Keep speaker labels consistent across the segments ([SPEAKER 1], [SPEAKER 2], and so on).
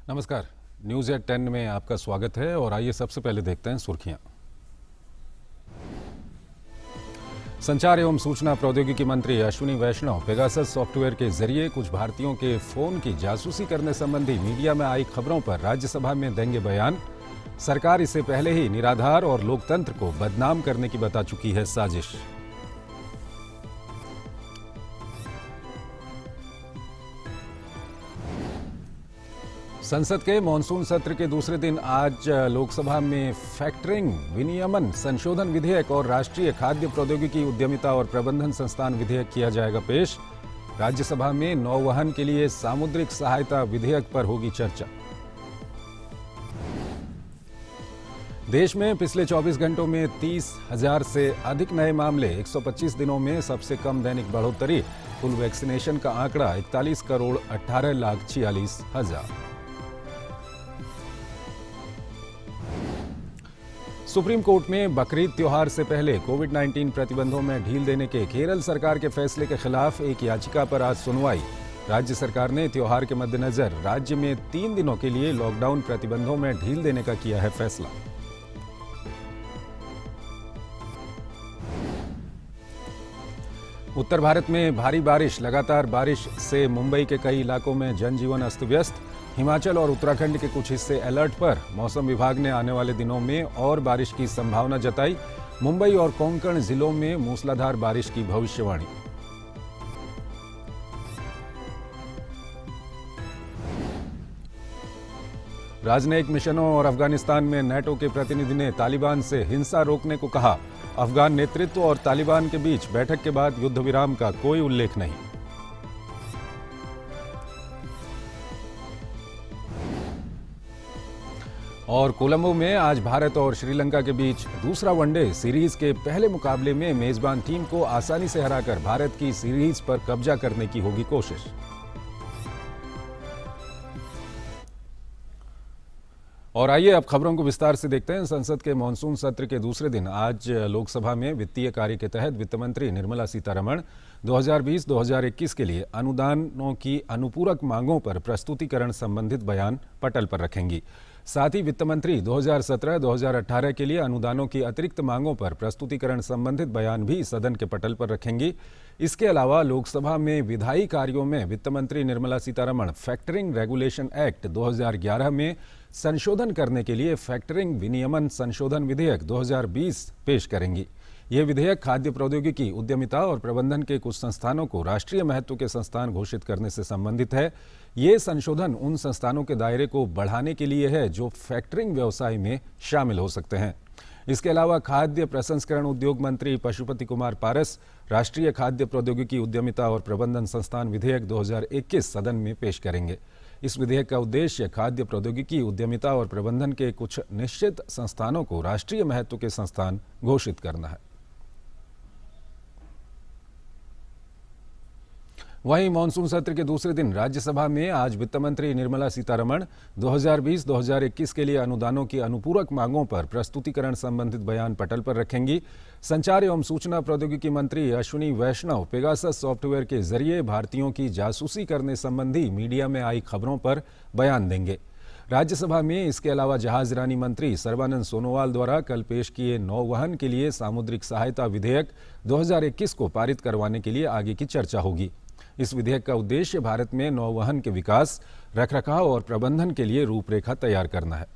[SPEAKER 1] नमस्कार, news eight 10 में आपका स्वागत है और आइए सबसे पहले देखते हैं सुर्खियां। संचार एवं सूचना प्रौद्योगिकी मंत्री अश्विनी वैष्णव पेगासस सॉफ्टवेयर के जरिए कुछ भारतीयों के फोन की जासूसी करने संबंधी मीडिया में आई खबरों पर राज्यसभा में देंगे बयान। सरकार इसे पहले ही निराधार और लोकतंत्र को बदनाम करने की बता चुकी है साजिश। संसद के मॉनसून सत्र के दूसरे दिन आज लोकसभा में फैक्टरिंग विनियमन संशोधन विधेयक और राष्ट्रीय खाद्य प्रौद्योगिकी उद्यमिता और प्रबंधन संस्थान विधेयक किया जाएगा पेश। राज्यसभा में नौवहन के लिए सामुद्रिक सहायता विधेयक पर होगी चर्चा। देश में पिछले 24 घंटों में 30,000 से अधिक नए मामले, 125 दिनों में सबसे कम दैनिक बढ़ोतरी। कुल वैक्सीनेशन का आंकड़ा 41,18,46,000। सुप्रीम कोर्ट में बकरीद त्योहार से पहले कोविड-19 प्रतिबंधों में ढील देने के केरल सरकार के फैसले के खिलाफ एक याचिका पर आज सुनवाई। राज्य सरकार ने त्योहार के मद्देनजर राज्य में 3 दिनों के लिए लॉकडाउन प्रतिबंधों में ढील देने का किया है फैसला। उत्तर भारत में भारी बारिश, लगातार बारिश से मुंबई के कई इलाकों में जनजीवन अस्त व्यस्त। हिमाचल और उत्तराखंड के कुछ हिस्से अलर्ट पर। मौसम विभाग ने आने वाले दिनों में और बारिश की संभावना जताई। मुंबई और कोंकण जिलों में मूसलाधार बारिश की भविष्यवाणी। राजनयिक मिशनों और अफगानिस्तान में नेटो के प्रतिनिधि ने तालिबान से हिंसा रोकने को कहा। अफगान नेतृत्व और तालिबान के बीच बैठक के बाद युद्ध विराम का कोई उल्लेख नहीं। और कोलंबो में आज भारत और श्रीलंका के बीच दूसरा वनडे सीरीज के पहले मुकाबले में मेजबान टीम को आसानी से हराकर भारत की सीरीज पर कब्जा करने की होगी कोशिश। और आइए अब खबरों को विस्तार से देखते हैं। संसद के मॉनसून सत्र के दूसरे दिन आज लोकसभा में वित्तीय कार्य के तहत वित्त मंत्री निर्मला सीतारमण 2020-2021 के लिए अनुदानों की अनुपूरक मांगों पर प्रस्तुतिकरण संबंधित बयान पटल पर रखेंगी। साथ ही वित्त मंत्री 2017-2018 के लिए अनुदानों की अतिरिक्त मांगों पर प्रस्तुतिकरण संबंधित बयान भी सदन के पटल पर रखेंगी। इसके अलावा लोकसभा में विधायी कार्यों में वित्त मंत्री Nirmala Sitharaman factoring regulation act 2011 में संशोधन करने के लिए फैक्टरिंग विनियमन संशोधन विधेयक 2020 पेश करेंगी। ये विधेयक खाद्य प्रौद्योगिकी उद्यमिता और प्रबंधन के कुछ संस्थानों को राष्ट्रीय महत्व के संस्थान घोषित करने से संबंधित है। ये संशोधन उन संस्थानों के दायरे को बढ़ाने के लिए है जो फैक्टरिंग व्यवसाय में शामिल हो सकते हैं। इसके अलावा खाद्य प्रसंस्करण उद्योग मंत्री पशुपति कुमार पारस राष्ट्रीय खाद्य प्रौद्योगिकी उद्यमिता और प्रबंधन संस्थान विधेयक 2021 सदन में पेश करेंगे। इस विधेयक का उद्देश्य खाद्य प्रौद्योगिकी, उद्यमिता और प्रबंधन के कुछ निश्चित संस्थानों को राष्ट्रीय महत्व के संस्थान घोषित करना है। वहीं मानसून सत्र के दूसरे दिन राज्यसभा में आज वित्त मंत्री निर्मला सीतारमण 2020-2021 के लिए अनुदानों की अनुपूरक मांगों पर प्रस्तुतिकरण संबंधित बयान पटल पर रखेंगी। संचार एवं सूचना प्रौद्योगिकी मंत्री अश्विनी वैष्णव पेगासस सॉफ्टवेयर के जरिए भारतीयों की जासूसी करने संबंधी मीडिया में आई खबरों पर बयान देंगे। राज्यसभा में इसके अलावा जहाजरानी मंत्री सर्बानंद सोनोवाल द्वारा कल पेश किए नौवहन के लिए सामुद्रिक सहायता विधेयक 2021 को पारित करवाने के लिए आगे की चर्चा होगी। इस विधेयक का उद्देश्य भारत में नौवहन के विकास, रखरखाव और प्रबंधन के लिए रूपरेखा तैयार करना है।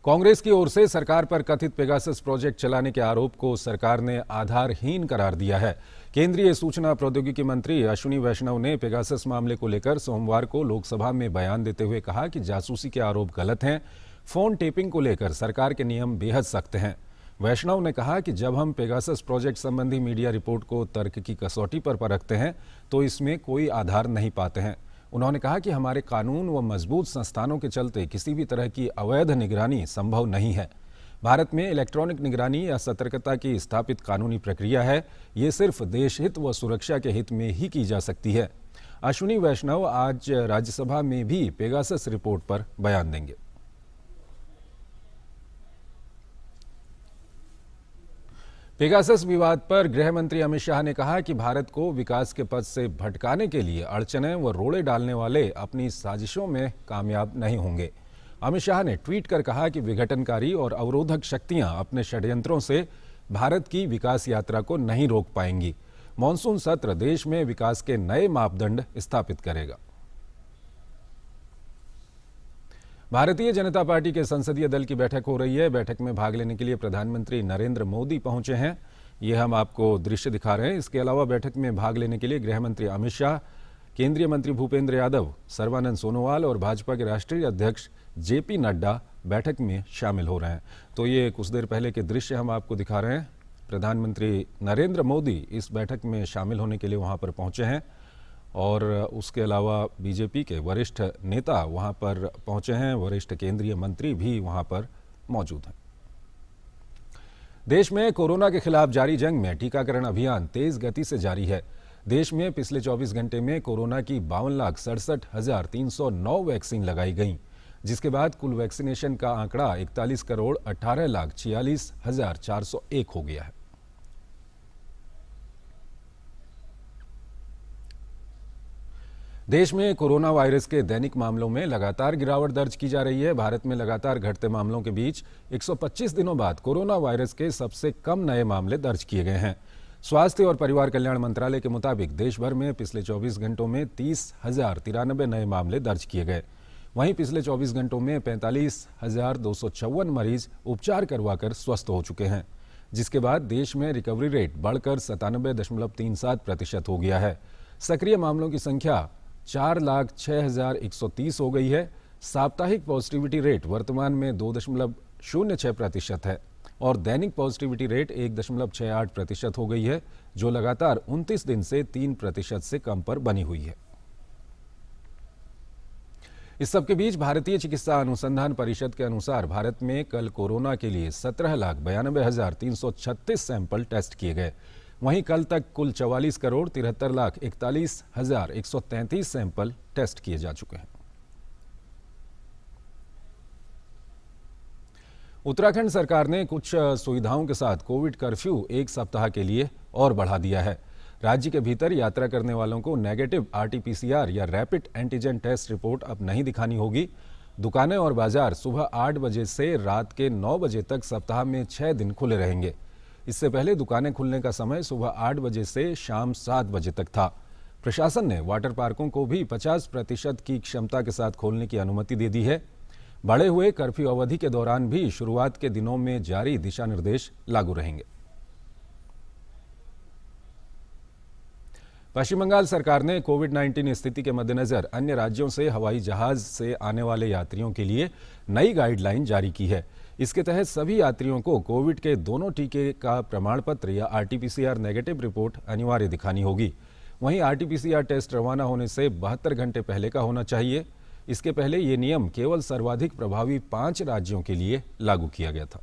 [SPEAKER 1] कांग्रेस की ओर से सरकार पर कथित पेगासस प्रोजेक्ट चलाने के आरोप को सरकार ने आधारहीन करार दिया है। केंद्रीय सूचना प्रौद्योगिकी मंत्री अश्विनी वैष्णव ने पेगासस मामले को लेकर सोमवार को लोकसभा में बयान देते हुए कहा कि जासूसी के आरोप गलत हैं। फोन टेपिंग को लेकर सरकार के नियम बेहद सख्त हैं। वैष्णव ने कहा कि जब हम पेगासस प्रोजेक्ट संबंधी मीडिया रिपोर्ट को तर्क की कसौटी पर परखते हैं तो इसमें कोई आधार नहीं पाते हैं। उन्होंने कहा कि हमारे कानून व मजबूत संस्थानों के चलते किसी भी तरह की अवैध निगरानी संभव नहीं है। भारत में इलेक्ट्रॉनिक निगरानी या सतर्कता की स्थापित कानूनी प्रक्रिया है। ये सिर्फ देश हित व सुरक्षा के हित में ही की जा सकती है। अश्विनी वैष्णव आज राज्यसभा में भी पेगासस रिपोर्ट पर बयान देंगे। पेगासस विवाद पर गृह मंत्री अमित शाह ने कहा कि भारत को विकास के पथ से भटकाने के लिए अड़चनें व रोड़े डालने वाले अपनी साजिशों में कामयाब नहीं होंगे। अमित शाह ने ट्वीट कर कहा कि विघटनकारी और अवरोधक शक्तियां अपने षड्यंत्रों से भारत की विकास यात्रा को नहीं रोक पाएंगी। मानसून सत्र देश में विकास के नए मापदंड स्थापित करेगा। भारतीय जनता पार्टी के संसदीय दल की बैठक हो रही है। बैठक में भाग लेने के लिए प्रधानमंत्री नरेंद्र मोदी पहुंचे हैं। ये हम आपको दृश्य दिखा रहे हैं। इसके अलावा बैठक में भाग लेने के लिए गृह मंत्री अमित शाह, केंद्रीय मंत्री भूपेंद्र यादव, सर्बानंद सोनोवाल और भाजपा के राष्ट्रीय अध्यक्ष जेपी नड्डा बैठक में शामिल हो रहे हैं। तो ये कुछ देर पहले के दृश्य हम आपको दिखा रहे हैं। प्रधानमंत्री नरेंद्र मोदी इस बैठक में शामिल होने के लिए वहां पर पहुंचे हैं और उसके अलावा बीजेपी के वरिष्ठ नेता वहां पर पहुंचे हैं। वरिष्ठ केंद्रीय मंत्री भी वहां पर मौजूद हैं। देश में कोरोना के खिलाफ जारी जंग में टीकाकरण अभियान तेज गति से जारी है। देश में पिछले 24 घंटे में कोरोना की 52,67,309 वैक्सीन लगाई गई, जिसके बाद कुल वैक्सीनेशन का आंकड़ा 41,18,46,401 हो गया है। देश में कोरोना वायरस के दैनिक मामलों में लगातार गिरावट दर्ज की जा रही है। भारत में लगातार घटते मामलों के बीच 125 दिनों बाद कोरोना वायरस के सबसे कम नए मामले दर्ज किए गए हैं। स्वास्थ्य और परिवार कल्याण मंत्रालय के मुताबिक देश भर में पिछले 24 घंटों में 30,093 नए मामले दर्ज किए गए। वहीं पिछले 24 घंटों में 45,254 मरीज उपचार करवाकर स्वस्थ हो चुके हैं, जिसके बाद देश में रिकवरी रेट बढ़कर 97.37% हो गया है। सक्रिय मामलों की संख्या 4,06,130 हो गई है। साप्ताहिक पॉजिटिविटी रेट वर्तमान में 2.06% है और दैनिक पॉजिटिविटी रेट 1.68% हो गई है, जो लगातार 29 दिन से 3% से कम पर बनी हुई है। इस सबके बीच भारतीय चिकित्सा अनुसंधान परिषद के अनुसार भारत में कल कोरोना के लिए 17,92,336 सैंपल टेस्ट किए गए। वहीं कल तक कुल 44,43,41,133 सैंपल टेस्ट किए जा चुके हैं। उत्तराखंड सरकार ने कुछ सुविधाओं के साथ कोविड कर्फ्यू एक सप्ताह के लिए और बढ़ा दिया है। राज्य के भीतर यात्रा करने वालों को नेगेटिव आरटी-पीसीआर या रैपिड एंटीजन टेस्ट रिपोर्ट अब नहीं दिखानी होगी। दुकानें और बाजार सुबह 8 बजे से रात के 9 बजे तक सप्ताह में 6 दिन खुले रहेंगे। इससे पहले दुकानें खुलने का समय सुबह 8 बजे से शाम 7 बजे तक था। प्रशासन ने वाटर पार्कों को भी 50% की क्षमता के साथ खोलने की अनुमति दे दी है। बढ़े हुए कर्फ्यू अवधि के दौरान भी शुरुआत के दिनों में जारी दिशा निर्देश लागू रहेंगे। पश्चिम बंगाल सरकार ने कोविड-19 स्थिति के मद्देनजर अन्य राज्यों से हवाई जहाज से आने वाले यात्रियों के लिए नई गाइडलाइन जारी की है। इसके तहत सभी यात्रियों को कोविड के दोनों टीके का प्रमाण पत्र या आरटी-पीसीआर नेगेटिव रिपोर्ट अनिवार्य दिखानी होगी। वहीं आरटीपीसीआर टेस्ट रवाना होने से 72 घंटे पहले का होना चाहिए। इसके पहले ये नियम केवल सर्वाधिक प्रभावी 5 राज्यों के लिए लागू किया गया था।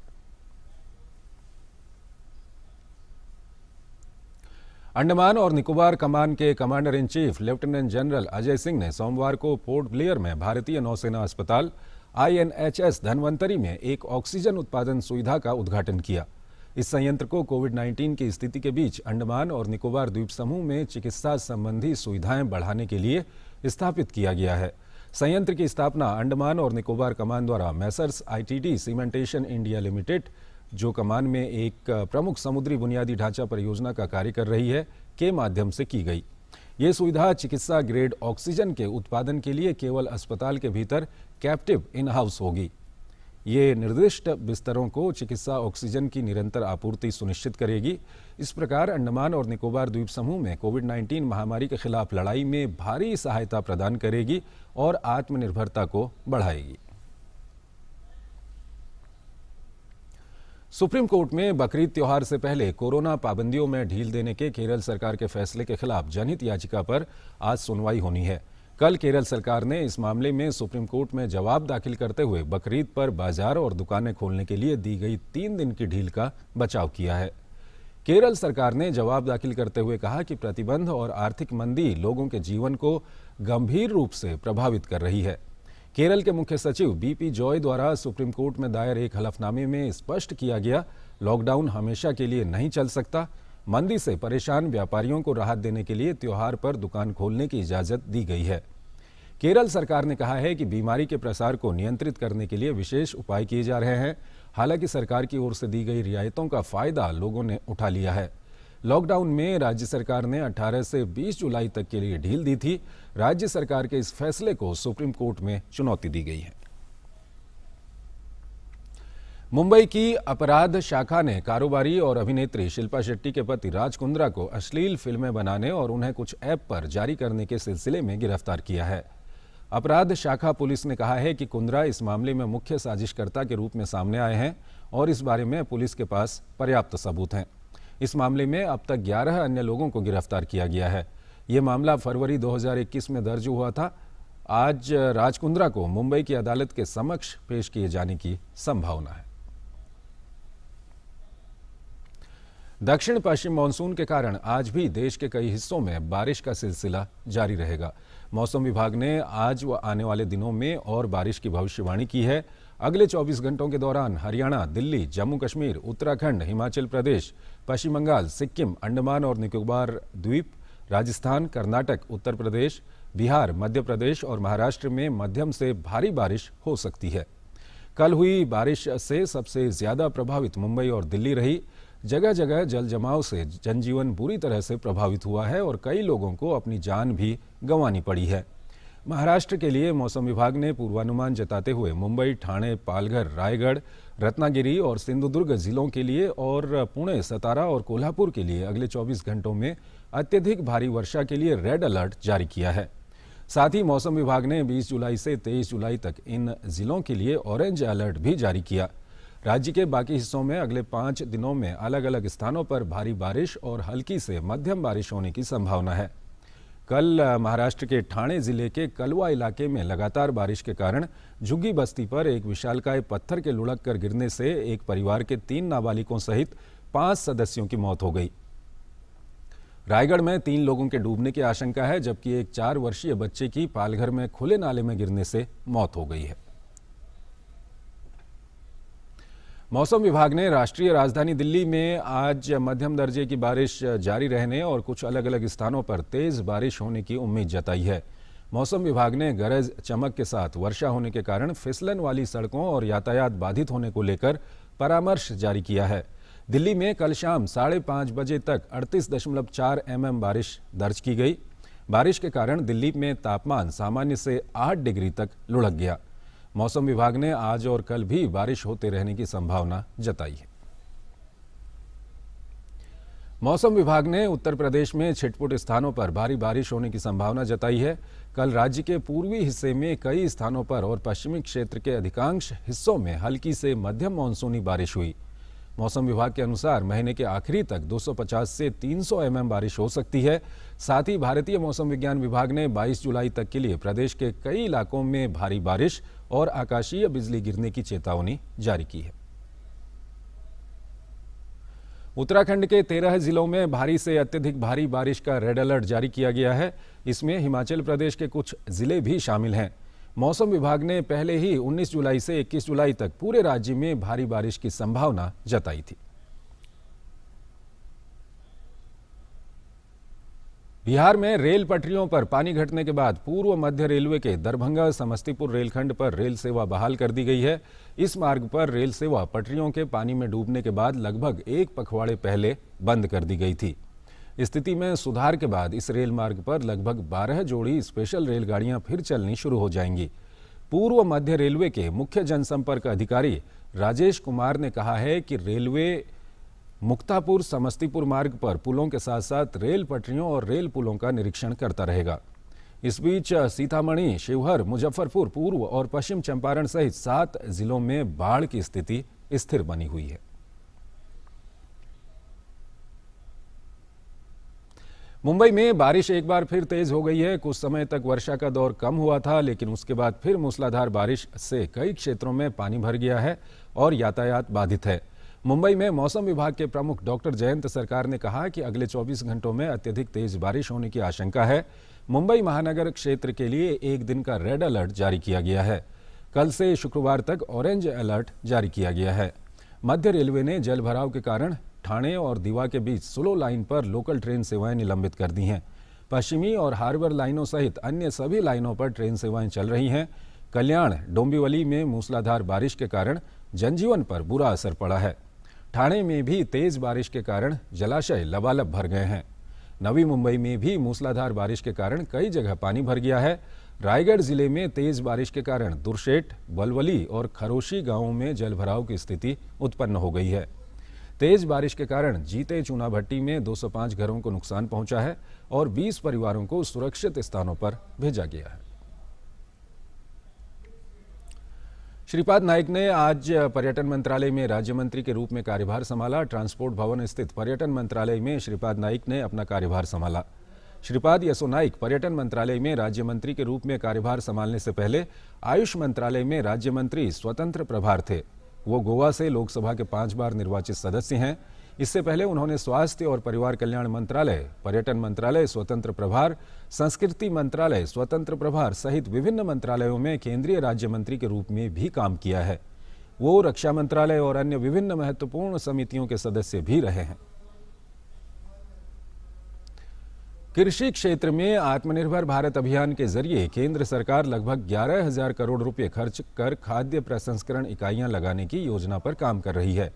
[SPEAKER 1] अंडमान और निकोबार कमान के commander in chief lieutenant general Ajay Singh ने सोमवार को पोर्ट ब्लेयर में भारतीय नौसेना अस्पताल INHS धनवंतरी में एक ऑक्सीजन उत्पादन सुविधा का उद्घाटन किया। इस संयंत्र को कोविड-19 की स्थिति के बीच अंडमान और निकोबार द्वीप समूह में चिकित्सा संबंधी सुविधाएं बढ़ाने के लिए स्थापित किया गया है। संयंत्र की स्थापना अंडमान और निकोबार कमान द्वारा Messrs ITT cementation India limited, जो कमान में एक प्रमुख समुद्री बुनियादी ढांचा परियोजना का कार्य कर रही है, के माध्यम से की गई। ये सुविधा चिकित्सा ग्रेड ऑक्सीजन के उत्पादन के लिए केवल अस्पताल के भीतर कैप्टिव इन हाउस होगी। ये निर्दिष्ट बिस्तरों को चिकित्सा ऑक्सीजन की निरंतर आपूर्ति सुनिश्चित करेगी। इस प्रकार अंडमान और निकोबार द्वीप समूह में कोविड-19 महामारी के खिलाफ लड़ाई में भारी सहायता प्रदान करेगी और आत्मनिर्भरता को बढ़ाएगी। सुप्रीम कोर्ट में बकरीद त्योहार से पहले कोरोना पाबंदियों में ढील देने के केरल सरकार के फैसले के खिलाफ जनहित याचिका पर आज सुनवाई होनी है। कल केरल सरकार ने इस मामले में सुप्रीम कोर्ट में जवाब दाखिल करते हुए बकरीद पर बाजार और दुकानें खोलने के लिए दी गई 3 दिन की ढील का बचाव किया है। केरल सरकार ने जवाब दाखिल करते हुए कहा कि प्रतिबंध और आर्थिक मंदी लोगों के जीवन को गंभीर रूप से प्रभावित कर रही है। केरल के मुख्य सचिव BP जॉय द्वारा सुप्रीम कोर्ट में दायर एक हलफनामे में स्पष्ट किया गया, लॉकडाउन हमेशा के लिए नहीं चल सकता। मंदी से परेशान व्यापारियों को राहत देने के लिए त्योहार पर दुकान खोलने की इजाजत दी गई है। केरल सरकार ने कहा है कि बीमारी के प्रसार को नियंत्रित करने के लिए विशेष उपाय किए जा रहे हैं। हालांकि सरकार की ओर से दी गई रियायतों का फायदा लोगों ने उठा लिया है। लॉकडाउन में राज्य सरकार ने 18 से 20 जुलाई तक के लिए ढील दी थी। राज्य सरकार के इस फैसले को सुप्रीम कोर्ट में चुनौती दी गई है। मुंबई की अपराध शाखा ने कारोबारी और अभिनेत्री शिल्पा शेट्टी के पति राज कुंद्रा को अश्लील फिल्में बनाने और उन्हें कुछ ऐप पर जारी करने के सिलसिले में गिरफ्तार किया है। अपराध शाखा पुलिस ने कहा है कि कुंद्रा इस मामले में मुख्य साजिशकर्ता के रूप में सामने आए हैं और इस बारे में पुलिस के पास पर्याप्त सबूत हैं। इस मामले में अब तक 11 अन्य लोगों को गिरफ्तार किया गया है। ये मामला फरवरी 2021 में दर्ज हुआ था। आज राज कुंद्रा को मुंबई की अदालत के समक्ष पेश किए जाने की संभावना है। दक्षिण पश्चिम मानसून के कारण आज भी देश के कई हिस्सों में बारिश का सिलसिला जारी रहेगा। मौसम विभाग ने आज व आने वाले दिनों में और बारिश की भविष्यवाणी की है। अगले 24 घंटों के दौरान हरियाणा, दिल्ली, जम्मू कश्मीर, उत्तराखंड, हिमाचल प्रदेश, पश्चिम बंगाल, सिक्किम, अंडमान और निकोबार द्वीप, राजस्थान, कर्नाटक, उत्तर प्रदेश, बिहार, मध्य प्रदेश और महाराष्ट्र में मध्यम से भारी बारिश हो सकती है। कल हुई बारिश से सबसे ज्यादा प्रभावित मुंबई और दिल्ली रही। जगह जगह जल जमाव से जनजीवन बुरी तरह से प्रभावित हुआ है और कई लोगों को अपनी जान भी गंवानी पड़ी है। महाराष्ट्र के लिए मौसम विभाग ने पूर्वानुमान जताते हुए मुंबई, ठाणे, पालघर, रायगढ़, रत्नागिरी और सिंधुदुर्ग जिलों के लिए और पुणे, सतारा और कोल्हापुर के लिए अगले 24 घंटों में अत्यधिक भारी वर्षा के लिए रेड अलर्ट जारी किया है। साथ ही मौसम विभाग ने 20 जुलाई से 23 जुलाई तक इन जिलों के लिए ऑरेंज अलर्ट भी जारी किया। राज्य के बाकी हिस्सों में अगले 5 दिनों में अलग अलग स्थानों पर भारी बारिश और हल्की से मध्यम बारिश होने की संभावना है। कल महाराष्ट्र के ठाणे जिले के कलवा इलाके में लगातार बारिश के कारण झुग्गी बस्ती पर एक विशालकाय पत्थर के लुढ़क कर गिरने से एक परिवार के 3 नाबालिगों सहित 5 सदस्यों की मौत हो गई। रायगढ़ में 3 लोगों के डूबने की आशंका है, जबकि एक 4 वर्षीय बच्चे की पालघर में खुले नाले में गिरने से मौत हो गई है। मौसम विभाग ने राष्ट्रीय राजधानी दिल्ली में आज मध्यम दर्जे की बारिश जारी रहने और कुछ अलग अलग स्थानों पर तेज बारिश होने की उम्मीद जताई है। मौसम विभाग ने गरज चमक के साथ वर्षा होने के कारण फिसलन वाली सड़कों और यातायात बाधित होने को लेकर परामर्श जारी किया है। दिल्ली में कल शाम 5:30 बजे तक 38.4 mm बारिश दर्ज की गई। बारिश के कारण दिल्ली में तापमान सामान्य से 8 डिग्री तक लुढ़क गया। मौसम विभाग ने आज और कल भी बारिश होते रहने की संभावना जताई है। मौसम विभाग ने उत्तर प्रदेश में छिटपुट स्थानों पर भारी बारिश होने की संभावना जताई है। कल राज्य के पूर्वी हिस्से में कई स्थानों पर और पश्चिमी क्षेत्र के अधिकांश हिस्सों में हल्की से मध्यम मानसूनी बारिश हुई। मौसम विभाग के अनुसार महीने के आखिरी तक 250 से 300 mm बारिश हो सकती है। साथ ही भारतीय मौसम विज्ञान विभाग ने 22 जुलाई तक के लिए प्रदेश के कई इलाकों में भारी बारिश और आकाशीय बिजली गिरने की चेतावनी जारी की है। उत्तराखंड के 13 जिलों में भारी से अत्यधिक भारी बारिश का रेड अलर्ट जारी किया गया है। इसमें हिमाचल प्रदेश के कुछ जिले भी शामिल हैं। मौसम विभाग ने पहले ही 19 जुलाई से 21 जुलाई तक पूरे राज्य में भारी बारिश की संभावना जताई थी। बिहार में रेल पटरियों पर पानी घटने के बाद पूर्व मध्य रेलवे के दरभंगा समस्तीपुर रेलखंड पर रेल सेवा बहाल कर दी गई है। इस मार्ग पर रेल सेवा पटरियों के पानी में डूबने के बाद लगभग एक पखवाड़े पहले बंद कर दी गई थी। स्थिति में सुधार के बाद इस रेल मार्ग पर लगभग 12 जोड़ी स्पेशल रेलगाड़ियां फिर चलनी शुरू हो जाएंगी। पूर्व मध्य रेलवे के मुख्य जनसंपर्क अधिकारी राजेश कुमार ने कहा है कि रेलवे मुक्तापुर समस्तीपुर मार्ग पर पुलों के साथ साथ रेल पटरियों और रेल पुलों का निरीक्षण करता रहेगा। इस बीच सीतामढ़ी, शिवहर, मुजफ्फरपुर, पूर्व और पश्चिम चंपारण सहित 7 जिलों में बाढ़ की स्थिति स्थिर बनी हुई है। मुंबई में बारिश एक बार फिर तेज हो गई है। कुछ समय तक वर्षा का दौर कम हुआ था, लेकिन उसके बाद फिर मूसलाधार बारिश से कई क्षेत्रों में पानी भर गया है और यातायात बाधित है। मुंबई में मौसम विभाग के प्रमुख डॉक्टर जयंत सरकार ने कहा कि अगले 24 घंटों में अत्यधिक तेज बारिश होने की आशंका है। मुंबई महानगर क्षेत्र के लिए एक दिन का रेड अलर्ट जारी किया गया है। कल से शुक्रवार तक ऑरेंज अलर्ट जारी किया गया है। मध्य रेलवे ने जल भराव के कारण ठाणे और दीवा के बीच स्लो लाइन पर लोकल ट्रेन सेवाएं निलंबित कर दी हैं। पश्चिमी और हार्बर लाइनों सहित अन्य सभी लाइनों पर ट्रेन सेवाएं चल रही हैं। कल्याण, डोंबिवली में मूसलाधार बारिश के कारण जनजीवन पर बुरा असर पड़ा है। ठाणे में भी तेज बारिश के कारण जलाशय लबालब भर गए हैं। नवी मुंबई में भी मूसलाधार बारिश के कारण कई जगह पानी भर गया है। रायगढ़ जिले में तेज बारिश के कारण दुर्शेट, बलवली और खरोशी गांवों में जलभराव की स्थिति उत्पन्न हो गई है। तेज बारिश के कारण जीते चूना भट्टी में 205 घरों को नुकसान पहुंचा है और 20 परिवारों को सुरक्षित स्थानों पर भेजा गया है। श्रीपाद नाइक ने आज पर्यटन मंत्रालय में राज्य मंत्री के रूप में कार्यभार संभाला। ट्रांसपोर्ट भवन स्थित पर्यटन मंत्रालय में श्रीपाद नाइक ने अपना कार्यभार संभाला। श्रीपाद यसो नाइक पर्यटन मंत्रालय में राज्य मंत्री के रूप में कार्यभार संभालने से पहले आयुष मंत्रालय में राज्य मंत्री स्वतंत्र प्रभार थे। वो गोवा से लोकसभा के 5 बार निर्वाचित सदस्य हैं। इससे पहले उन्होंने स्वास्थ्य और परिवार कल्याण मंत्रालय, पर्यटन मंत्रालय स्वतंत्र प्रभार, संस्कृति मंत्रालय स्वतंत्र प्रभार सहित विभिन्न मंत्रालयों में केंद्रीय राज्य मंत्री के रूप में भी काम किया है। वो रक्षा मंत्रालय और अन्य विभिन्न महत्वपूर्ण समितियों के सदस्य भी रहे हैं। कृषि क्षेत्र में आत्मनिर्भर भारत अभियान के जरिए केंद्र सरकार लगभग 11,000 करोड़ रुपए खर्च कर खाद्य प्रसंस्करण इकाइयां लगाने की योजना पर काम कर रही है।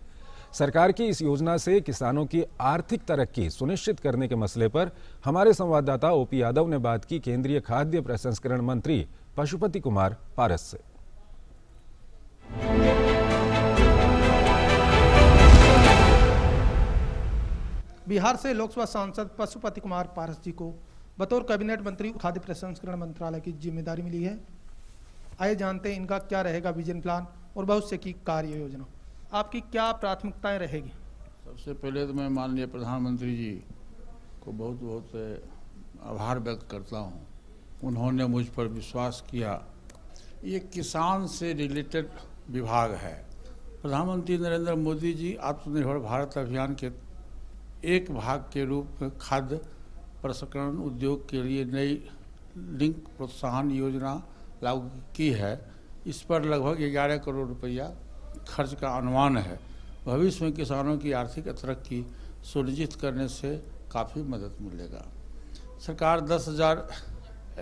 [SPEAKER 1] सरकार की इस योजना से किसानों की आर्थिक तरक्की सुनिश्चित करने के मसले पर हमारे संवाददाता ओपी यादव ने बात की केंद्रीय खाद्य प्रसंस्करण मंत्री पशुपति कुमार पारस से।
[SPEAKER 2] बिहार से लोकसभा सांसद पशुपति कुमार पारस जी को बतौर कैबिनेट मंत्री खाद्य प्रसंस्करण मंत्रालय की जिम्मेदारी मिली है। आइए जानते हैं इनका क्या रहेगा विजन प्लान और भविष्य की कार्य योजना। आपकी क्या प्राथमिकताएं रहेगी?
[SPEAKER 3] सबसे पहले तो मैं माननीय प्रधानमंत्री जी को बहुत बहुत आभार व्यक्त करता हूं। उन्होंने मुझ पर विश्वास किया। ये किसान से रिलेटेड विभाग है। प्रधानमंत्री नरेंद्र मोदी जी आत्मनिर्भर भारत अभियान के एक भाग के रूप में खाद्य प्रसंस्करण उद्योग के लिए नई लिंक प्रोत्साहन योजना लागू की है। इस पर लगभग 11 करोड़ रुपया खर्च का अनुमान है। भविष्य में किसानों की आर्थिक तरक्की सुनिश्चित करने से काफ़ी मदद मिलेगा। सरकार 10,000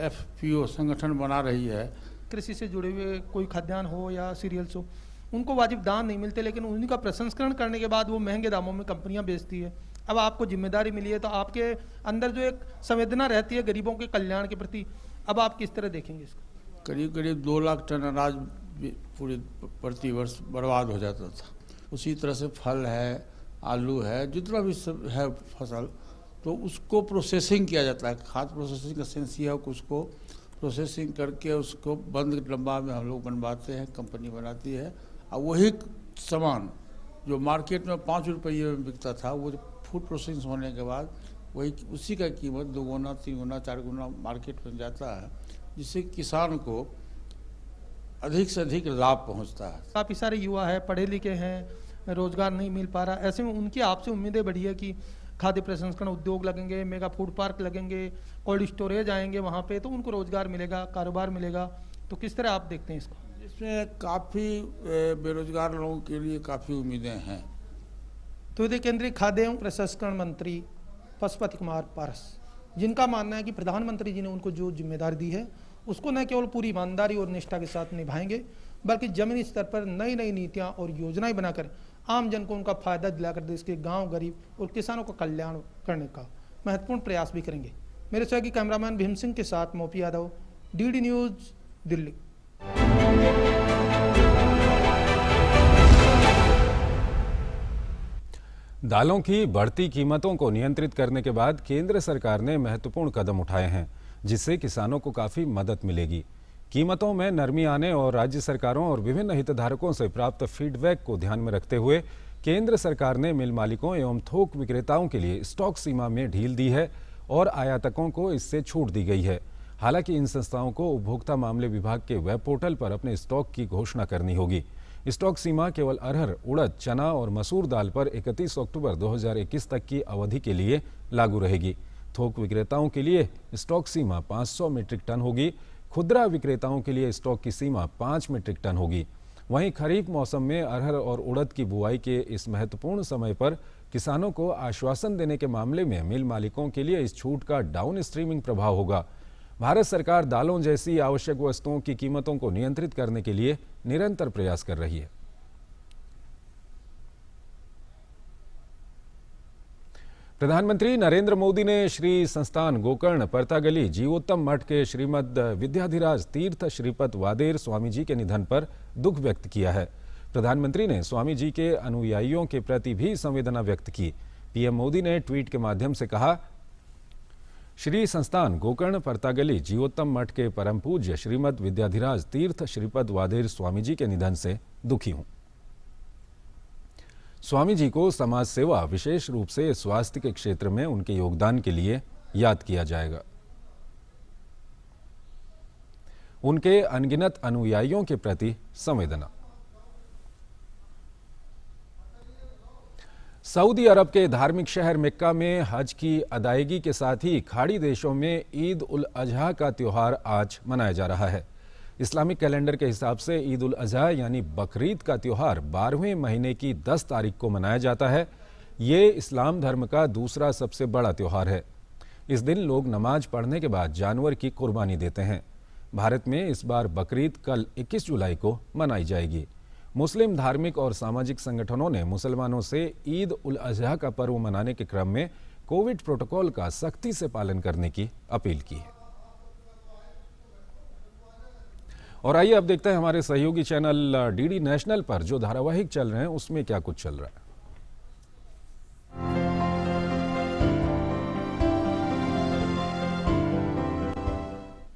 [SPEAKER 3] FPO संगठन बना रही है।
[SPEAKER 2] कृषि से जुड़े हुए कोई खाद्यान्न हो या सीरियल्स हो, उनको वाजिब दाम नहीं मिलते, लेकिन उन्हीं का प्रसंस्करण करने के बाद वो महंगे दामों में कंपनियां बेचती है। अब आपको जिम्मेदारी मिली है, तो आपके अंदर जो एक संवेदना रहती है गरीबों के कल्याण के प्रति, अब आप किस तरह देखेंगे इसको?
[SPEAKER 3] करीब करीब 2 लाख टन अनाज पूरे प्रति वर्ष बर्बाद हो जाता था। उसी तरह से फल है, आलू है, जितना भी सब है फसल, तो उसको प्रोसेसिंग किया जाता है। खाद्य प्रोसेसिंग का सेंस ये है कि उसको प्रोसेसिंग करके उसको बंद डब्बा में हम लोग बनवाते हैं, कंपनी बनाती है, और वही सामान जो मार्केट में 5 रुपये में बिकता था, वो फूड प्रोसेसिंग होने के बाद वही उसी का कीमत 2 गुना 3 गुना 4 गुना मार्केट में जाता है, जिससे किसान को अधिक से अधिक लाभ पहुंचता है।
[SPEAKER 2] काफ़ी सारे युवा है, पढ़े लिखे हैं, रोजगार नहीं मिल पा रहा, ऐसे में उनकी आपसे उम्मीदें बढ़ी है कि खाद्य प्रसंस्करण उद्योग लगेंगे, मेगा फूड पार्क लगेंगे, कोल्ड स्टोरेज आएंगे वहाँ पे, तो उनको रोजगार मिलेगा, कारोबार मिलेगा। तो किस तरह आप देखते हैं इसको?
[SPEAKER 3] इसमें काफ़ी बेरोजगार लोगों के लिए काफ़ी उम्मीदें हैं।
[SPEAKER 2] तो यदि केंद्रीय खाद्य एवं प्रसंस्करण मंत्री पशुपति कुमार पारस, जिनका मानना है कि प्रधानमंत्री जी ने उनको जो जिम्मेदारी दी है उसको न केवल पूरी ईमानदारी और निष्ठा के साथ निभाएंगे, बल्कि जमीनी स्तर पर नई नई नीतियां और योजनाएं बनाकर आम जन को उनका फायदा दिलाकर देश के गांव, गरीब और किसानों का कल्याण करने का महत्वपूर्ण प्रयास भी करेंगे। मेरे सहयोगी कैमरामैन भीम सिंह के साथ मोपी यादव, DD न्यूज, दिल्ली।
[SPEAKER 1] दालों की बढ़ती कीमतों को नियंत्रित करने के बाद केंद्र सरकार ने महत्वपूर्ण कदम उठाए हैं, जिससे किसानों को काफ़ी मदद मिलेगी। कीमतों में नरमी आने और राज्य सरकारों और विभिन्न हितधारकों से प्राप्त फीडबैक को ध्यान में रखते हुए केंद्र सरकार ने मिल मालिकों एवं थोक विक्रेताओं के लिए स्टॉक सीमा में ढील दी है और आयातकों को इससे छूट दी गई है। हालांकि इन संस्थाओं को उपभोक्ता मामले विभाग के वेब पोर्टल पर अपने स्टॉक की घोषणा करनी होगी। स्टॉक सीमा केवल अरहर, उड़द, चना और मसूर दाल पर 31 अक्टूबर 2021 तक की अवधि के लिए लागू रहेगी। थोक विक्रेताओं के लिए स्टॉक सीमा 500 मीट्रिक टन होगी। खुदरा विक्रेताओं के लिए स्टॉक की सीमा 5 मीट्रिक टन होगी। वहीं खरीफ मौसम में अरहर और उड़द की बुआई के इस महत्वपूर्ण समय पर किसानों को आश्वासन देने के मामले में मिल मालिकों के लिए इस छूट का डाउन स्ट्रीमिंग प्रभाव होगा। भारत सरकार दालों जैसी आवश्यक वस्तुओं की कीमतों को नियंत्रित करने के लिए निरंतर प्रयास कर रही है। प्रधानमंत्री नरेंद्र मोदी ने श्री संस्थान गोकर्ण परतागली जीवोत्तम मठ के श्रीमद विद्याधिराज तीर्थ श्रीपद वादेर स्वामी जी के निधन पर दुख व्यक्त किया है। प्रधानमंत्री ने स्वामी जी के अनुयायियों के प्रति भी संवेदना व्यक्त की। पीएम मोदी ने ट्वीट के माध्यम से कहा, श्री संस्थान गोकर्ण परतागली जीवोत्तम मठ के परम पूज्य श्रीमद विद्याधिराज तीर्थ श्रीपद वादेर स्वामी जी के निधन से दुखी हूं। स्वामी जी को समाज सेवा, विशेष रूप से स्वास्थ्य के क्षेत्र में उनके योगदान के लिए याद किया जाएगा। उनके अनगिनत अनुयायियों के प्रति संवेदना। सऊदी अरब के धार्मिक शहर मक्का में हज की अदायगी के साथ ही खाड़ी देशों में ईद उल अजहा का त्योहार आज मनाया जा रहा है। इस्लामिक कैलेंडर के हिसाब से ईद उल अजहा यानी बकरीद का त्योहार 12वें महीने की 10 तारीख को मनाया जाता है। ये इस्लाम धर्म का दूसरा सबसे बड़ा त्योहार है। इस दिन लोग नमाज पढ़ने के बाद जानवर की कुर्बानी देते हैं। भारत में इस बार बकरीद कल 21 जुलाई को मनाई जाएगी। मुस्लिम धार्मिक और सामाजिक संगठनों ने मुसलमानों से ईद उल अजहा का पर्व मनाने के क्रम में कोविड प्रोटोकॉल का सख्ती से पालन करने की अपील की है। और आइए अब देखते हैं हमारे सहयोगी चैनल DD नेशनल पर जो धारावाहिक चल रहे हैं उसमें क्या कुछ चल रहा है।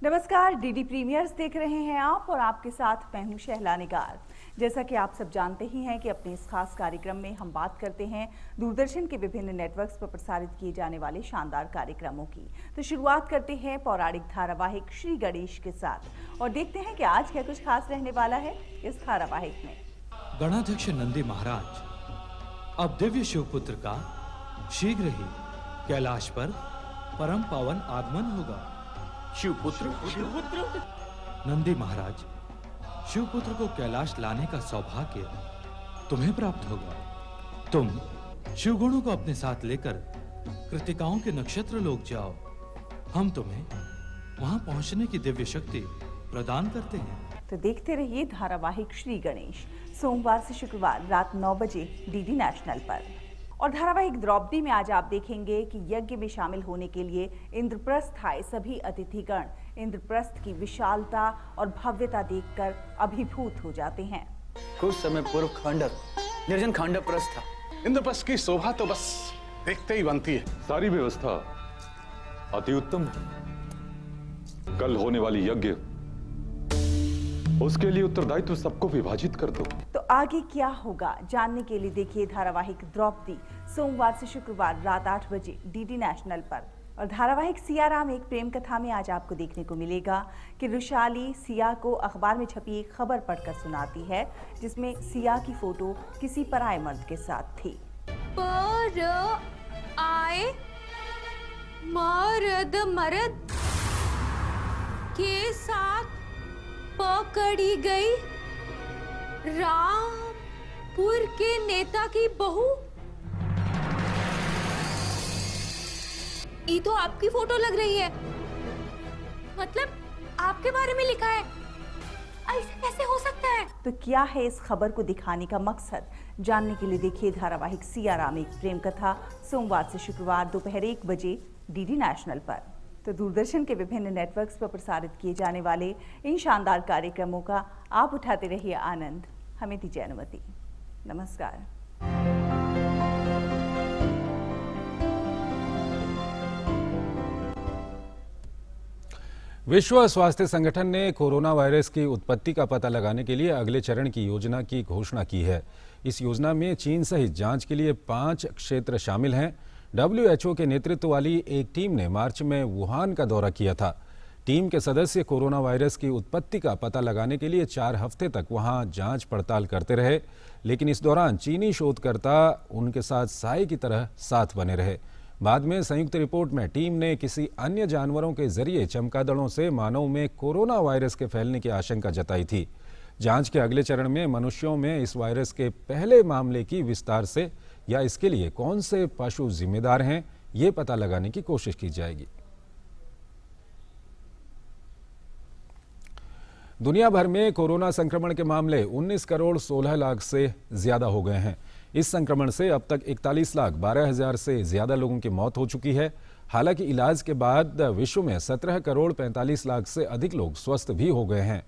[SPEAKER 4] नमस्कार, DD प्रीमियर्स देख रहे हैं आप और आपके साथ मैं हूं शहला निगार। जैसा कि आप सब जानते ही हैं कि अपने इस खास कार्यक्रम में हम बात करते हैं दूरदर्शन के विभिन्न नेटवर्क्स पर प्रसारित किए जाने वाले शानदार कार्यक्रमों की। तो शुरुआत करते हैं पौराणिक धारावाहिक श्री गणेश के साथ और देखते हैं कि आज क्या कुछ खास रहने वाला है इस धारावाहिक में।
[SPEAKER 5] गणाध्यक्ष नंदी महाराज अब दिव्य शिवपुत्र का शीघ्र ही कैलाश पर परम पावन आगमन होगा। शिवपुत्र नंदी महाराज, शिवपुत्र को कैलाश लाने का सौभाग्य तुम्हें प्राप्त होगा। तुम शिवगुणों को अपने साथ लेकर कृतिकाओं के नक्षत्र लोक जाओ। हम तुम्हें वहां पहुंचने की दिव्य शक्ति प्रदान करते हैं।
[SPEAKER 4] तो देखते रहिए धारावाहिक श्री गणेश, सोमवार से शुक्रवार रात 9 बजे DD नेशनल पर। और धारावाहिक द्रौपदी में आज आप देखेंगे कि यज्ञ में शामिल होने के लिए इंद्रप्रस्थ आए सभी अतिथिगण इंद्रप्रस्थ की विशालता और भव्यता देखकर अभिभूत हो जाते हैं।
[SPEAKER 6] कुछ समय पूर्व खंडक निर्जन खंडप्रस्थ था।
[SPEAKER 7] इंद्रप्रस्थ की शोभा तो बस देखते ही बनती है।
[SPEAKER 8] सारी व्यवस्था अति उत्तम है। कल होने वाली यज्ञ उसके लिए उत्तरदायित्व सबको विभाजित कर दो।
[SPEAKER 4] तो आगे क्या होगा जानने के लिए देखिए धारावाहिक द्रौपदी सोमवार से शुक्रवार रात 8 बजे डीडी नेशनल पर। और धारावाहिक सियाराम एक प्रेम कथा में आज आपको देखने को मिलेगा कि रुशाली सिया को अखबार में छपी एक खबर पढ़कर सुनाती है जिसमें सिया की फोटो किसी पराये मर्द के साथ थी।
[SPEAKER 9] पर आए मर्द के साथ पकड़ी गई रामपुर के नेता की बहू। ये तो आपकी फोटो लग रही है, मतलब आपके बारे में लिखा है, ऐसा कैसे हो सकता है?
[SPEAKER 4] तो क्या है इस खबर को दिखाने का मकसद, जानने के लिए देखिए धारावाहिक सियाराम एक प्रेम कथा सोमवार से शुक्रवार दोपहर 1 बजे डीडी नेशनल पर। तो दूरदर्शन के विभिन्न नेटवर्क्स पर प्रसारित किए जाने वाले इन शानदार कार्यक्रमों का आप उठाते रहिए आनंद। हमें दीजिए अनुमति। नमस्कार।
[SPEAKER 1] विश्व स्वास्थ्य संगठन ने कोरोना वायरस की उत्पत्ति का पता लगाने के लिए अगले चरण की योजना की घोषणा की है। इस योजना में चीन सहित जांच के लिए 5 क्षेत्र शामिल हैं। WHO के नेतृत्व वाली एक टीम ने मार्च में वुहान का दौरा किया था। टीम के सदस्य कोरोना वायरस की उत्पत्ति का पता लगाने के लिए 4 हफ्ते तक वहां जांच पड़ताल करते रहे, लेकिन इस दौरान चीनी शोधकर्ता उनके साथ साए की तरह साथ बने रहे। बाद में संयुक्त रिपोर्ट में टीम ने किसी अन्य जानवरों के जरिए चमगादड़ों से मानव में कोरोना वायरस के फैलने की आशंका जताई थी। जांच के अगले चरण में मनुष्यों में इस वायरस के पहले मामले की विस्तार से या इसके लिए कौन से पशु जिम्मेदार हैं, ये पता लगाने की कोशिश की जाएगी। दुनिया भर में कोरोना संक्रमण के मामले 19 करोड़ 16 लाख से ज्यादा हो गए हैं। इस संक्रमण से अब तक 41 लाख 12 हजार से ज्यादा लोगों की मौत हो चुकी है। हालांकि इलाज के बाद विश्व में 17 करोड़ 45 लाख से अधिक लोग स्वस्थ भी हो गए हैं।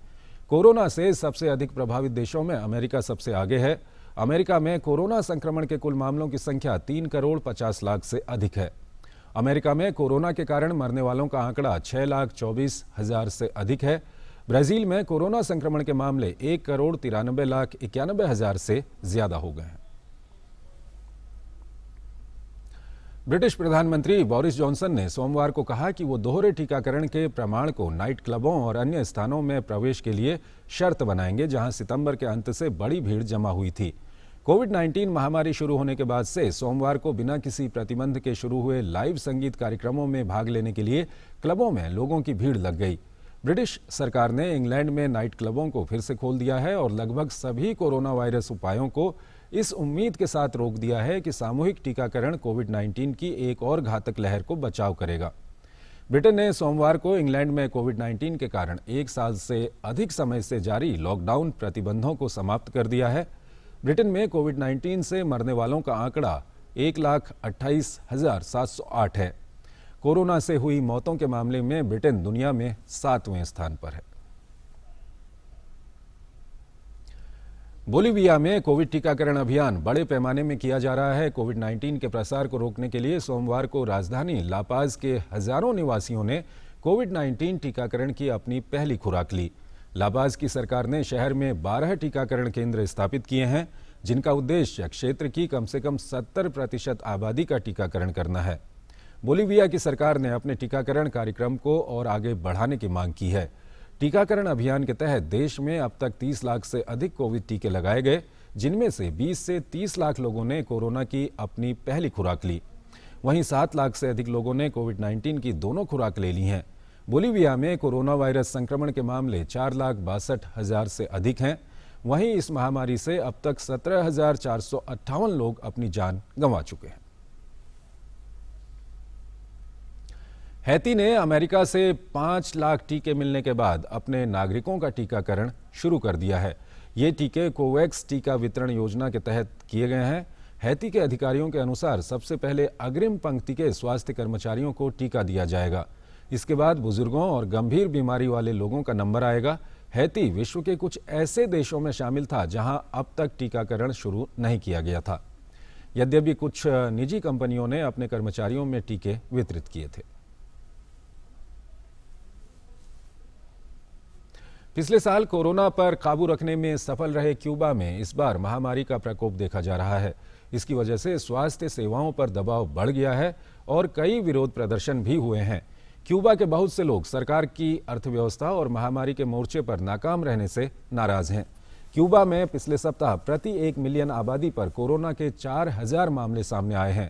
[SPEAKER 1] कोरोना से सबसे अधिक प्रभावित देशों में अमेरिका सबसे आगे है। अमेरिका में कोरोना संक्रमण के कुल मामलों की संख्या 3 करोड़ 50 लाख से अधिक है। अमेरिका में कोरोना के कारण मरने वालों का आंकड़ा 6 लाख 24 हजार से अधिक है। ब्राजील में कोरोना संक्रमण के मामले 1 करोड़ 93 लाख 91 हजार से ज्यादा हो गए हैं। ब्रिटिश प्रधानमंत्री बोरिस जॉनसन ने सोमवार को कहा कि वो दोहरे टीकाकरण के प्रमाण को नाइट क्लबों और अन्य स्थानों में प्रवेश के लिए शर्त बनाएंगे, जहां सितंबर के अंत से बड़ी भीड़ जमा हुई थी। कोविड-19 महामारी शुरू होने के बाद से सोमवार को बिना किसी प्रतिबंध के शुरू हुए लाइव संगीत कार्यक्रमों में भाग लेने के लिए क्लबों में लोगों की भीड़ लग गई। ब्रिटिश सरकार ने इंग्लैंड में नाइट क्लबों को फिर से खोल दिया है और लगभग सभी कोरोना वायरस उपायों को इस उम्मीद के साथ रोक दिया है कि सामूहिक टीकाकरण कोविड-19 की एक और घातक लहर को बचाव करेगा। ब्रिटेन ने सोमवार को इंग्लैंड में कोविड-19 के कारण 1 साल से अधिक समय से जारी लॉकडाउन प्रतिबंधों को समाप्त कर दिया है। ब्रिटेन में कोविड-19 से मरने वालों का आंकड़ा 1,28,708 है। कोरोना से हुई मौतों के मामले में ब्रिटेन दुनिया में 7वें स्थान पर है। बोलीविया में कोविड टीकाकरण अभियान बड़े पैमाने में किया जा रहा है। कोविड-19 के प्रसार को रोकने के लिए सोमवार को राजधानी लापाज के हजारों निवासियों ने कोविड-19 टीकाकरण की अपनी पहली खुराक ली। लापाज की सरकार ने शहर में 12 टीकाकरण केंद्र स्थापित किए हैं, जिनका उद्देश्य क्षेत्र की कम से कम 70% आबादी का टीकाकरण करना है। बोलीविया की सरकार ने अपने टीकाकरण कार्यक्रम को और आगे बढ़ाने की मांग की है। टीकाकरण अभियान के तहत देश में अब तक 30 लाख से अधिक कोविड टीके लगाए गए, जिनमें से 20 से 30 लाख लोगों ने कोरोना की अपनी पहली खुराक ली। वहीं 7 लाख से अधिक लोगों ने कोविड-19 की दोनों खुराक ले ली हैं। बोलीविया में कोरोना वायरस संक्रमण के मामले 4,62,000 से अधिक हैं। वहीं इस महामारी से अब तक 17,458 लोग अपनी जान गंवा चुके हैं। हैती ने अमेरिका से 5 लाख टीके मिलने के बाद अपने नागरिकों का टीकाकरण शुरू कर दिया है। ये टीके कोवैक्स टीका वितरण योजना के तहत किए गए हैं। हैती के अधिकारियों के अनुसार सबसे पहले अग्रिम पंक्ति के स्वास्थ्य कर्मचारियों को टीका दिया जाएगा। इसके बाद बुजुर्गों और गंभीर बीमारी वाले लोगों का नंबर आएगा। हैती विश्व के कुछ ऐसे देशों में शामिल था जहां अब तक टीकाकरण शुरू नहीं किया गया था। यद्यपि कुछ निजी कंपनियों ने अपने कर्मचारियों में टीके वितरित किए थे। पिछले साल कोरोना पर काबू रखने में सफल रहे क्यूबा में इस बार महामारी का प्रकोप देखा जा रहा है। इसकी वजह से स्वास्थ्य सेवाओं पर दबाव बढ़ गया है और कई विरोध प्रदर्शन भी हुए हैं। क्यूबा के बहुत से लोग सरकार की अर्थव्यवस्था और महामारी के मोर्चे पर नाकाम रहने से नाराज हैं। क्यूबा में पिछले सप्ताह प्रति 1 मिलियन आबादी पर कोरोना के 4000 मामले सामने आए हैं।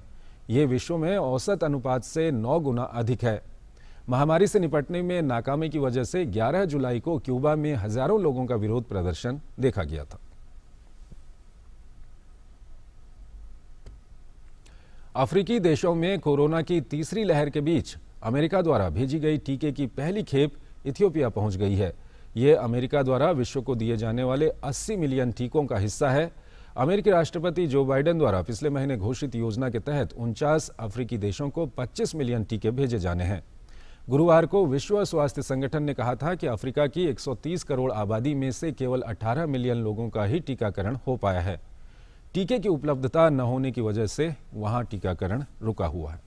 [SPEAKER 1] ये विश्व में औसत अनुपात से 9 गुना अधिक है। महामारी से निपटने में नाकामी की वजह से 11 जुलाई को क्यूबा में हजारों लोगों का विरोध प्रदर्शन देखा गया था। अफ्रीकी देशों में कोरोना की तीसरी लहर के बीच अमेरिका द्वारा भेजी गई टीके की पहली खेप इथियोपिया पहुंच गई है। ये अमेरिका द्वारा विश्व को दिए जाने वाले 80 मिलियन टीकों का हिस्सा है। अमेरिकी राष्ट्रपति जो बाइडेन द्वारा पिछले महीने घोषित योजना के तहत 49 अफ्रीकी देशों को 25 मिलियन टीके भेजे जाने हैं। गुरुवार को विश्व स्वास्थ्य संगठन ने कहा था कि अफ्रीका की 130 करोड़ आबादी में से केवल 18 मिलियन लोगों का ही टीकाकरण हो पाया है। टीके की उपलब्धता न होने की वजह से वहां टीकाकरण रुका हुआ है।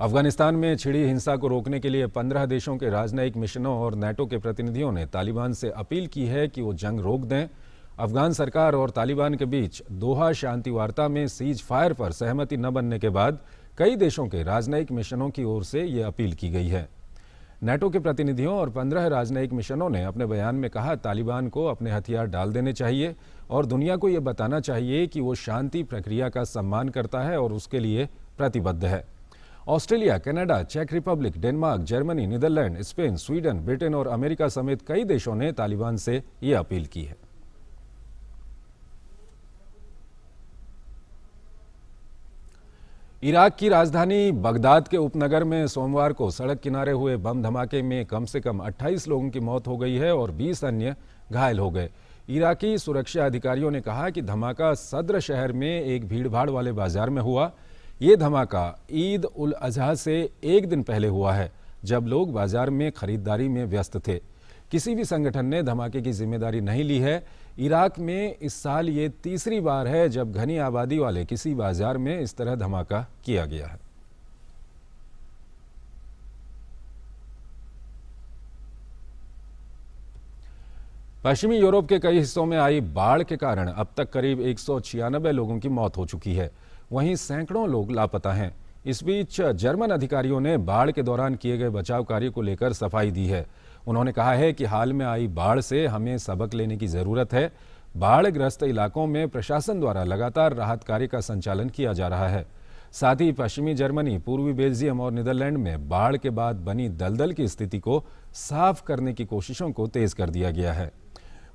[SPEAKER 1] अफगानिस्तान में छिड़ी हिंसा को रोकने के लिए 15 देशों के राजनयिक मिशनों और नेटो के प्रतिनिधियों ने तालिबान से अपील की है कि वो जंग रोक दें। अफगान सरकार और तालिबान के बीच दोहा शांति वार्ता में सीज फायर पर सहमति न बनने के बाद कई देशों के राजनयिक मिशनों की ओर से ये अपील की गई है। नेटो के प्रतिनिधियों और 15 राजनयिक मिशनों ने अपने बयान में कहा, तालिबान को अपने हथियार डाल देने चाहिए और दुनिया को ये बताना चाहिए कि वो शांति प्रक्रिया का सम्मान करता है और उसके लिए प्रतिबद्ध है। ऑस्ट्रेलिया, कनाडा, चेक Republic, Denmark, Germany, Netherlands, Spain, Sweden, Britain और अमेरिका समेत कई देशों ने तालिबान से ये अपील की है। इराक की राजधानी बगदाद के उपनगर में सोमवार को सड़क किनारे हुए बम धमाके में कम से कम 28 लोगों की मौत हो गई है और 20 अन्य घायल हो गए। इराकी सुरक्षा अधिकारियों ने कहा कि धमाका सद्र शहर में एक भीड़भाड़ वाले बाजार में हुआ। ये धमाका ईद उल अजहा से एक दिन पहले हुआ है, जब लोग बाजार में खरीदारी में व्यस्त थे। किसी भी संगठन ने धमाके की जिम्मेदारी नहीं ली है। इराक में इस साल ये तीसरी बार है जब घनी आबादी वाले किसी बाजार में इस तरह धमाका किया गया है। पश्चिमी यूरोप के कई हिस्सों में आई बाढ़ के कारण अब तक करीब 196 लोगों की मौत हो चुकी है। वहीं सैकड़ों लोग लापता हैं। इस बीच जर्मन अधिकारियों ने बाढ़ के दौरान किए गए बचाव कार्य को लेकर सफाई दी है। उन्होंने कहा है कि हाल में आई बाढ़ से हमें सबक लेने की जरूरत है। बाढ़ग्रस्त इलाकों में प्रशासन द्वारा लगातार राहत कार्य का संचालन किया जा रहा है। साथ ही पश्चिमी जर्मनी, पूर्वी बेल्जियम और नीदरलैंड में बाढ़ के बाद बनी दलदल की स्थिति को साफ करने की कोशिशों को तेज कर दिया गया है।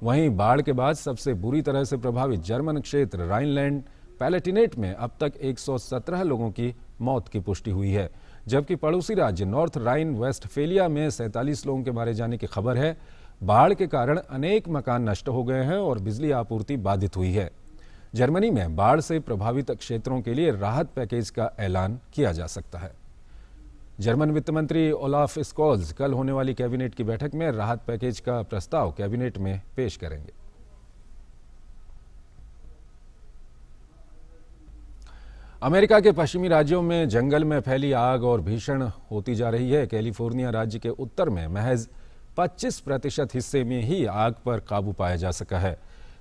[SPEAKER 1] वहीं बाढ़ के बाद सबसे बुरी तरह से प्रभावित जर्मन क्षेत्र राइनलैंड पैलेटिनेट में अब तक 117 लोगों की मौत की पुष्टि हुई है, जबकि पड़ोसी राज्य नॉर्थ राइन वेस्टफेलिया में 47 लोगों के मारे जाने की खबर है। बाढ़ के कारण अनेक मकान नष्ट हो गए हैं और बिजली आपूर्ति बाधित हुई है। जर्मनी में बाढ़ से प्रभावित क्षेत्रों के लिए राहत पैकेज का ऐलान किया जा सकता है। जर्मन वित्त मंत्री ओलाफ स्कोल्ज कल होने वाली कैबिनेट की बैठक में राहत पैकेज का प्रस्ताव कैबिनेट में पेश करेंगे। अमेरिका के पश्चिमी राज्यों में जंगल में फैली आग और भीषण होती जा रही है। कैलिफोर्निया राज्य के उत्तर में महज 25% हिस्से में ही आग पर काबू पाया जा सका है।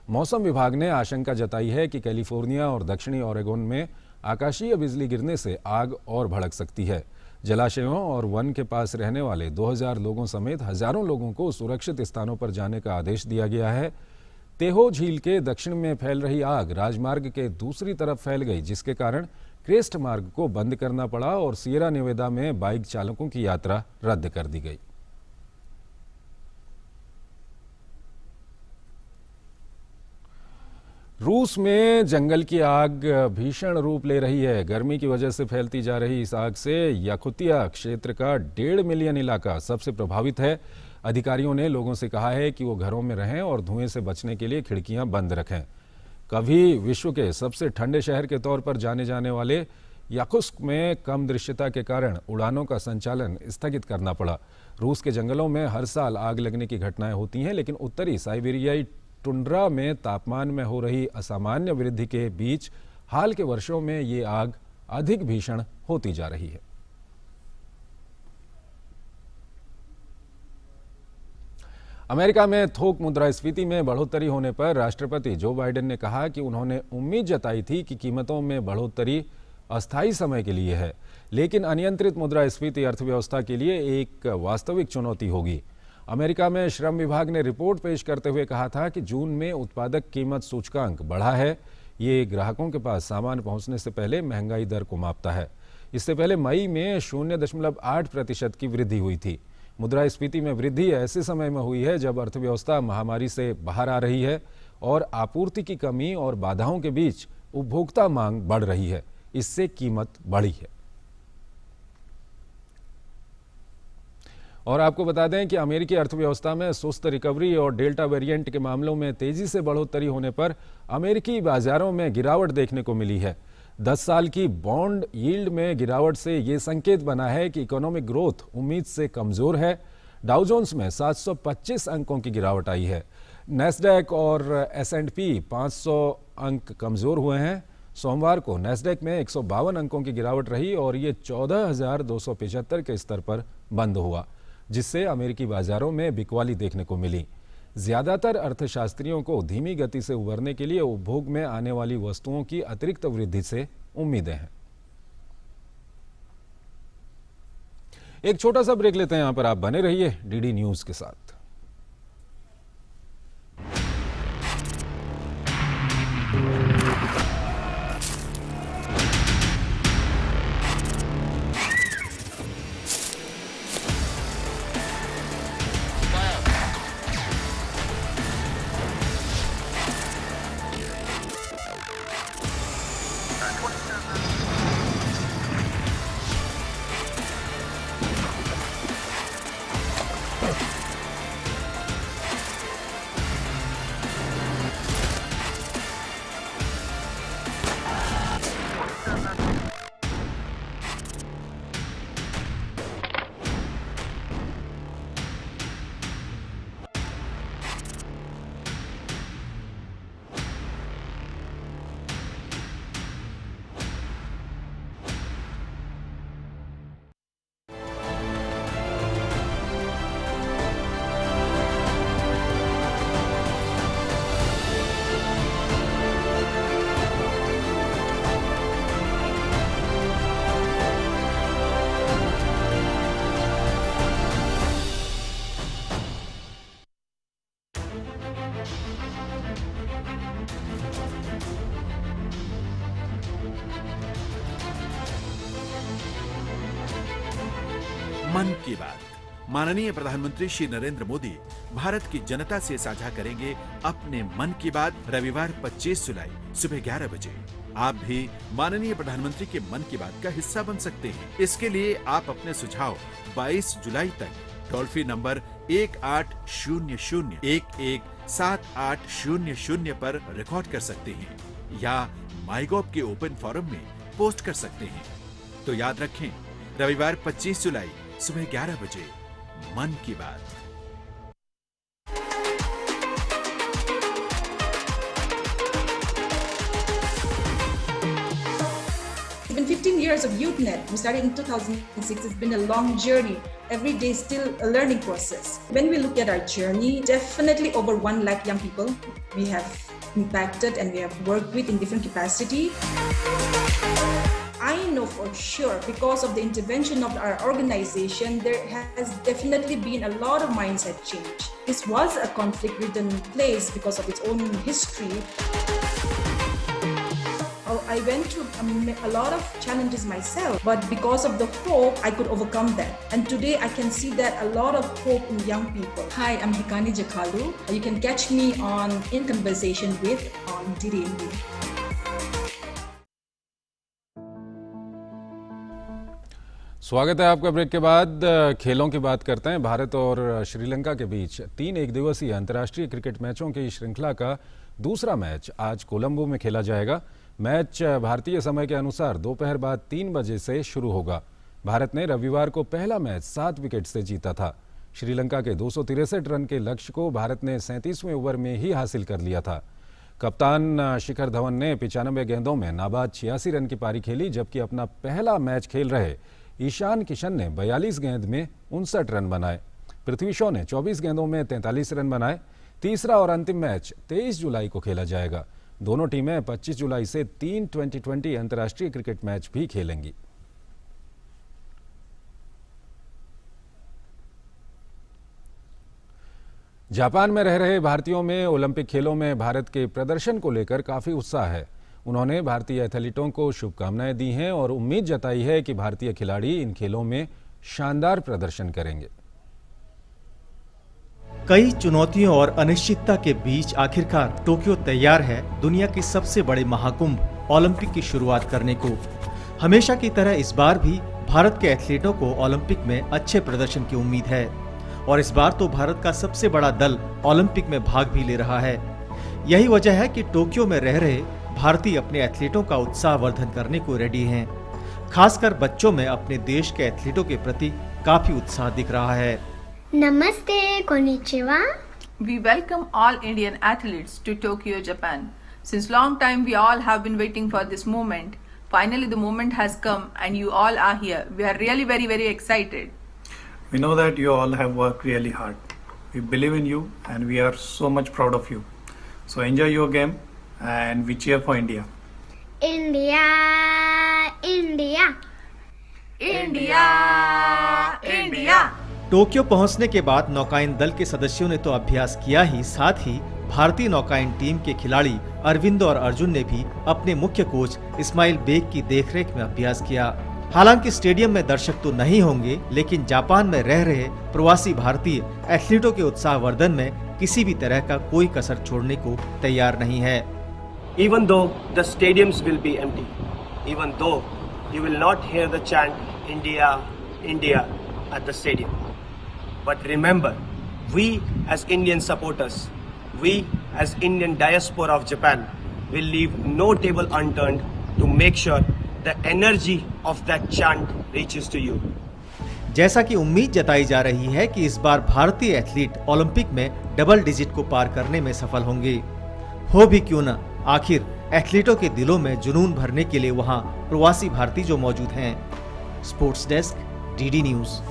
[SPEAKER 1] मौसम विभाग ने आशंका जताई है कि कैलिफोर्निया और दक्षिणी ओरेगोन में आकाशीय बिजली गिरने से आग और भड़क सकती है। जलाशयों और वन के पास रहने वाले 2000 लोगों समेत हजारों लोगों को सुरक्षित स्थानों पर जाने का आदेश दिया गया है। तेहो झील के दक्षिण में फैल रही आग राजमार्ग के दूसरी तरफ फैल गई, जिसके कारण क्रेस्ट मार्ग को बंद करना पड़ा और सियरा नेवेदा में बाइक चालकों की यात्रा रद्द कर दी गई। रूस में जंगल की आग भीषण रूप ले रही है। गर्मी की वजह से फैलती जा रही इस आग से याकुतिया क्षेत्र का 1.5 मिलियन इलाका सबसे प्रभावित है। अधिकारियों ने लोगों से कहा है कि वो घरों में रहें और धुएं से बचने के लिए खिड़कियां बंद रखें। कभी विश्व के सबसे ठंडे शहर के तौर पर जाने जाने वाले याकुत्स्क में कम दृश्यता के कारण उड़ानों का संचालन स्थगित करना पड़ा। रूस के जंगलों में हर साल आग लगने की घटनाएं होती हैं, लेकिन उत्तरी साइबेरियाई टुंड्रा में तापमान में हो रही असामान्य वृद्धि के बीच हाल के वर्षों में ये आग अधिक भीषण होती जा रही है। अमेरिका में थोक मुद्रास्फीति में बढ़ोतरी होने पर राष्ट्रपति जो बाइडेन ने कहा कि उन्होंने उम्मीद जताई थी कि कीमतों में बढ़ोतरी अस्थायी समय के लिए है, लेकिन अनियंत्रित मुद्रास्फीति अर्थव्यवस्था के लिए एक वास्तविक चुनौती होगी। अमेरिका में श्रम विभाग ने रिपोर्ट पेश करते हुए कहा था कि जून में उत्पादक कीमत सूचकांक बढ़ा है। ये ग्राहकों के पास सामान पहुंचने से पहले महंगाई दर को मापता है। इससे पहले मई में 0.8% की वृद्धि हुई थी। मुद्रास्फीति में वृद्धि ऐसे समय में हुई है जब अर्थव्यवस्था महामारी से बाहर आ रही है और आपूर्ति की कमी और बाधाओं के बीच उपभोक्ता मांग बढ़ रही है। इससे कीमत बढ़ी है। और आपको बता दें कि अमेरिकी अर्थव्यवस्था में सुस्त रिकवरी और डेल्टा वेरिएंट के मामलों में तेजी से बढ़ोतरी होने पर अमेरिकी बाजारों में गिरावट देखने को मिली है। 10 साल की बॉन्ड यील्ड में गिरावट से ये संकेत बना है कि इकोनॉमिक ग्रोथ उम्मीद से कमजोर है। डाउ जोन्स में 725 अंकों की गिरावट आई है। नैस्डैक और S&P 500 अंक कमजोर हुए हैं। सोमवार को नैस्डैक में 152 अंकों की गिरावट रही और ये 14,275 के स्तर पर बंद हुआ, जिससे अमेरिकी बाजारों में बिकवाली देखने को मिली। ज्यादातर अर्थशास्त्रियों को धीमी गति से उबरने के लिए उपभोग में आने वाली वस्तुओं की अतिरिक्त वृद्धि से उम्मीदें हैं। एक छोटा सा ब्रेक लेते हैं, यहां पर आप बने रहिए डीडी न्यूज के साथ।
[SPEAKER 10] मन की बात। माननीय प्रधानमंत्री श्री नरेंद्र मोदी भारत की जनता से साझा करेंगे अपने मन की बात रविवार 25 जुलाई सुबह 11 बजे। आप भी माननीय प्रधानमंत्री के मन की बात का हिस्सा बन सकते हैं। इसके लिए आप अपने सुझाव 22 जुलाई तक टोल फ्री नंबर 1800-117800 पर रिकॉर्ड कर सकते हैं या माईगॉव के ओपन फोरम में पोस्ट कर सकते हैं। तो याद रखें, रविवार 25 जुलाई सुबह 11 बजे मन की बात।
[SPEAKER 11] It's been 15 years of YouthNet. We started in 2006. It's been a long journey. Every day still a learning process. When we look at our journey, definitely over 1 lakh young people we have impacted and we have worked with in different capacity. I know for sure because of the intervention of our organization, there has definitely been a lot of mindset change. This was a conflict-ridden place because of its own history. I went through a lot of challenges myself, but because of the hope, I could overcome that. And today I can see that a lot of hope in young people. Hi, I'm Hikani Jakalu. You can catch me on In Conversation With on DDNB.
[SPEAKER 1] स्वागत है आपका। Break के बाद खेलों की बात करते हैं। भारत और श्रीलंका के बीच 3 एकदिवसीय अंतर्राष्ट्रीय क्रिकेट मैचों की श्रृंखला का दूसरा मैच आज कोलंबो में खेला जाएगा। मैच भारतीय समय के अनुसार दोपहर बाद 3 बजे से शुरू होगा। भारत ने रविवार को पहला मैच 7 विकेट से जीता था। श्रीलंका के 263 रन के लक्ष्य को भारत ने 37वें ओवर में ही हासिल कर लिया था। कप्तान शिखर धवन ने 95 गेंदों में नाबाद 86 रन की पारी खेली, जबकि अपना पहला मैच खेल रहे ईशान किशन ने 42 गेंद में 59 रन बनाए। पृथ्वी शॉ ने 24 गेंदों में 43 रन बनाए। तीसरा और अंतिम मैच 23 जुलाई को खेला जाएगा। दोनों टीमें 25 जुलाई से 3 2020 अंतर्राष्ट्रीय क्रिकेट मैच भी खेलेंगी। जापान में रह रहे भारतीयों में ओलंपिक खेलों में भारत के प्रदर्शन को लेकर काफी उत्साह है। उन्होंने भारतीय एथलीटों को शुभकामनाएं दी हैं और उम्मीद जताई है कि भारतीय खिलाड़ी इन खेलों में शानदार प्रदर्शन करेंगे।
[SPEAKER 12] कई चुनौतियों और अनिश्चितता के बीच आखिरकार टोक्यो तैयार है दुनिया के सबसे बड़े महाकुंभ ओलंपिक की शुरुआत करने को। हमेशा की तरह इस बार भी भारत के एथलीटों को ओलंपिक में अच्छे प्रदर्शन की उम्मीद है और इस बार तो भारत का सबसे बड़ा दल ओलंपिक में भाग भी ले रहा है। यही वजह है कि टोक्यो में रह रहे भारतीय अपने एथलीटों का उत्साहवर्धन करने को रेडी हैं। खासकर बच्चों में अपने देश के एथलीटों के प्रति काफी उत्साह दिख रहा है।
[SPEAKER 13] नमस्ते, konnichiwa.
[SPEAKER 14] We welcome all Indian athletes to Tokyo, Japan. Since long time we all have been waiting for this moment. Finally the moment has come and you all are here. We are really very excited.
[SPEAKER 15] We know that you all have worked really hard. We believe in you and we are so much proud of you. So enjoy your game and we cheer for India.
[SPEAKER 13] India, India.
[SPEAKER 14] India, India.
[SPEAKER 12] Tokyo पहुंचने के बाद नौकायन दल के सदस्यों ने तो अभ्यास किया ही, साथ ही भारतीय नौकायन टीम के खिलाड़ी अरविंद और अर्जुन ने भी अपने मुख्य कोच इस्माइल बेग की देखरेख में अभ्यास किया। हालांकि स्टेडियम में दर्शक तो नहीं होंगे, लेकिन जापान में रह रहे प्रवासी भारतीय एथलीटों के उत्साहवर्धन में किसी भी तरह का कोई कसर छोड़ने को तैयार नहीं है।
[SPEAKER 16] Even though the stadiums will be empty, even though you will not hear the chant India, India at the stadium. But remember, we as Indian supporters, we as Indian diaspora of Japan will leave no table unturned to make sure the energy of that chant reaches to you.
[SPEAKER 12] जैसा कि उम्मीद जताई जा रही है कि इस बार भारतीय एथलीट ओलंपिक में डबल डिजिट को पार करने में सफल होंगे। हो भी क्यों न, आखिर एथलीटों के दिलों में जुनून भरने के लिए वहां प्रवासी भारतीय जो मौजूद हैं। Sports desk, DD news.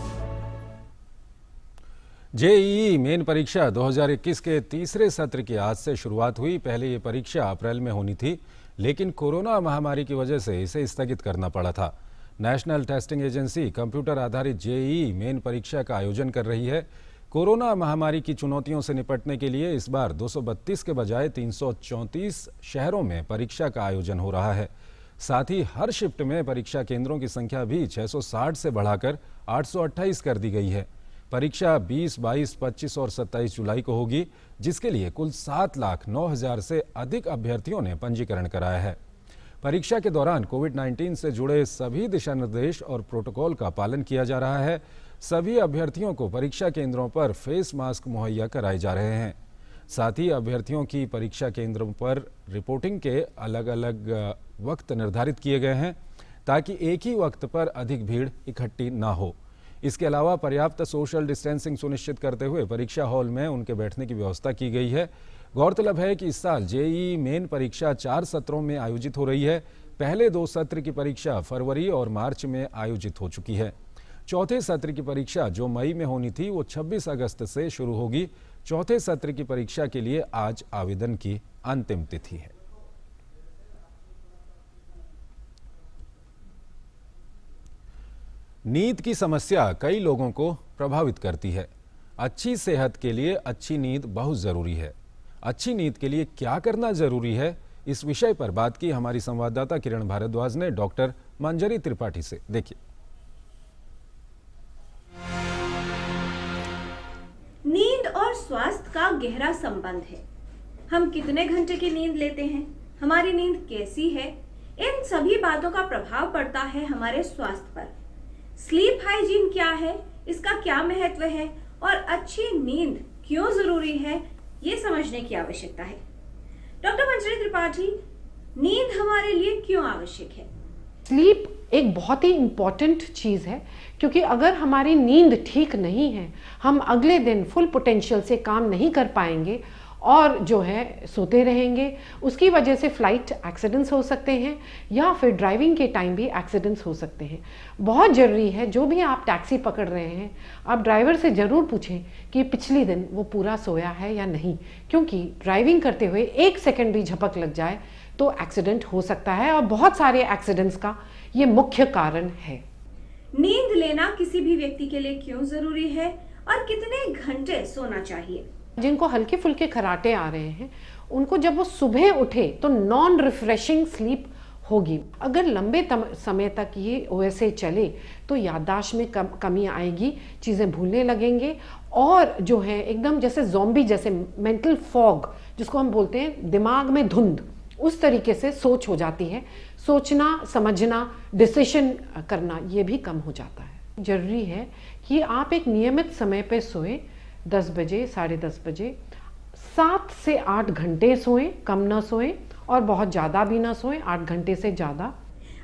[SPEAKER 1] JEE main परीक्षा 2021 के तीसरे सत्र की आज से शुरुआत हुई। पहले ये परीक्षा अप्रैल में होनी थी, लेकिन कोरोना महामारी की वजह से इसे स्थगित करना पड़ा था। नेशनल टेस्टिंग एजेंसी कंप्यूटर आधारित जेईई मेन परीक्षा का आयोजन कर रही है। कोरोना महामारी की चुनौतियों से निपटने के लिए इस बार 232 के बजाय 334 शहरों में परीक्षा का आयोजन हो रहा है। साथ ही हर शिफ्ट में परीक्षा केंद्रों की संख्या भी 660 से बढ़ाकर 828 कर दी गई है। परीक्षा 20, 22, 25 और 27 जुलाई को होगी, जिसके लिए कुल 7,09,000 से अधिक अभ्यर्थियों ने पंजीकरण कराया है। परीक्षा के दौरान कोविड-19 से जुड़े सभी दिशा निर्देश और प्रोटोकॉल का पालन किया जा रहा है। सभी अभ्यर्थियों को परीक्षा केंद्रों पर फेस मास्क मुहैया कराए जा रहे हैं। साथ ही अभ्यर्थियों की परीक्षा केंद्रों पर रिपोर्टिंग के अलग अलग वक्त निर्धारित किए गए हैं, ताकि एक ही वक्त पर अधिक भीड़ इकट्ठी न हो। इसके अलावा पर्याप्त सोशल डिस्टेंसिंग सुनिश्चित करते हुए परीक्षा हॉल में उनके बैठने की व्यवस्था की गई है। गौरतलब है कि इस साल जेईई मेन परीक्षा 4 सत्रों में आयोजित हो रही है। पहले 2 सत्र की परीक्षा फरवरी और मार्च में आयोजित हो चुकी है। चौथे सत्र की परीक्षा जो मई में होनी थी, वो 26 अगस्त से शुरू होगी। चौथे सत्र की परीक्षा के लिए आज आवेदन की अंतिम तिथि है। नींद की समस्या कई लोगों को प्रभावित करती है। अच्छी सेहत के लिए अच्छी नींद बहुत जरूरी है। अच्छी नींद के लिए क्या करना जरूरी है, इस विषय पर बात की हमारी संवाददाता किरण भारद्वाज ने डॉक्टर मंजरी त्रिपाठी से। देखिए।
[SPEAKER 17] नींद और स्वास्थ्य का गहरा संबंध है। हम कितने घंटे की नींद लेते हैं, हमारी नींद कैसी है, इन सभी बातों का प्रभाव पड़ता है हमारे स्वास्थ्य पर। स्लीप हाइजीन क्या है, इसका क्या महत्व है और अच्छी नींद क्यों जरूरी है, ये समझने की आवश्यकता है। डॉक्टर मंजरी त्रिपाठी, नींद हमारे लिए क्यों आवश्यक है?
[SPEAKER 18] स्लीप एक बहुत ही इम्पॉर्टेंट चीज़ है, क्योंकि अगर हमारी नींद ठीक नहीं है, हम अगले दिन फुल पोटेंशियल से काम नहीं कर पाएंगे और जो है सोते रहेंगे, उसकी वजह से फ्लाइट एक्सीडेंट्स हो सकते हैं या फिर ड्राइविंग के टाइम भी एक्सीडेंट्स हो सकते हैं। बहुत ज़रूरी है जो भी आप टैक्सी पकड़ रहे हैं, आप ड्राइवर से ज़रूर पूछें कि पिछले दिन वो पूरा सोया है या नहीं, क्योंकि ड्राइविंग करते हुए 1 सेकंड भी झपक लग जाए तो एक्सीडेंट हो सकता है, और बहुत सारे एक्सीडेंट्स का ये मुख्य कारण है।
[SPEAKER 17] नींद लेना किसी भी व्यक्ति के लिए क्यों जरूरी है और कितने घंटे सोना चाहिए?
[SPEAKER 18] जिनको हल्के फुल्के खराटे आ रहे हैं, उनको जब वो सुबह उठे तो नॉन रिफ्रेशिंग स्लीप होगी। अगर लंबे समय तक ये वैसे चले तो याददाश्त में कमी आएगी, चीज़ें भूलने लगेंगे, और जो है एकदम जैसे ज़ॉम्बी जैसे मेंटल फॉग जिसको हम बोलते हैं, दिमाग में धुंध, उस तरीके से सोच हो जाती है। सोचना, समझना, डिसीजन करना ये भी कम हो जाता है। जरूरी है कि आप एक नियमित समय पे सोएं, 10 बजे, 10:30 बजे, 7 से 8 घंटे सोएं, कम ना सोएं और बहुत ज़्यादा भी ना सोएं, 8 घंटे से ज़्यादा।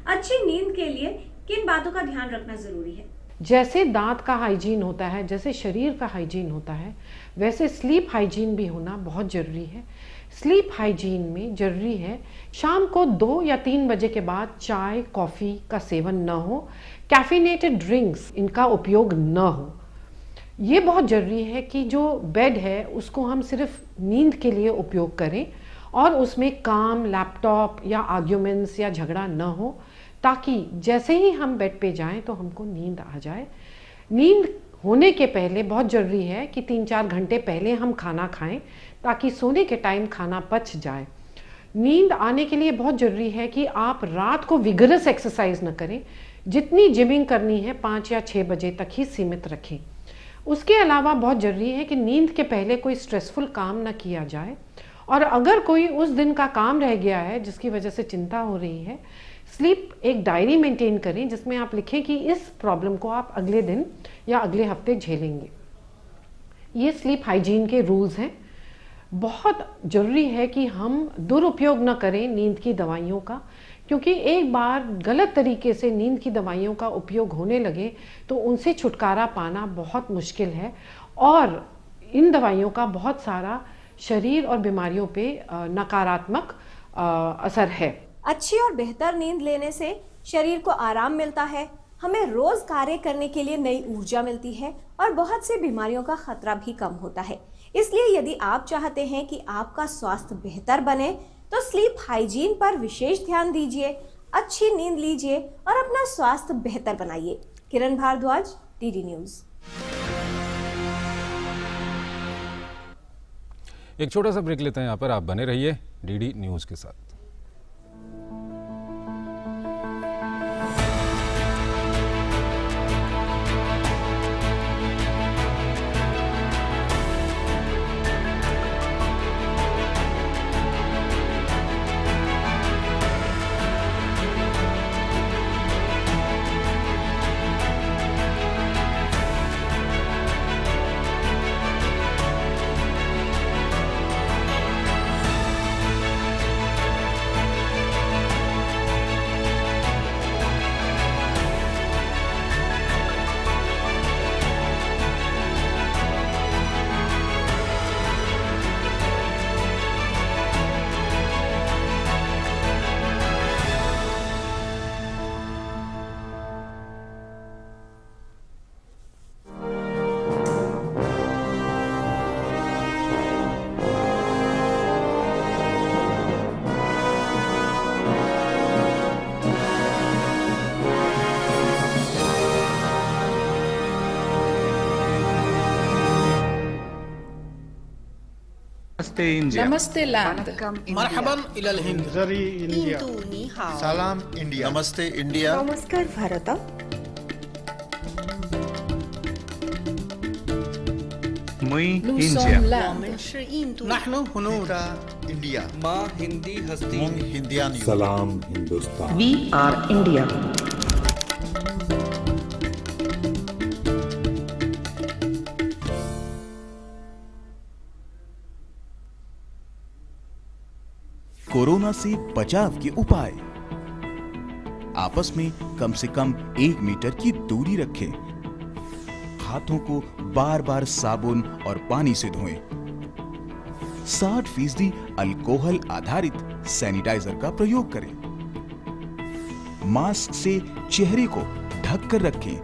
[SPEAKER 17] अच्छी नींद के लिए किन बातों का ध्यान रखना जरूरी है?
[SPEAKER 18] जैसे दांत का हाइजीन होता है, जैसे शरीर का हाइजीन होता है, वैसे स्लीप हाइजीन भी होना बहुत ज़रूरी है। स्लीप हाइजीन में ज़रूरी है शाम को 2 या 3 बजे के बाद चाय, कॉफ़ी का सेवन न हो, कैफिनेटेड ड्रिंक्स इनका उपयोग न हो। ये बहुत ज़रूरी है कि जो बेड है उसको हम सिर्फ नींद के लिए उपयोग करें और उसमें काम, लैपटॉप या आर्ग्यूमेंट्स या झगड़ा न हो, ताकि जैसे ही हम बेड पे जाएं तो हमको नींद आ जाए। नींद होने के पहले बहुत ज़रूरी है कि 3-4 घंटे पहले हम खाना खाएं ताकि सोने के टाइम खाना पच जाए। नींद आने के लिए बहुत ज़रूरी है कि आप रात को विगरस एक्सरसाइज न करें, जितनी जिमिंग करनी है 5 या 6 बजे तक ही सीमित रखें। उसके अलावा बहुत ज़रूरी है कि नींद के पहले कोई स्ट्रेसफुल काम न किया जाए, और अगर कोई उस दिन का काम रह गया है जिसकी वजह से चिंता हो रही है, स्लीप एक डायरी मेंटेन करें जिसमें आप लिखें कि इस प्रॉब्लम को आप अगले दिन या अगले हफ्ते झेलेंगे। ये स्लीप हाइजीन के रूल्स हैं। बहुत ज़रूरी है कि हम दुरुपयोग न करें नींद की दवाइयों का, क्योंकि एक बार गलत तरीके से नींद की दवाइयों का उपयोग होने लगे तो उनसे छुटकारा पाना बहुत मुश्किल है, और इन दवाइयों का बहुत सारा शरीर और बीमारियों पे नकारात्मक असर है।
[SPEAKER 17] अच्छी और बेहतर नींद लेने से शरीर को आराम मिलता है, हमें रोज कार्य करने के लिए नई ऊर्जा मिलती है और बहुत सी बीमारियों का खतरा भी कम होता है। इसलिए यदि आप चाहते हैं कि आपका स्वास्थ्य बेहतर बने तो स्लीप हाइजीन पर विशेष ध्यान दीजिए, अच्छी नींद लीजिए और अपना स्वास्थ्य बेहतर बनाइए। किरण भारद्वाज, डीडी न्यूज।
[SPEAKER 1] एक छोटा सा ब्रेक लेते हैं यहाँ पर, आप बने रहिए डीडी न्यूज के साथ।
[SPEAKER 19] नमस्ते इंडिया,
[SPEAKER 20] नमस्ते लैंड,
[SPEAKER 19] मरहबन इलल हिंद, जरी इंडिया, सलाम इंडिया,
[SPEAKER 21] नमस्ते इंडिया,
[SPEAKER 22] नमस्कार भारत,
[SPEAKER 19] मुई इंडिया,
[SPEAKER 21] नहनु हुनूर इंडिया,
[SPEAKER 19] माँ हिंदी हस्ती,
[SPEAKER 21] हिंदियान,
[SPEAKER 23] सलाम Hindustan,
[SPEAKER 22] we are India.
[SPEAKER 24] Corona से बचाव के उपाय। आपस में कम से कम 1 मीटर की दूरी रखें। हाथों को बार बार साबुन और पानी से धोएं। 60% अल्कोहल आधारित सैनिटाइजर का प्रयोग करें। मास्क से चेहरे को ढक कर रखें।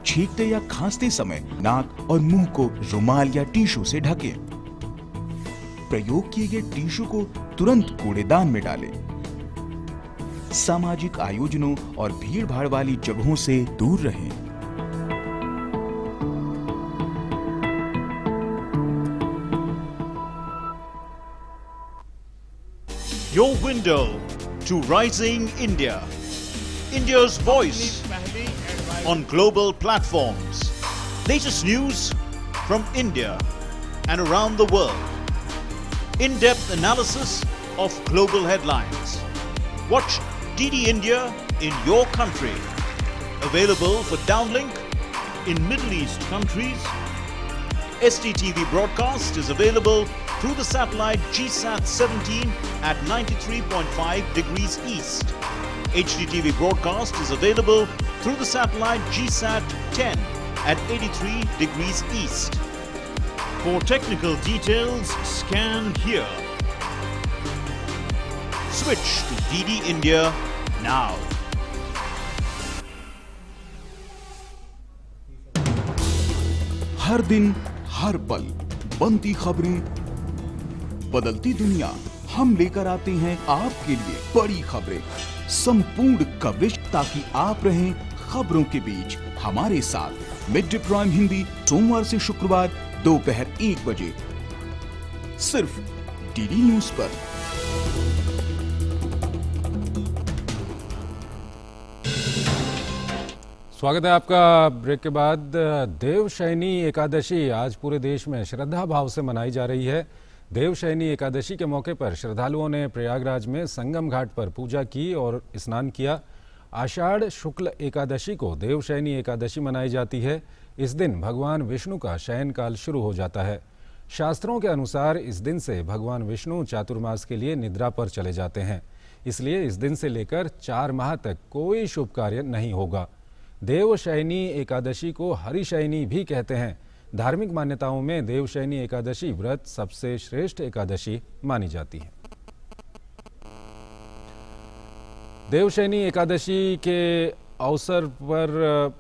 [SPEAKER 24] छींकते या खांसते समय नाक और मुंह को रुमाल या टिश्यू से ढकें। प्रयोग किए गए टिश्यू को तुरंत कूड़ेदान में डालें। सामाजिक आयोजनों और भीड़-भाड़ वाली जगहों से दूर रहें।
[SPEAKER 2] Your window to rising India. India's voice on global platforms. Latest news from India and around the world. In-depth analysis of global headlines. Watch DD India in your country. Available for downlink in Middle East countries. STTV broadcast is available through the satellite GSAT 17 at 93.5 degrees east. HDTV broadcast is available through the satellite GSAT 10 at 83 degrees east. For technical details, scan here. Switch to DD India now.
[SPEAKER 24] हर दिन हर पल बनती खबरें, बदलती दुनिया, हम लेकर आते हैं आपके लिए बड़ी खबरें, संपूर्ण कवरेज ताकि आप रहें खबरों के बीच हमारे साथ। मिड डे प्राइम हिंदी सोमवार से शुक्रवार दोपहर 1 बजे सिर्फ डीडी न्यूज पर।
[SPEAKER 1] स्वागत है आपका। ब्रेक के बाद देवशयनी एकादशी आज पूरे देश में श्रद्धा भाव से मनाई जा रही है। देवशयनी एकादशी के मौके पर श्रद्धालुओं ने प्रयागराज में संगम घाट पर पूजा की और स्नान किया। आषाढ़ शुक्ल एकादशी को देवशयनी एकादशी मनाई जाती है। इस दिन भगवान विष्णु का शयन काल शुरू हो जाता है। शास्त्रों के अनुसार इस दिन से भगवान विष्णु चातुर्मास के लिए निद्रा पर चले जाते हैं, इसलिए इस दिन से लेकर 4 माह तक कोई शुभ कार्य नहीं होगा। देवशयनी एकादशी को हरिशयनी भी कहते हैं। धार्मिक मान्यताओं में देवशयनी एकादशी व्रत सबसे श्रेष्ठ एकादशी मानी जाती है। देवशयनी एकादशी के अवसर पर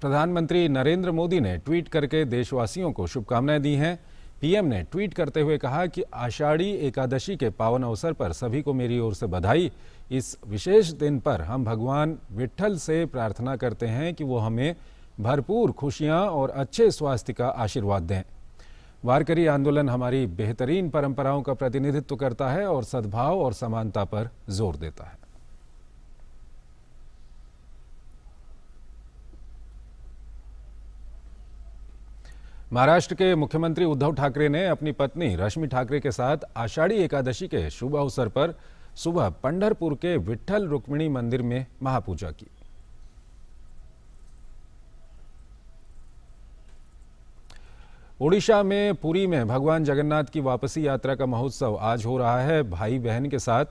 [SPEAKER 1] प्रधानमंत्री नरेंद्र मोदी ने ट्वीट करके देशवासियों को शुभकामनाएं दी हैं। पीएम ने ट्वीट करते हुए कहा कि आषाढ़ी एकादशी के पावन अवसर पर सभी को मेरी ओर से बधाई। इस विशेष दिन पर हम भगवान विट्ठल से प्रार्थना करते हैं कि वो हमें भरपूर खुशियां और अच्छे स्वास्थ्य का आशीर्वाद दें। वारकरी आंदोलन हमारी बेहतरीन परंपराओं का प्रतिनिधित्व करता है और सद्भाव और समानता पर जोर देता है। महाराष्ट्र के मुख्यमंत्री उद्धव ठाकरे ने अपनी पत्नी रश्मि ठाकरे के साथ आषाढ़ी एकादशी के शुभ अवसर पर सुबह पंढरपुर के विट्ठल रुक्मिणी मंदिर में महापूजा की। ओडिशा में पुरी में भगवान जगन्नाथ की वापसी यात्रा का महोत्सव आज हो रहा है। भाई बहन के साथ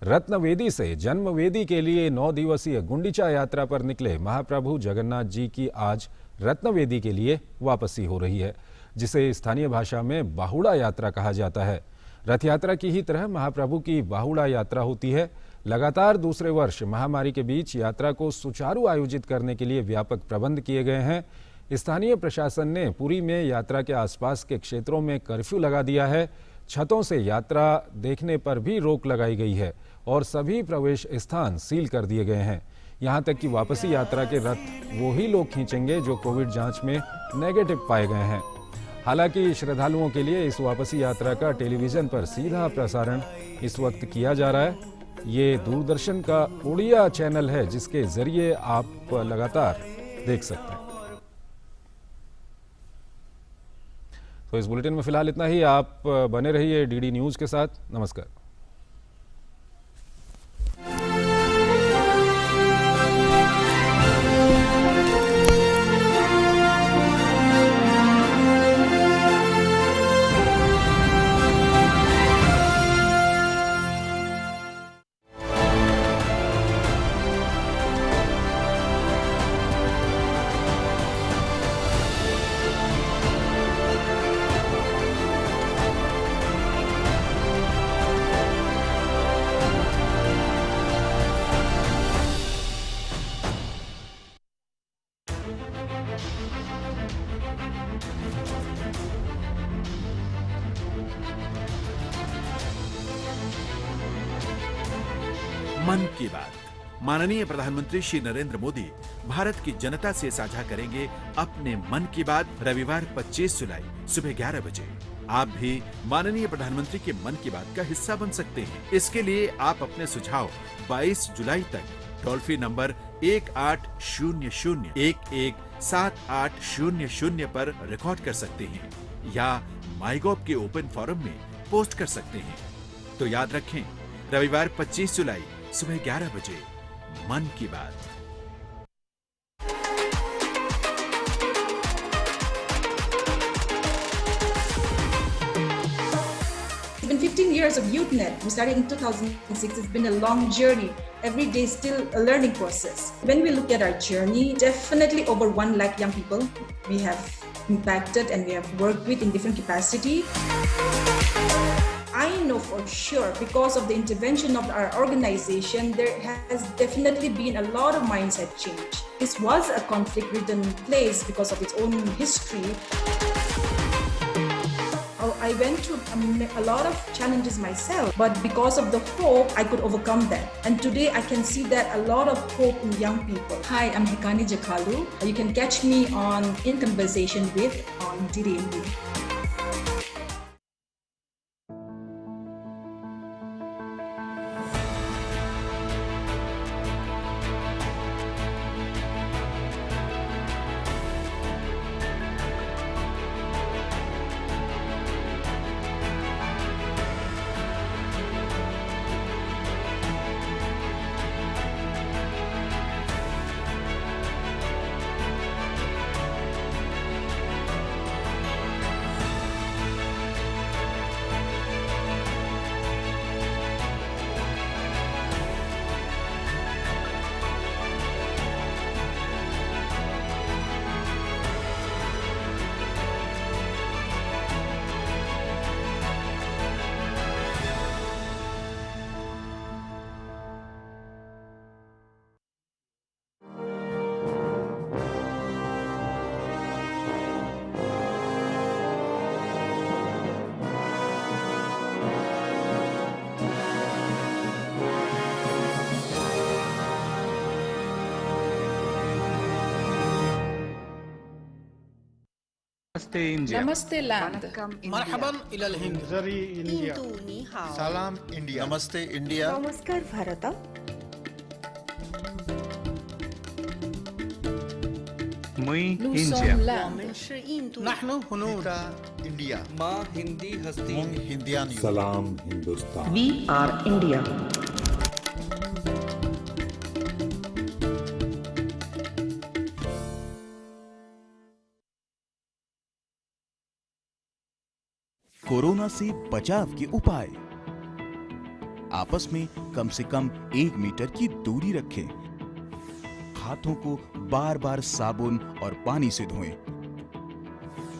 [SPEAKER 1] रत्नवेदी से जन्मवेदी के लिए 9 दिवसीय गुंडीचा यात्रा पर निकले महाप्रभु जगन्नाथ जी की आज रत्नवेदी के लिए वापसी हो रही है, जिसे स्थानीय भाषा में बाहुड़ा यात्रा कहा जाता है। रथ यात्रा की ही तरह महाप्रभु की बाहुड़ा यात्रा होती है। लगातार दूसरे वर्ष महामारी के बीच यात्रा को सुचारू आयोजित करने के लिए व्यापक प्रबंध किए गए हैं। स्थानीय प्रशासन ने पुरी में यात्रा के आसपास के क्षेत्रों में कर्फ्यू लगा दिया है। छतों से यात्रा देखने पर भी रोक लगाई गई है और सभी प्रवेश स्थान सील कर दिए गए हैं। यहां तक कि वापसी यात्रा के रथ वो ही लोग खींचेंगे जो कोविड जांच में नेगेटिव पाए गए हैं। हालांकि श्रद्धालुओं के लिए इस वापसी यात्रा का टेलीविजन पर सीधा प्रसारण इस वक्त किया जा रहा है। ये दूरदर्शन का उड़िया चैनल है, जिसके जरिए आप लगातार देख सकते हैं। तो इस बुलेटिन में फिलहाल इतना ही। आप बने रहिए डीडी न्यूज के साथ। नमस्कार।
[SPEAKER 10] मन की बात। माननीय प्रधानमंत्री श्री नरेंद्र मोदी भारत की जनता से साझा करेंगे अपने मन की बात रविवार 25 जुलाई सुबह 11 बजे। आप भी माननीय प्रधानमंत्री के मन की बात का हिस्सा बन सकते हैं। इसके लिए आप अपने सुझाव 22 जुलाई तक टोल फ्री नंबर 1800-117800 पर रिकॉर्ड कर सकते हैं या माईगॉव के ओपन फोरम में पोस्ट कर सकते हैं। तो याद रखें, रविवार 25 जुलाई सुबह 11 बजे मन की बात।
[SPEAKER 11] It's been 15 years of YouthNet. We started in 2006. It's been a long journey. Every day still a learning process. When we look at our journey, definitely over 1 lakh young people we have impacted and we have worked with in different capacity. I know for sure because of the intervention of our organization, there has definitely been a lot of mindset change. This was a conflict-ridden place because of its own history. I went through a lot of challenges myself, but because of the hope, I could overcome that. And today I can see that a lot of hope in young people. Hi, I'm Hikani Jakalu. You can catch me on In Conversation With on DD India.
[SPEAKER 3] नमस्ते India.
[SPEAKER 5] नमस्ते land.
[SPEAKER 21] मरहबन इलल Hind.
[SPEAKER 19] जरी India.
[SPEAKER 21] सलाम India. नमस्ते India.
[SPEAKER 22] नमस्कार भारत।
[SPEAKER 3] मुई India.
[SPEAKER 21] नहनु हुनूर India.
[SPEAKER 19] माँ हिंदी हस्ती।
[SPEAKER 21] हिंदियान।
[SPEAKER 8] सलाम Hindustan.
[SPEAKER 22] We are India.
[SPEAKER 24] Corona से बचाव के उपाय। आपस में कम से कम 1 मीटर की दूरी रखें। हाथों को बार बार साबुन और पानी से धोएं।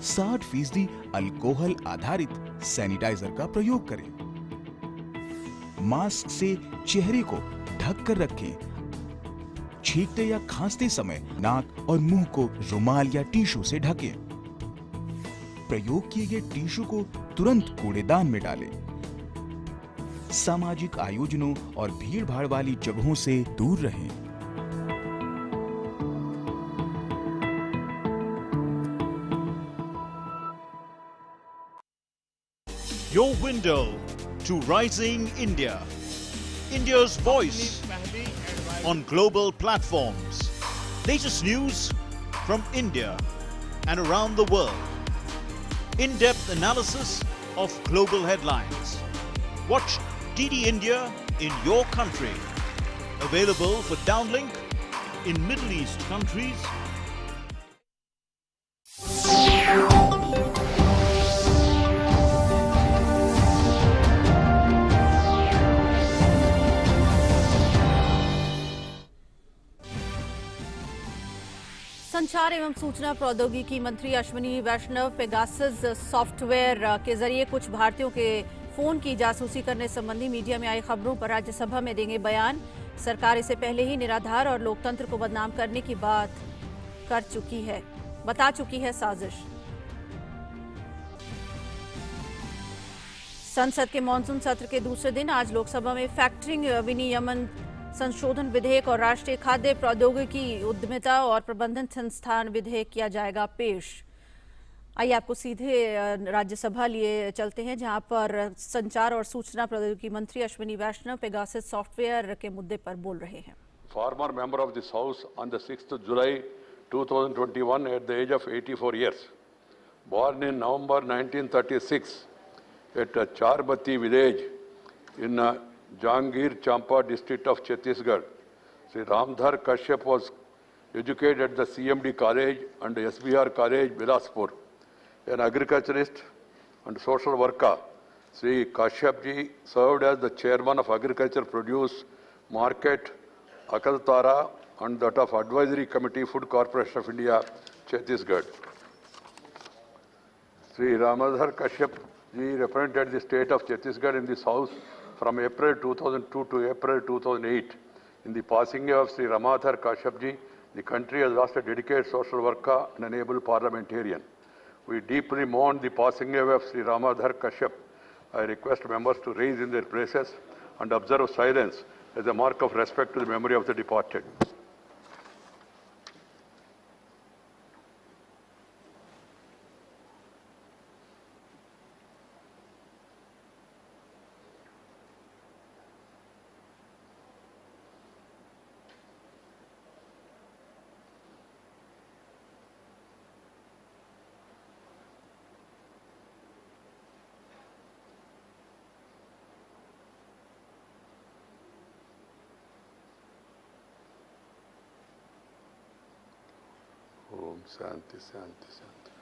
[SPEAKER 24] 60% अल्कोहल आधारित सैनिटाइजर का प्रयोग करें। मास्क से चेहरे को ढक कर रखें। छींकते या खांसते समय नाक और मुंह को रुमाल या टिश्यू से ढकें। प्रयोग किए गए टिश्यू को तुरंत कूड़ेदान में डालें। सामाजिक आयोजनों और भीड़-भाड़ वाली जगहों से दूर रहें।
[SPEAKER 2] Your window to rising India. India's voice on global platforms. Latest news from India and around the world. In-depth analysis of global headlines. Watch DD India in your country. Available for downlink in Middle East countries.
[SPEAKER 20] संचार एवं सूचना प्रौद्योगिकी मंत्री अश्विनी वैष्णव Pegasus software के जरिए कुछ भारतीयों के फोन की जासूसी करने संबंधी मीडिया में आई खबरों पर राज्यसभा में देंगे बयान। सरकार इससे पहले ही निराधार और लोकतंत्र को बदनाम करने की बात बता चुकी है साजिश। संसद के मॉनसून सत्र के दूसरे दिन आज लोकसभा में फैक्टरिंग विनियमन संशोधन विधेयक और राष्ट्रीय खाद्य प्रौद्योगिकी उद्यमिता और प्रबंधन संस्थान विधेयक किया जाएगा पेश। आइए आपको सीधे राज्यसभा लिए चलते हैं, जहां पर संचार और सूचना प्रौद्योगिकी मंत्री अश्विनी वैष्णव पेगासस सॉफ्टवेयर के मुद्दे पर बोल रहे हैं।
[SPEAKER 5] Former member of this house on the 6th July 2021 at the age of 84 years, born in November 1936 at Charbati village in Jangir Champa district of Chhattisgarh. Sri Ramdhar Kashyap was educated at the CMD College and SBR College, Bilaspur. An agriculturist and social worker, Sri Kashyap ji served as the chairman of Agriculture Produce Market, Akaltara, and that of Advisory Committee, Food Corporation of India, Chhattisgarh. Sri Ramadhar Kashyap ji represented the state of Chhattisgarh in this house from April 2002 to April 2008. In the passing of Sri Ramadhar Kashyap ji, the country has lost a dedicated social worker and an able parliamentarian. We deeply mourn the passing away of Sri Ramadhar Kashyap. I request members to raise in their places and observe silence as a mark of respect to the memory of the departed. Om Shanti, Shanti, Shanti.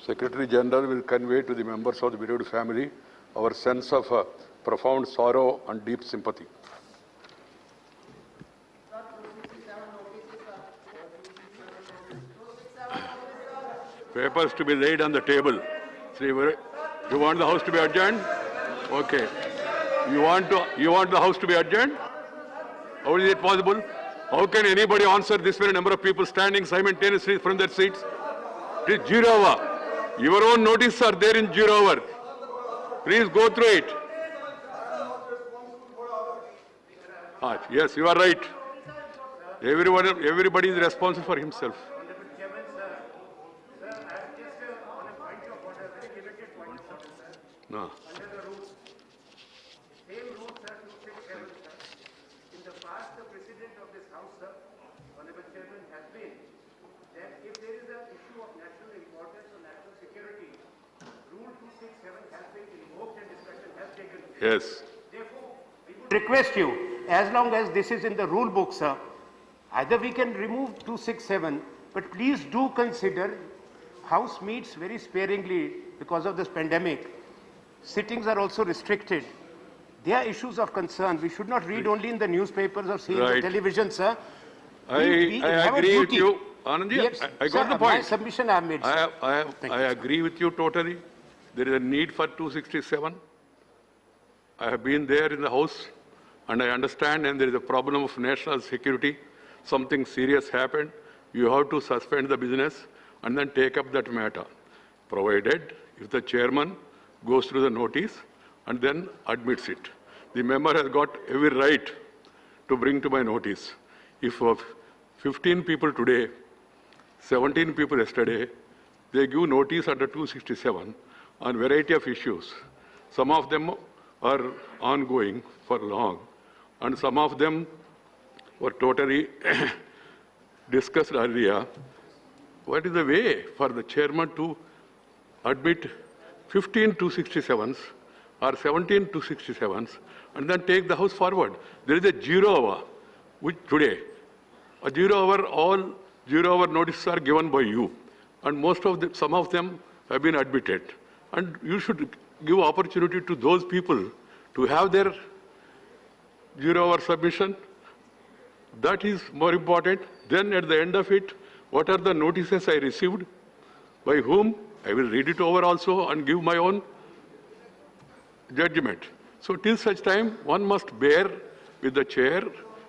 [SPEAKER 5] Secretary General will convey to the members of the bereaved family our sense of profound sorrow and deep sympathy. Papers to be laid on the table. You want the house to be adjourned? Okay. You want the house to be adjourned? How is it possible? How can anybody answer this many number of people standing simultaneously from their seats? It is 0 hour. Your own notices are there in 0 hour. Please go through it. Yes, you are right. Everybody is responsible for himself. No. Yes.
[SPEAKER 16] Request you, as long as this is in the rule book, sir, either we can remove 267, but please do consider House meets very sparingly because of this pandemic. Sittings are also restricted. There are issues of concern. We should not read only in the newspapers or see in the television, sir.
[SPEAKER 5] I agree with you. Anand,
[SPEAKER 16] yes,
[SPEAKER 5] I got the point.
[SPEAKER 16] My submission I have made, sir.
[SPEAKER 5] I agree with you totally. There is a need for 267. I have been there in the House and I understand, and there is a problem of national security. Something serious happened. You have to suspend the business and then take up that matter, provided if the chairman goes through the notice and then admits it. The member has got every right to bring to my notice. If 15 people today, 17 people yesterday, they give notice under 267 on variety of issues. Some of them are ongoing for long, and some of them were totally discussed earlier. What is the way for the chairman to admit 15 267s or 17 267s and then take the House forward? There is a 0 hour, which today, a 0 hour, all 0 hour notices are given by you, and some of them have been admitted. And you should give opportunity to those people to have their 0 hour submission. That is more important. Then at the end of it, what are the notices I received? By whom? I will read it over also and give my own judgment. So till such time, one must bear with the chair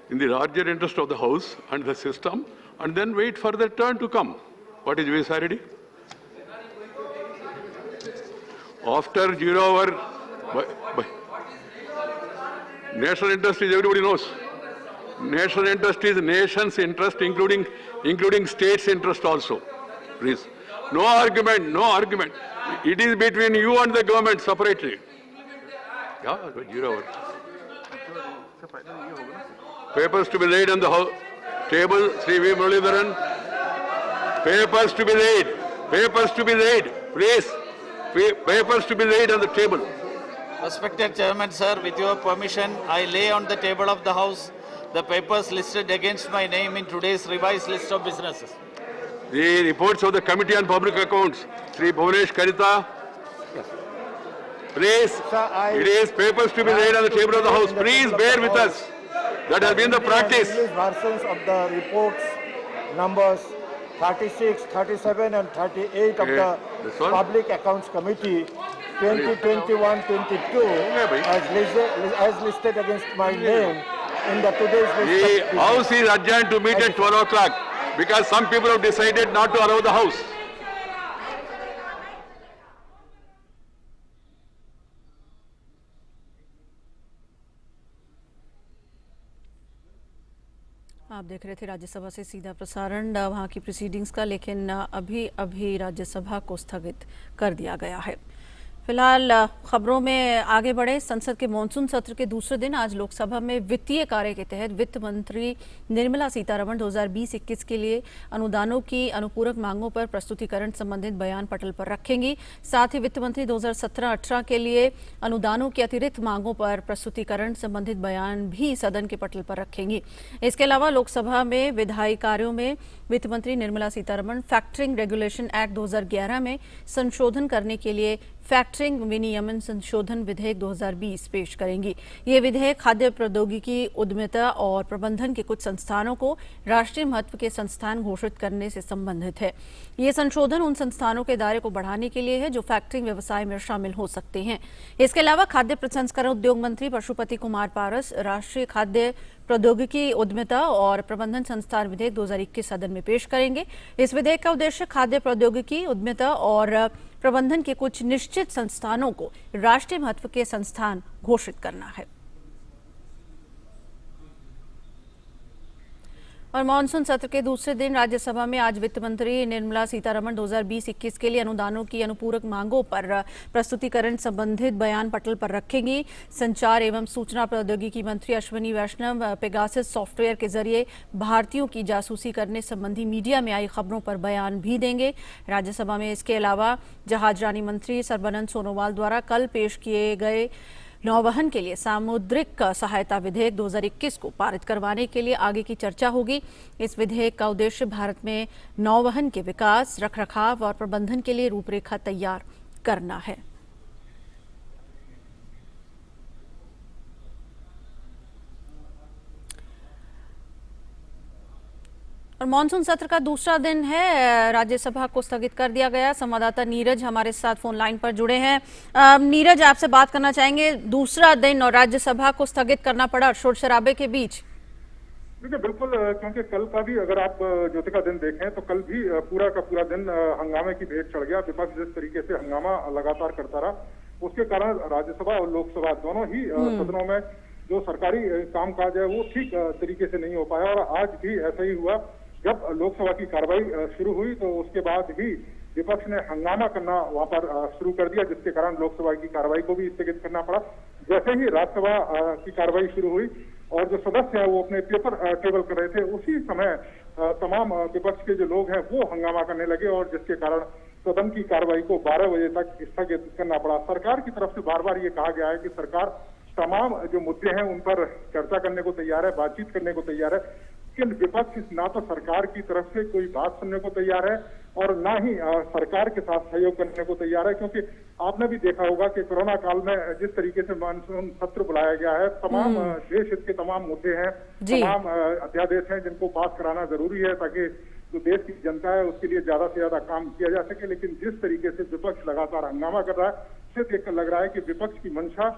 [SPEAKER 5] in the larger interest of the House and the system, and then wait for the turn to come. What is Vesaredi? After 0 hour, National interest is, everybody knows. National interest is nation's interest, including state's interest also. Please. No argument, no argument. It is between you and the government separately. Yeah, 0 Papers to be laid on the table, Sri V. Muralidharan. Papers to be laid. Papers to be laid. Please. Papers to be laid on the table.
[SPEAKER 6] Respected Chairman, sir, with your permission, I lay on the table of the House the papers listed against my name in today's revised list of businesses.
[SPEAKER 5] The reports of the Committee on Public Accounts, Sri Bhuvanesh Karita. Yes. Please, it is papers to be laid on the table of the House. Please bear with us. That has been the practice.
[SPEAKER 7] Versions of the reports, numbers 36, 37 and 38 of the Public Accounts Committee 2021-22 as listed against my name in the today's list.
[SPEAKER 5] The House is adjourned to meet at 12 o'clock because some people have decided not to allow the House.
[SPEAKER 20] आप देख रहे थे राज्यसभा से सीधा प्रसारण वहां की proceedings का, लेकिन अभी राज्यसभा को स्थगित कर दिया गया है। फिलहाल खबरों में आगे बढ़े। संसद के मॉनसून सत्र के दूसरे दिन आज लोकसभा में वित्तीय कार्य के तहत वित्त मंत्री निर्मला सीतारमण 2020-21 के लिए अनुदानों की अनुपूरक मांगों पर प्रस्तुतिकरण संबंधित बयान पटल पर रखेंगी। साथ ही वित्त मंत्री 2017-18 के लिए अनुदानों की अतिरिक्त मांगों पर प्रस्तुतिकरण संबंधित बयान भी सदन के पटल पर रखेंगी। इसके अलावा लोकसभा में विधायी कार्यों में वित्त मंत्री Nirmala Sitharaman factoring regulation act 2011 में संशोधन करने के लिए फैक्टरिंग विनियमन संशोधन विधेयक 2020 पेश करेंगी। ये विधेयक खाद्य प्रौद्योगिकी उद्यमिता और प्रबंधन के कुछ संस्थानों को राष्ट्रीय महत्व के संस्थान घोषित करने से संबंधित है। ये संशोधन उन संस्थानों के दायरे को बढ़ाने के लिए है जो फैक्टरिंग व्यवसाय में शामिल हो सकते हैं। इसके अलावा खाद्य प्रसंस्करण उद्योग मंत्री पशुपति कुमार पारस राष्ट्रीय खाद्य प्रौद्योगिकी उद्यमिता और प्रबंधन संस्थान विधेयक 2021 सदन में पेश करेंगे। इस विधेयक का उद्देश्य खाद्य प्रौद्योगिकी उद्यमिता और प्रबंधन के कुछ निश्चित संस्थानों को राष्ट्रीय महत्व के संस्थान घोषित करना है। और मानसून सत्र के दूसरे दिन राज्यसभा में आज वित्त मंत्री निर्मला सीतारमण 2020-21 के लिए अनुदानों की अनुपूरक मांगों पर प्रस्तुतिकरण संबंधित बयान पटल पर रखेंगी। संचार एवं सूचना प्रौद्योगिकी मंत्री अश्विनी वैष्णव पेगासस सॉफ्टवेयर के जरिए भारतीयों की जासूसी करने संबंधी मीडिया में आई खबरों पर बयान भी देंगे। राज्यसभा में इसके अलावा जहाजरानी मंत्री सर्बानंद सोनोवाल द्वारा कल पेश किए गए नौवहन के लिए सामुद्रिक सहायता विधेयक 2021 को पारित करवाने के लिए आगे की चर्चा होगी। इस विधेयक का उद्देश्य भारत में नौवहन के विकास, रखरखाव और प्रबंधन के लिए रूपरेखा तैयार करना है। और मानसून सत्र का दूसरा दिन है, राज्यसभा को स्थगित कर दिया गया। संवाददाता नीरज हमारे साथ फोन लाइन पर जुड़े हैं। नीरज, आपसे बात करना चाहेंगे, दूसरा दिन और राज्यसभा को स्थगित करना पड़ा शोर शराबे के बीच।
[SPEAKER 9] देखिए बिल्कुल, क्योंकि कल का भी अगर आप ज्योति का दिन देखें तो कल भी पूरा का पूरा दिन हंगामे की भेंट चढ़ गया। विपक्ष जिस तरीके से हंगामा लगातार करता रहा, उसके कारण राज्यसभा और लोकसभा दोनों ही सदनों में जो सरकारी कामकाज है वो ठीक तरीके से नहीं हो पाया। और आज भी ऐसा ही हुआ। जब लोकसभा की कार्रवाई शुरू हुई तो उसके बाद ही विपक्ष ने हंगामा करना वहां पर शुरू कर दिया, जिसके कारण लोकसभा की कार्रवाई को भी स्थगित करना पड़ा। जैसे ही राज्यसभा की कार्रवाई शुरू हुई और जो सदस्य हैं वो अपने पेपर टेबल कर रहे थे, उसी समय तमाम विपक्ष के जो लोग हैं वो हंगामा करने लगे और जिसके कारण सदन की कार्रवाई को 12 बजे तक स्थगित करना पड़ा। सरकार की तरफ से बार बार ये कहा गया है कि सरकार तमाम जो मुद्दे हैं उन पर चर्चा करने को तैयार है, बातचीत करने को तैयार है, लेकिन विपक्ष ना तो सरकार की तरफ से कोई बात सुनने को तैयार है और ना ही सरकार के साथ सहयोग करने को तैयार है। क्योंकि आपने भी देखा होगा कि कोरोना काल में जिस तरीके से मानसून सत्र बुलाया गया है, तमाम देश हित के तमाम मुद्दे हैं, तमाम अध्यादेश हैं जिनको पास कराना जरूरी है ताकि जो देश की जनता है उसके लिए ज्यादा से ज्यादा काम किया जा सके। लेकिन जिस तरीके से विपक्ष लगातार हंगामा कर रहा है, उससे देखकर लग रहा है कि विपक्ष की मंशा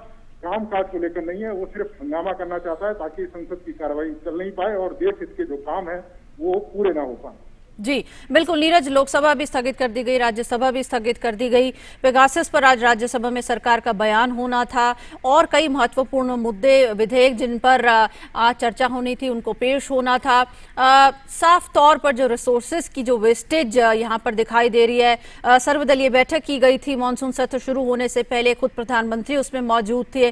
[SPEAKER 9] कामकाज को लेकर नहीं है, वो सिर्फ हंगामा करना चाहता है ताकि संसद की कार्रवाई चल नहीं पाए और देश हित के जो काम है वो पूरे ना हो पाए।
[SPEAKER 20] जी बिल्कुल नीरज, लोकसभा भी स्थगित कर दी गई, राज्यसभा भी स्थगित कर दी गई। पेगासस पर आज राज्यसभा में सरकार का बयान होना था और कई महत्वपूर्ण मुद्दे, विधेयक जिन पर आज चर्चा होनी थी उनको पेश होना था। साफ तौर पर जो रिसोर्सेज की जो वेस्टेज यहाँ पर दिखाई दे रही है। सर्वदलीय बैठक की गई थी मॉनसून सत्र शुरू होने से पहले, खुद प्रधानमंत्री उसमें मौजूद थे,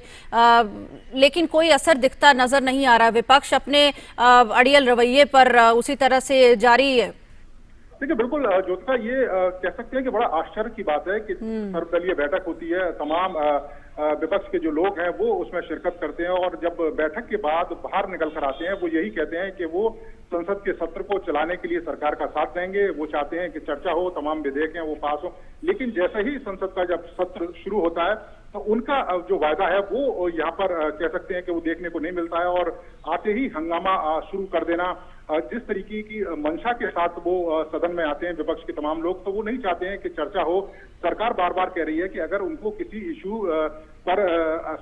[SPEAKER 20] लेकिन कोई असर दिखता नजर नहीं आ रहा। विपक्ष अपने अड़ियल रवैये पर उसी तरह से जारी है।
[SPEAKER 9] देखिए बिल्कुल ज्योतिका, ये कह सकते हैं कि बड़ा आश्चर्य की बात है कि सर्वदलीय बैठक होती है, तमाम विपक्ष के जो लोग हैं वो उसमें शिरकत करते हैं और जब बैठक के बाद बाहर निकल कर आते हैं वो यही कहते हैं कि वो संसद के सत्र को चलाने के लिए सरकार का साथ देंगे। वो चाहते हैं कि चर्चा हो, तमाम विधेयक हैं वो पास हो, लेकिन जैसे ही संसद का जब सत्र शुरू होता है तो उनका जो वायदा है वो यहाँ पर कह सकते हैं कि वो देखने को नहीं मिलता है और आते ही हंगामा शुरू कर देना। जिस तरीके की मंशा के साथ वो सदन में आते हैं विपक्ष के तमाम लोग, तो वो नहीं चाहते हैं कि चर्चा हो। सरकार बार बार कह रही है कि अगर उनको किसी इशू पर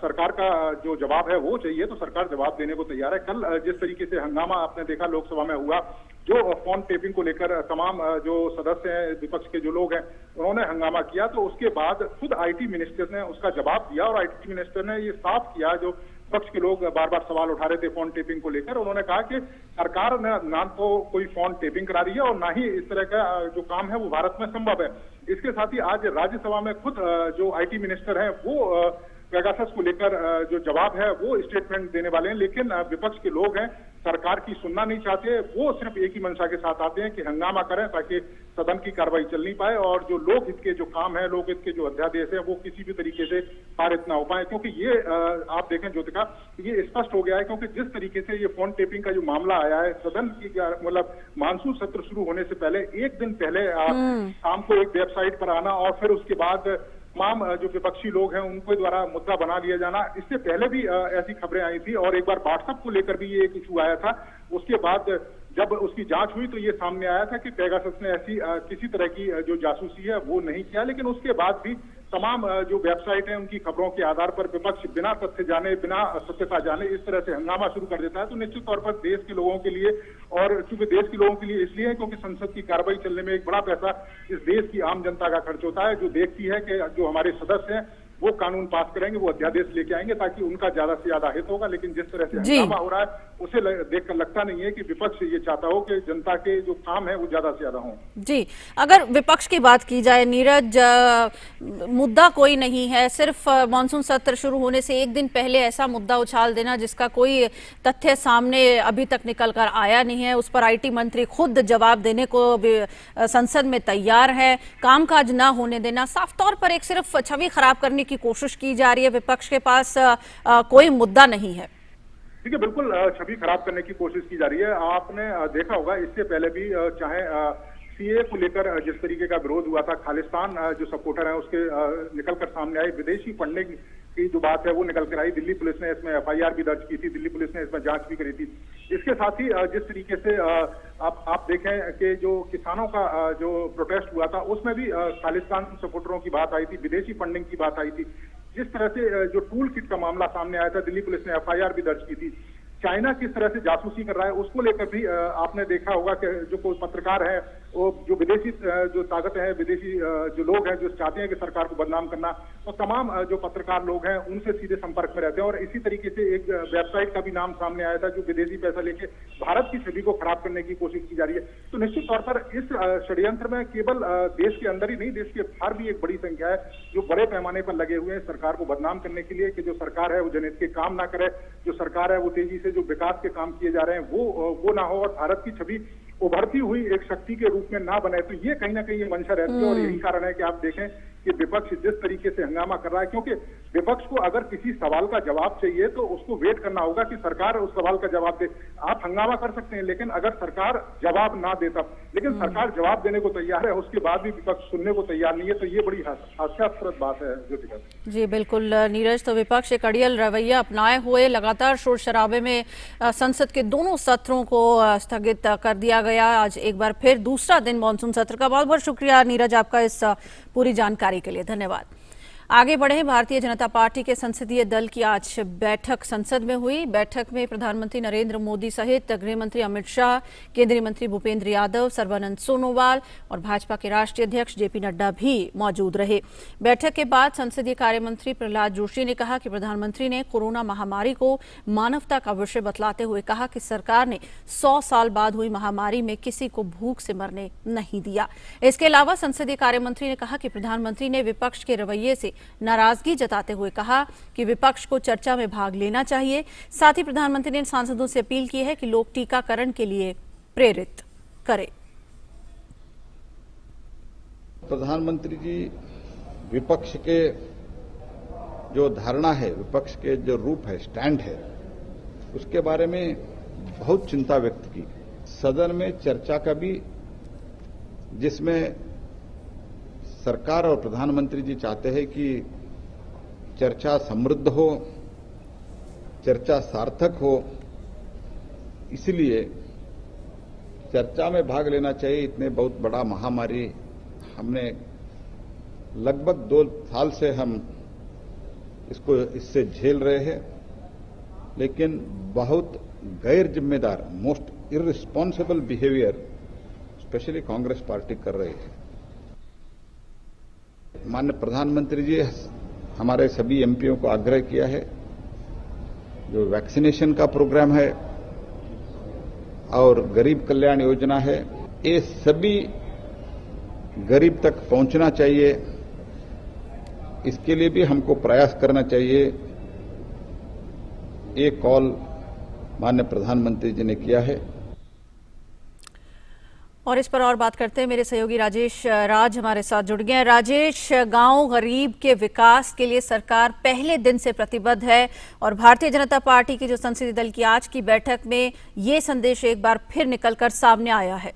[SPEAKER 9] सरकार का जो जवाब है वो चाहिए तो सरकार जवाब देने को तैयार है। कल जिस तरीके से हंगामा आपने देखा लोकसभा में हुआ, जो फोन टेपिंग को लेकर तमाम जो सदस्य हैं विपक्ष के जो लोग हैं उन्होंने हंगामा किया, तो उसके बाद खुद आईटी मिनिस्टर ने उसका जवाब दिया और आईटी मिनिस्टर ने ये साफ किया, जो विपक्ष के लोग बार बार सवाल उठा रहे थे फोन टेपिंग को लेकर, उन्होंने कहा कि सरकार ने ना तो कोई फोन टेपिंग करा रही है और ना ही इस तरह का जो काम है वो भारत में संभव है। इसके साथ ही आज राज्यसभा में खुद जो आईटी मिनिस्टर हैं वो पेगासस को लेकर जो जवाब है वो स्टेटमेंट देने वाले हैं, लेकिन विपक्ष के लोग हैं सरकार की सुनना नहीं चाहते। वो सिर्फ एक ही मंशा के साथ आते हैं कि हंगामा करें ताकि सदन की कार्रवाई चल नहीं पाए और जो लोकहित के जो काम है, लोकहित के जो अध्यादेश है वो किसी भी तरीके से पारित ना हो पाए। क्योंकि ये आप देखें ज्योतिका, ये स्पष्ट हो गया है क्योंकि जिस तरीके से ये फोन टेपिंग का जो मामला आया है, सदन की मतलब मानसून सत्र शुरू होने से पहले एक दिन पहले शाम को एक वेबसाइट पर आना और फिर उसके बाद तमाम जो विपक्षी लोग हैं उनके द्वारा मुद्दा बना लिया जाना। इससे पहले भी ऐसी खबरें आई थी और एक बार व्हाट्सएप को लेकर भी ये एक इशू आया था। उसके बाद जब उसकी जांच हुई तो ये सामने आया था कि पेगासस ने ऐसी किसी तरह की जो जासूसी है वो नहीं किया, लेकिन उसके बाद भी तमाम जो वेबसाइट है उनकी खबरों के आधार पर विपक्ष बिना तथ्य जाने, बिना सत्यता जाने इस तरह से हंगामा शुरू कर देता है। तो निश्चित तौर पर देश के लोगों के लिए, और चूंकि देश के लोगों के लिए इसलिए है क्योंकि संसद की कार्रवाई चलने में एक बड़ा पैसा इस देश की आम जनता का खर्च होता है, जो देखती है कि जो हमारे सदस्य हैं वो कानून पास करेंगे, वो अध्यादेश लेके आएंगे ताकि उनका ज्यादा से ज्यादा हित होगा। लेकिन जिस तरह से हंगामा हो रहा है उसे देखकर लगता नहीं है कि विपक्ष ये चाहता हो कि जनता के जो काम है वो ज्यादा से ज्यादा हों।
[SPEAKER 20] जी, अगर विपक्ष की बात की जाए नीरज, मुद्दा कोई नहीं है, सिर्फ मानसून सत्र शुरू होने से एक दिन पहले ऐसा मुद्दा उछाल देना जिसका कोई तथ्य सामने अभी तक निकल कर आया नहीं है, उस पर आईटी मंत्री खुद जवाब देने को संसद में तैयार है। कामकाज न होने देना, साफ तौर पर एक सिर्फ छवि खराब करने की कोशिश की जा रही है। विपक्ष के पास कोई मुद्दा नहीं है।
[SPEAKER 9] ठीक है, बिल्कुल छवि खराब करने की कोशिश की जा रही है। आपने देखा होगा इससे पहले भी चाहे सीए को लेकर जिस तरीके का विरोध हुआ था, खालिस्तान जो सपोर्टर है उसके निकलकर सामने आई, विदेशी फंडिंग की जो बात है वो निकल कर आई। दिल्ली पुलिस ने इसमें एफआईआर भी दर्ज की थी, दिल्ली पुलिस ने इसमें जांच भी करी थी। इसके साथ ही जिस तरीके से आप देखें कि जो किसानों का जो प्रोटेस्ट हुआ था उसमें भी खालिस्तान सपोर्टरों की बात आई थी, विदेशी फंडिंग की बात आई थी। जिस तरह से जो टूल किट का मामला सामने आया था, दिल्ली पुलिस ने एफआईआर भी दर्ज की थी। चाइना किस तरह से जासूसी कर रहा है उसको लेकर भी आपने देखा होगा कि जो कोई पत्रकार है वो जो विदेशी जो ताकतें हैं, विदेशी जो लोग हैं जो चाहते हैं कि सरकार को बदनाम करना, तो तमाम जो पत्रकार लोग हैं उनसे सीधे संपर्क में रहते हैं। और इसी तरीके से एक वेबसाइट का भी नाम सामने आया था जो विदेशी पैसा लेके भारत की छवि को खराब करने की कोशिश की जा रही है। तो निश्चित तौर पर इस षड्यंत्र में केवल देश के अंदर ही नहीं, देश के बाहर भी एक बड़ी संख्या है जो बड़े पैमाने पर लगे हुए हैं सरकार को बदनाम करने के लिए कि जो सरकार है वो जनहित के काम ना करे, जो सरकार है वो तेजी से जो विकास के काम किए जा रहे हैं वो ना हो और भारत की छवि उभरती हुई एक शक्ति के रूप में ना बने। तो ये कहीं ना कहीं ये मंशा रहती है और यही कारण है कि आप देखें कि विपक्ष जिस तरीके से हंगामा कर रहा है, क्योंकि विपक्ष को अगर किसी सवाल का जवाब चाहिए तो उसको वेट करना होगा कि सरकार उस सवाल का जवाब दे। आप हंगामा कर सकते हैं लेकिन अगर सरकार जवाब ना दे तब, लेकिन सरकार जवाब देने को तैयार है उसके बाद भी विपक्ष सुनने को तैयार नहीं है, तो ये बड़ी हास्यास्पद बात है ज्योतिका।
[SPEAKER 20] जी बिल्कुल नीरज, तो विपक्ष एक अड़ियल रवैया अपनाए हुए लगातार शोर शराबे में संसद के दोनों सत्रों को स्थगित कर दिया गया। आज एक बार फिर दूसरा दिन मानसून सत्र का। बहुत बहुत शुक्रिया नीरज आपका इस पूरी जानकारी के लिए, धन्यवाद। आगे बढ़े। भारतीय जनता पार्टी के संसदीय दल की आज बैठक संसद में हुई। बैठक में प्रधानमंत्री नरेंद्र मोदी सहित गृह मंत्री अमित शाह, केंद्रीय मंत्री भूपेंद्र यादव, सर्बानंद सोनोवाल और भाजपा के राष्ट्रीय अध्यक्ष जेपी नड्डा भी मौजूद रहे। बैठक के बाद संसदीय कार्य मंत्री प्रहलाद जोशी ने कहा कि प्रधानमंत्री ने कोरोना महामारी को मानवता का विषय बतलाते हुए कहा कि सरकार ने 100 साल बाद हुई महामारी में किसी को भूख से मरने नहीं दिया। इसके अलावा संसदीय कार्य मंत्री ने कहा कि प्रधानमंत्री ने विपक्ष के रवैये से नाराजगी जताते हुए कहा कि विपक्ष को चर्चा में भाग लेना चाहिए। साथ ही प्रधानमंत्री ने सांसदों से अपील की है कि लोग टीकाकरण के लिए प्रेरित करें।
[SPEAKER 4] प्रधानमंत्री जी विपक्ष के जो धारणा है, विपक्ष के जो रूप है, स्टैंड है, उसके बारे में बहुत चिंता व्यक्त की। सदन में चर्चा का भी, जिसमें सरकार और प्रधानमंत्री जी चाहते हैं कि चर्चा समृद्ध हो, चर्चा सार्थक हो, इसलिए चर्चा में भाग लेना चाहिए। इतने बहुत बड़ा महामारी हमने लगभग 2 साल से हम इससे झेल रहे हैं, लेकिन बहुत गैर जिम्मेदार, most irresponsible behaviour specially Congress party कर रही है। माननीय प्रधानमंत्री जी हमारे सभी एमपीओ को आग्रह किया है, जो वैक्सीनेशन का प्रोग्राम है और गरीब कल्याण योजना है, ये सभी गरीब तक पहुंचना चाहिए। इसके लिए भी हमको प्रयास करना चाहिए। ये कॉल माननीय प्रधानमंत्री जी ने किया है।
[SPEAKER 20] और इस पर और बात करते हैं, मेरे सहयोगी राजेश राज हमारे साथ जुड़ गए हैं। राजेश, गांव गरीब के विकास के लिए सरकार पहले दिन से प्रतिबद्ध है और भारतीय जनता पार्टी की जो संसदीय दल की आज की बैठक में ये संदेश एक बार फिर निकलकर सामने आया है।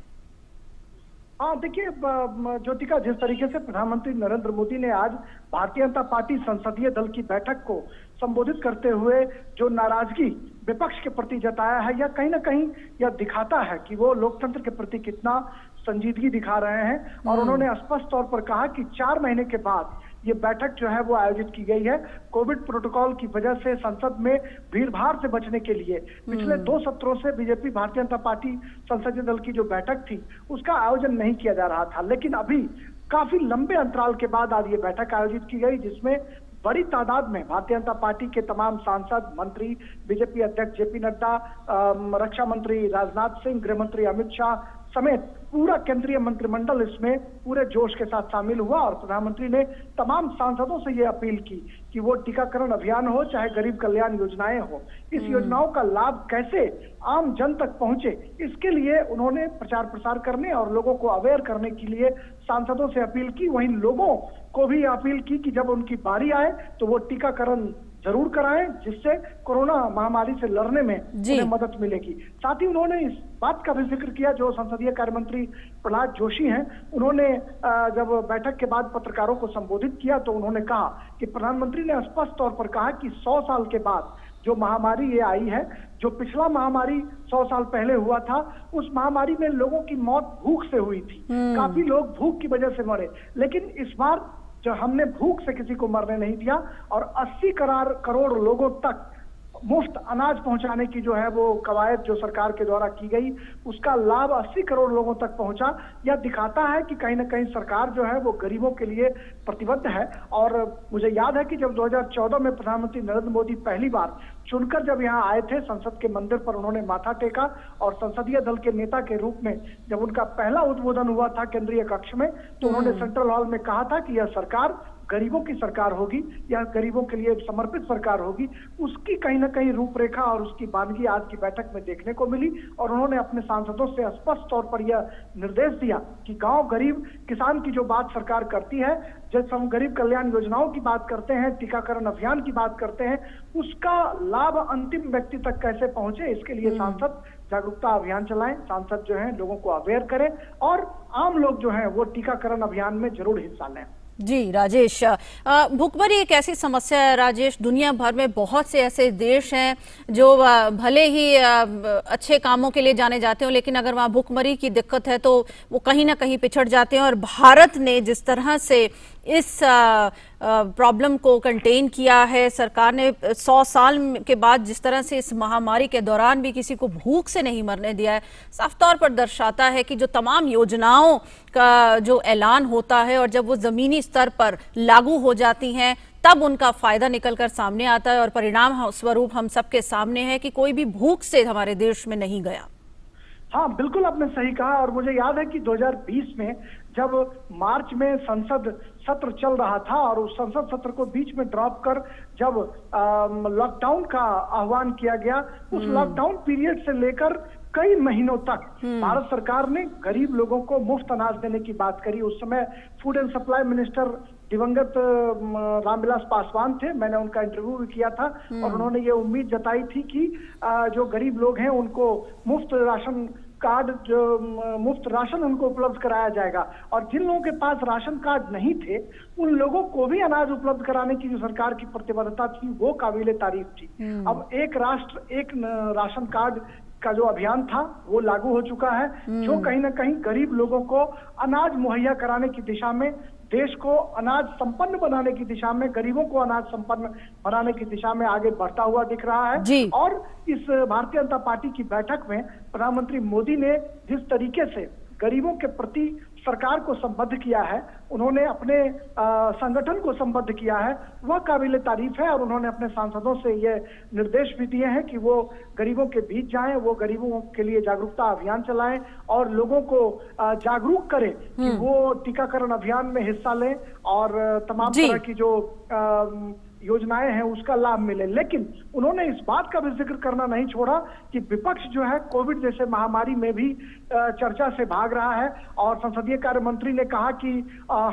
[SPEAKER 13] हाँ, देखिए ज्योतिका, जिस तरीके से प्रधानमंत्री नरेंद्र मोदी ने आज भारतीय जनता पार्टी संसदीय दल की बैठक को संबोधित करते हुए जो नाराजगी विपक्ष के प्रति जताया है, या कहीं ना कहीं यह दिखाता है कि वो लोकतंत्र के प्रति कितना संजीदगी दिखा रहे हैं। और उन्होंने स्पष्ट तौर पर कहा कि 4 महीने के बाद ये बैठक जो है वो आयोजित की गई है। कोविड प्रोटोकॉल की वजह से संसद में भीड़-भाड़ से बचने के लिए पिछले 2 सत्रों से बीजेपी भारतीय जनता पार्टी संसदीय दल की जो बैठक थी उसका आयोजन नहीं किया जा रहा था, लेकिन अभी काफी लंबे अंतराल के बाद आज ये बैठक आयोजित की गई, जिसमें बड़ी तादाद में भारतीय जनता पार्टी के तमाम सांसद, मंत्री, बीजेपी अध्यक्ष जेपी नड्डा, रक्षा मंत्री राजनाथ सिंह, गृह मंत्री अमित शाह समेत पूरा केंद्रीय मंत्रिमंडल इसमें पूरे जोश के साथ शामिल हुआ। और प्रधानमंत्री ने तमाम सांसदों से ये अपील की कि वो टीकाकरण अभियान हो चाहे गरीब कल्याण योजनाएं हो, इस योजनाओं का लाभ कैसे आम जन तक पहुंचे, इसके लिए उन्होंने प्रचार प्रसार करने और लोगों को अवेयर करने के लिए सांसदों से अपील की। वहीं लोगों को भी अपील की कि जब उनकी बारी आए तो वो टीकाकरण जरूर कराएं, जिससे कोरोना महामारी से लड़ने में उन्हें मदद मिलेगी। साथ ही उन्होंने इस बात का भी जिक्र किया, जो संसदीय कार्य मंत्री प्रहलाद जोशी हैं, उन्होंने जब बैठक के बाद पत्रकारों को संबोधित किया तो उन्होंने कहा कि प्रधानमंत्री ने स्पष्ट तौर पर कहा कि 100 साल के बाद जो महामारी ये आई है, जो पिछला महामारी 100 साल पहले हुआ था, उस महामारी में लोगों की मौत भूख से हुई थी। काफी लोग भूख की वजह से मरे, लेकिन इस बार जो हमने भूख से किसी को मरने नहीं दिया और 80 करोड़ लोगों तक मुफ्त अनाज पहुंचाने की जो है वो कवायद जो सरकार के द्वारा की गई, उसका लाभ 80 करोड़ लोगों तक पहुंचा। यह दिखाता है कि कहीं ना कहीं सरकार जो है वो गरीबों के लिए प्रतिबद्ध है। और मुझे याद है कि जब 2014 में प्रधानमंत्री नरेंद्र मोदी पहली बार चुनकर जब यहाँ आए थे, संसद के मंदिर पर उन्होंने माथा टेका और संसदीय दल के नेता के रूप में जब उनका पहला उद्बोधन हुआ था केंद्रीय कक्ष में, तो उन्होंने सेंट्रल हॉल में कहा था कि यह सरकार गरीबों की सरकार होगी, या गरीबों के लिए समर्पित सरकार होगी। उसकी कहीं ना कहीं रूपरेखा और उसकी बानगी आज की बैठक में देखने को मिली। और उन्होंने अपने सांसदों से स्पष्ट तौर पर यह निर्देश दिया कि गांव गरीब किसान की जो बात सरकार करती है, जैसे हम गरीब कल्याण योजनाओं की बात करते हैं, टीकाकरण अभियान की बात करते हैं, उसका लाभ अंतिम व्यक्ति तक कैसे पहुंचे, इसके लिए सांसद जागरूकता अभियान चलाएं, सांसद जो है लोगों को अवेयर करें और आम लोग जो है वो टीकाकरण अभियान में जरूर हिस्सा लें।
[SPEAKER 20] जी राजेश, भुखमरी एक ऐसी समस्या है राजेश, दुनिया भर में बहुत से ऐसे देश हैं जो भले ही अच्छे कामों के लिए जाने जाते हो, लेकिन अगर वहाँ भुखमरी की दिक्कत है तो वो कहीं ना कहीं पिछड़ जाते हैं। और भारत ने जिस तरह से इस प्रॉब्लम को कंटेन किया है। सरकार ने 100 साल के बाद जिस तरह से इस महामारी के दौरान भी किसी को भूख से नहीं मरने दिया है, साफ तौर पर दर्शाता है कि जो तमाम योजनाओं का जो ऐलान होता है और जब वो ज़मीनी स्तर पर लागू हो जाती हैं तब उनका फायदा निकलकर सामने आता है और परिणाम स्वरूप हम सबके सामने है कि कोई भी भूख से हमारे देश में नहीं गया।
[SPEAKER 13] हाँ, बिल्कुल आपने सही कहा। और मुझे याद है कि 2020 में जब मार्च में संसद सत्र चल रहा था और उस संसद सत्र को बीच में ड्रॉप कर जब लॉकडाउन का आह्वान किया गया, उस लॉकडाउन पीरियड से लेकर कई महीनों तक भारत सरकार ने गरीब लोगों को मुफ्त अनाज देने की बात करी। उस समय फूड एंड सप्लाई मिनिस्टर दिवंगत रामविलास पासवान थे, मैंने उनका इंटरव्यू भी किया था और उन्होंने ये उम्मीद जताई थी कि जो गरीब लोग हैं उनको मुफ्त राशन कार्ड, जो मुफ्त राशन उनको उपलब्ध कराया जाएगा। और जिन लोगों के पास राशन कार्ड नहीं थे उन लोगों को भी अनाज उपलब्ध कराने की जो सरकार की प्रतिबद्धता थी वो काबिले तारीफ थी। अब एक राष्ट्र एक राशन कार्ड का जो अभियान था वो लागू हो चुका है, जो कहीं ना कहीं गरीब लोगों को अनाज मुहैया कराने की दिशा में, देश को अनाज संपन्न बनाने की दिशा में, गरीबों को अनाज संपन्न बनाने की दिशा में आगे बढ़ता हुआ दिख रहा है। और इस भारतीय जनता पार्टी की बैठक में प्रधानमंत्री मोदी ने जिस तरीके से गरीबों के प्रति सरकार को संबद्ध किया है, उन्होंने अपने संगठन को संबद्ध किया है, वह काबिले तारीफ है। और उन्होंने अपने सांसदों से ये निर्देश भी दिए हैं कि वो गरीबों के बीच जाएं, वो गरीबों के लिए जागरूकता अभियान चलाएं और लोगों को जागरूक करें कि वो टीकाकरण अभियान में हिस्सा लें और तमाम तरह की जो योजनाएं हैं उसका लाभ मिले। लेकिन उन्होंने इस बात का भी जिक्र करना नहीं छोड़ा कि विपक्ष जो है कोविड जैसे महामारी में भी चर्चा से भाग रहा है। और संसदीय कार्य मंत्री ने कहा कि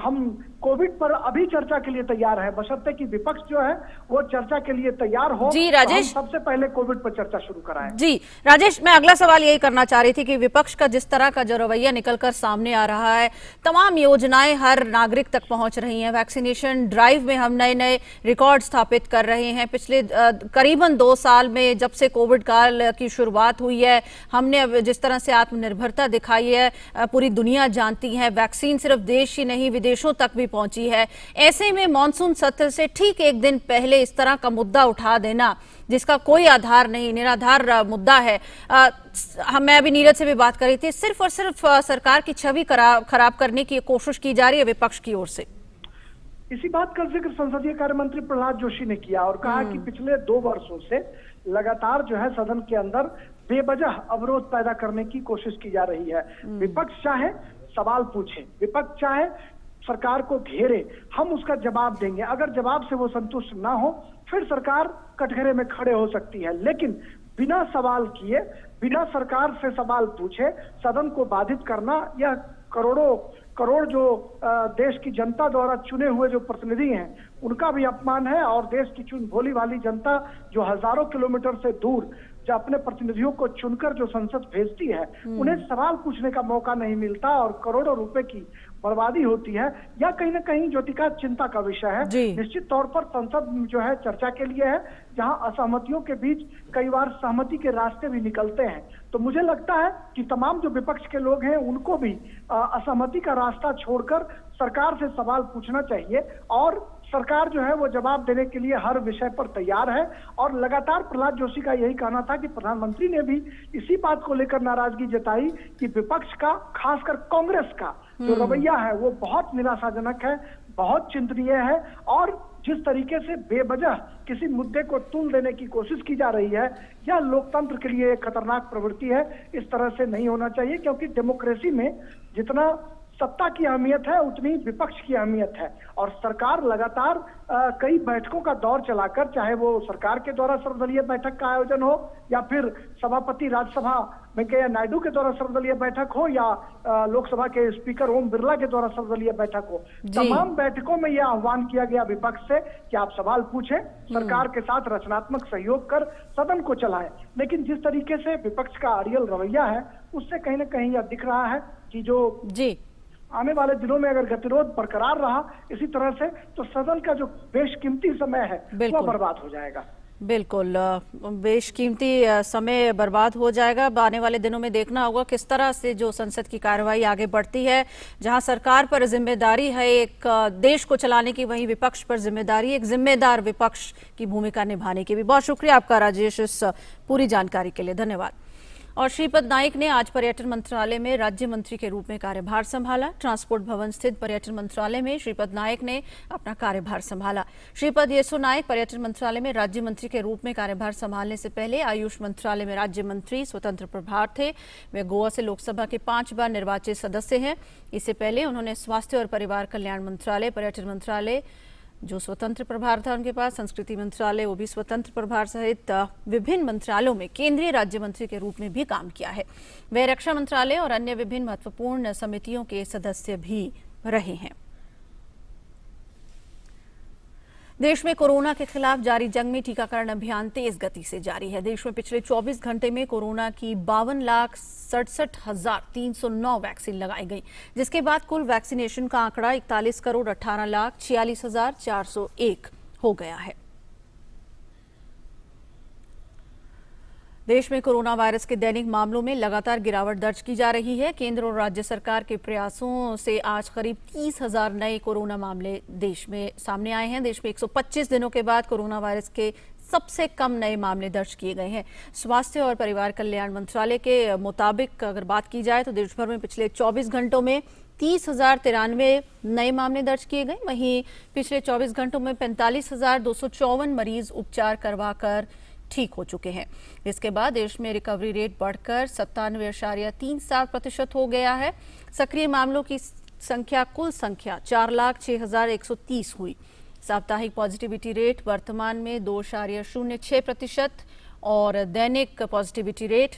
[SPEAKER 13] हम कोविड पर अभी चर्चा के लिए तैयार है, बशर्ते कि विपक्ष जो है वो चर्चा के लिए तैयार हो।
[SPEAKER 20] जी राजेश,
[SPEAKER 13] तो हम सबसे पहले कोविड पर चर्चा शुरू कराएं।
[SPEAKER 20] जी राजेश, मैं अगला सवाल यही करना चाह रही थी कि विपक्ष का जिस तरह का जो रवैया निकलकर सामने आ रहा है, तमाम योजनाएं हर नागरिक तक पहुंच रही हैं, वैक्सीनेशन ड्राइव में हम नए नए रिकॉर्ड स्थापित कर रहे हैं। पिछले करीबन 2 साल में जब से कोविड काल की शुरुआत हुई है, हमने जिस तरह से आत्मनिर्भरता दिखाई है पूरी दुनिया जानती है। वैक्सीन सिर्फ देश ही नहीं विदेशों तक भी पहुंची है। ऐसे में मॉनसून सत्र से ठीक एक दिन पहले इस तरह का मुद्दा उठा देना जिसका कोई आधार नहीं, निराधार मुद्दा है। मैं अभी नीरज से भी बात कर रही थी, सिर्फ और सिर्फ सरकार की छवि खराब करने की कोशिश की जा रही है विपक्ष की ओर से।
[SPEAKER 13] इसी बात का जिक्र संसदीय कार्य मंत्री प्रहलाद जोशी ने किया और कहा कि पिछले 2 वर्षों से लगातार जो है सदन के अंदर बेवजह अवरोध पैदा करने की कोशिश की जा रही है। विपक्ष चाहे सवाल पूछे, विपक्ष चाहे सरकार को घेरे, हम उसका जवाब देंगे। अगर जवाब से वो संतुष्ट ना हो फिर सरकार कटघरे में खड़े हो सकती है। लेकिन बिना सवाल किए, बिना सरकार से सवाल पूछे सदन को बाधित करना, यह करोड़ जो देश की जनता द्वारा चुने हुए जो प्रतिनिधि हैं उनका भी अपमान है। और देश की भोली भाली जनता जो हजारों किलोमीटर से दूर जो अपने प्रतिनिधियों को चुनकर जो संसद भेजती है, उन्हें सवाल पूछने का मौका नहीं मिलता और करोड़ों रुपए की बर्बादी होती है। या कहीं ना कहीं ज्योतिका चिंता का विषय है। निश्चित तौर पर संसद जो है चर्चा के लिए है, जहां असहमतियों के बीच कई बार सहमति के रास्ते भी निकलते हैं। तो मुझे लगता है कि तमाम जो विपक्ष के लोग हैं उनको भी असहमति का रास्ता छोड़कर सरकार से सवाल पूछना चाहिए और सरकार जो है वो जवाब देने के लिए हर विषय पर तैयार है। और लगातार प्रहलाद जोशी का यही कहना था कि प्रधानमंत्री ने भी इसी बात को लेकर नाराजगी जताई कि विपक्ष का, खासकर कांग्रेस का जो रवैया है वो बहुत निराशाजनक है, बहुत चिंतनीय है। और जिस तरीके से बेवजह किसी मुद्दे को तुल देने की कोशिश की जा रही है, यह लोकतंत्र के लिए एक खतरनाक प्रवृत्ति है। इस तरह से नहीं होना चाहिए, क्योंकि डेमोक्रेसी में जितना सत्ता की अहमियत है उतनी विपक्ष की अहमियत है। और सरकार लगातार कई बैठकों का दौर चलाकर, चाहे वो सरकार के द्वारा सर्वदलीय बैठक का आयोजन हो या फिर सभापति राज्यसभा वेंकैया नायडू के द्वारा सर्वदलीय बैठक हो या लोकसभा के स्पीकर ओम बिरला के द्वारा सर्वदलीय बैठक हो, तमाम बैठकों में यह आह्वान किया गया विपक्ष से कि आप सवाल पूछें, सरकार के साथ रचनात्मक सहयोग कर सदन को चलाएं। लेकिन जिस तरीके से विपक्ष का अड़ियल रवैया है उससे कहीं ना कहीं यह दिख रहा है कि जो आने वाले दिनों में अगर गतिरोध बरकरार रहा इसी तरह से, तो सदन का जो बेशकीमती समय है वह बर्बाद हो जाएगा।
[SPEAKER 20] बिल्कुल, बेशकीमती समय बर्बाद हो जाएगा। अब आने वाले दिनों में देखना होगा किस तरह से जो संसद की कार्रवाई आगे बढ़ती है। जहां सरकार पर जिम्मेदारी है एक देश को चलाने की, वहीं विपक्ष पर जिम्मेदारी एक जिम्मेदार विपक्ष की भूमिका निभाने की भी। बहुत शुक्रिया आपका राजेश, इस पूरी जानकारी के लिए धन्यवाद। और श्रीपद नाइक ने आज पर्यटन मंत्रालय में राज्य मंत्री के रूप में कार्यभार संभाला। ट्रांसपोर्ट भवन स्थित पर्यटन मंत्रालय में श्रीपद नाइक ने अपना कार्यभार संभाला। श्रीपद येसो नाइक पर्यटन मंत्रालय में राज्य मंत्री के रूप में कार्यभार संभालने से पहले आयुष मंत्रालय में राज्य मंत्री स्वतंत्र प्रभार थे। वे गोवा से लोकसभा के 5 बार निर्वाचित सदस्य हैं। इससे पहले उन्होंने स्वास्थ्य और परिवार कल्याण मंत्रालय, पर्यटन मंत्रालय जो स्वतंत्र प्रभार था उनके पास, संस्कृति मंत्रालय वो भी स्वतंत्र प्रभार सहित विभिन्न मंत्रालयों में केंद्रीय राज्य मंत्री के रूप में भी काम किया है। वे रक्षा मंत्रालय और अन्य विभिन्न महत्वपूर्ण समितियों के सदस्य भी रहे हैं। देश में कोरोना के खिलाफ जारी जंग में टीकाकरण अभियान तेज गति से जारी है। देश में पिछले 24 घंटे में कोरोना की 52,67,309 वैक्सीन लगाई गई, जिसके बाद कुल वैक्सीनेशन का आंकड़ा 41,18,46,401 हो गया है। देश में कोरोना वायरस के दैनिक मामलों में लगातार गिरावट दर्ज की जा रही है। केंद्र और राज्य सरकार के प्रयासों से आज करीब 30,000 नए कोरोना मामले देश में सामने आए हैं। देश में 125 दिनों के बाद कोरोना वायरस के सबसे कम नए मामले दर्ज किए गए हैं। स्वास्थ्य और परिवार कल्याण मंत्रालय के मुताबिक अगर बात की जाए तो देश भर में पिछले 24 घंटों में 30,093 नए मामले दर्ज किए गए। वहीं पिछले 24 घंटों में 45,254 मरीज उपचार करवाकर ठीक हो चुके हैं। इसके बाद देश में रिकवरी रेट बढ़कर 97.37% हो गया है। सक्रिय मामलों की संख्या कुल संख्या 4,06,130 हुई। साप्ताहिक पॉजिटिविटी रेट वर्तमान में 2.06% और दैनिक पॉजिटिविटी रेट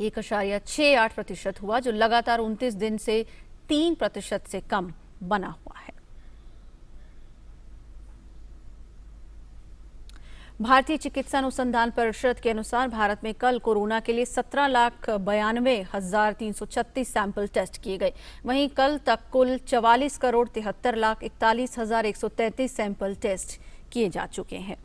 [SPEAKER 20] 1.68% हुआ, जो लगातार 29 दिन से 3% से कम बना हुआ है। भारतीय चिकित्सा अनुसंधान परिषद के अनुसार भारत में कल कोरोना के लिए 17,92,336 सैंपल टेस्ट किए गए। वहीं कल तक कुल 44,73,41,133 सैंपल टेस्ट किए जा चुके हैं।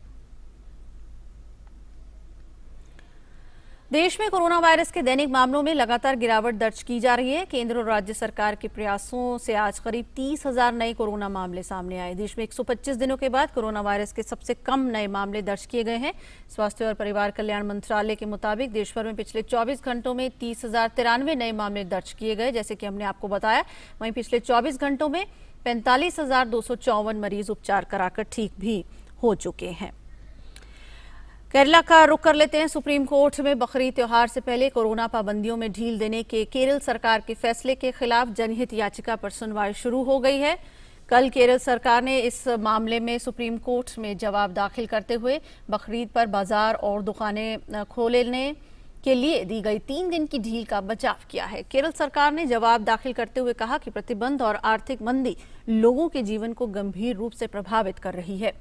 [SPEAKER 20] देश में कोरोना वायरस के दैनिक मामलों में लगातार गिरावट दर्ज की जा रही है। केंद्र और राज्य सरकार के प्रयासों से आज करीब 30,000 नए कोरोना मामले सामने आए। देश में 125 दिनों के बाद कोरोना वायरस के सबसे कम नए मामले दर्ज किए गए हैं। स्वास्थ्य और परिवार कल्याण मंत्रालय के मुताबिक देश भर में पिछले 24 घंटों में 30,093 नए मामले दर्ज किए गए, जैसे कि हमने आपको बताया। वहीं पिछले 24 घंटों में 45,254 मरीज उपचार कराकर ठीक भी हो चुके हैं। केरला का रुख कर लेते हैं। सुप्रीम कोर्ट में बकरीद त्योहार से पहले कोरोना पाबंदियों में ढील देने के केरल सरकार के फैसले के खिलाफ जनहित याचिका पर सुनवाई शुरू हो गई है। कल केरल सरकार ने इस मामले में सुप्रीम कोर्ट में जवाब दाखिल करते हुए बकरीद पर बाजार और दुकानें खोलने के लिए दी गई 3 दिन की ढील का बचाव किया है। केरल सरकार ने जवाब दाखिल करते हुए कहा कि प्रतिबंध और आर्थिक मंदी लोगों के जीवन को गंभीर रूप से प्रभावित कर रही है।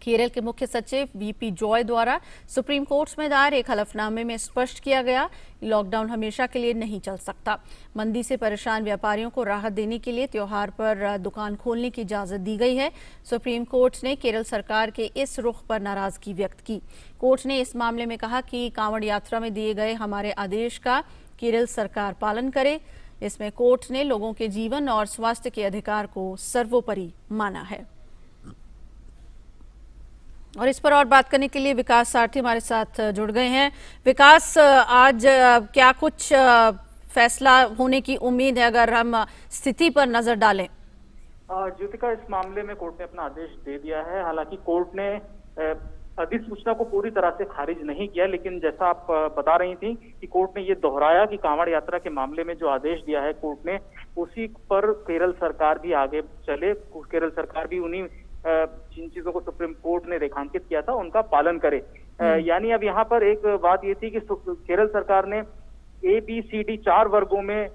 [SPEAKER 20] केरल के मुख्य सचिव वीपी जॉय द्वारा सुप्रीम कोर्ट में दायर एक हलफनामे में स्पष्ट किया गया, लॉकडाउन हमेशा के लिए नहीं चल सकता। मंदी से परेशान व्यापारियों को राहत देने के लिए त्योहार पर दुकान खोलने की इजाजत दी गई है। सुप्रीम कोर्ट ने केरल सरकार के इस रुख पर नाराजगी व्यक्त की। कोर्ट ने इस मामले में कहा कि कांवड़ यात्रा में दिए गए हमारे आदेश का केरल सरकार पालन करे। इसमें कोर्ट ने लोगों के जीवन और स्वास्थ्य के अधिकार को सर्वोपरि माना है। और इस पर और बात करने के लिए विकास सारथी हमारे साथ जुड़ गए हैं। विकास, आज क्या कुछ फैसला होने की उम्मीद है अगर हम स्थिति पर नजर डालें?
[SPEAKER 12] ज्योतिका, इस मामले में कोर्ट ने अपना आदेश दे दिया है। हालांकि कोर्ट ने अधिसूचना को पूरी तरह से खारिज नहीं किया, लेकिन जैसा आप बता रही थी कि कोर्ट ने ये दोहराया कि कांवड़ यात्रा के मामले में जो आदेश दिया है कोर्ट ने, उसी पर केरल सरकार भी आगे चले। केरल सरकार भी उन्हीं जिन चीजों को सुप्रीम कोर्ट ने रेखांकित किया था उनका पालन करे। यानी अब यहाँ पर एक बात ये थी कि केरल सरकार ने ABCD 4 वर्गों में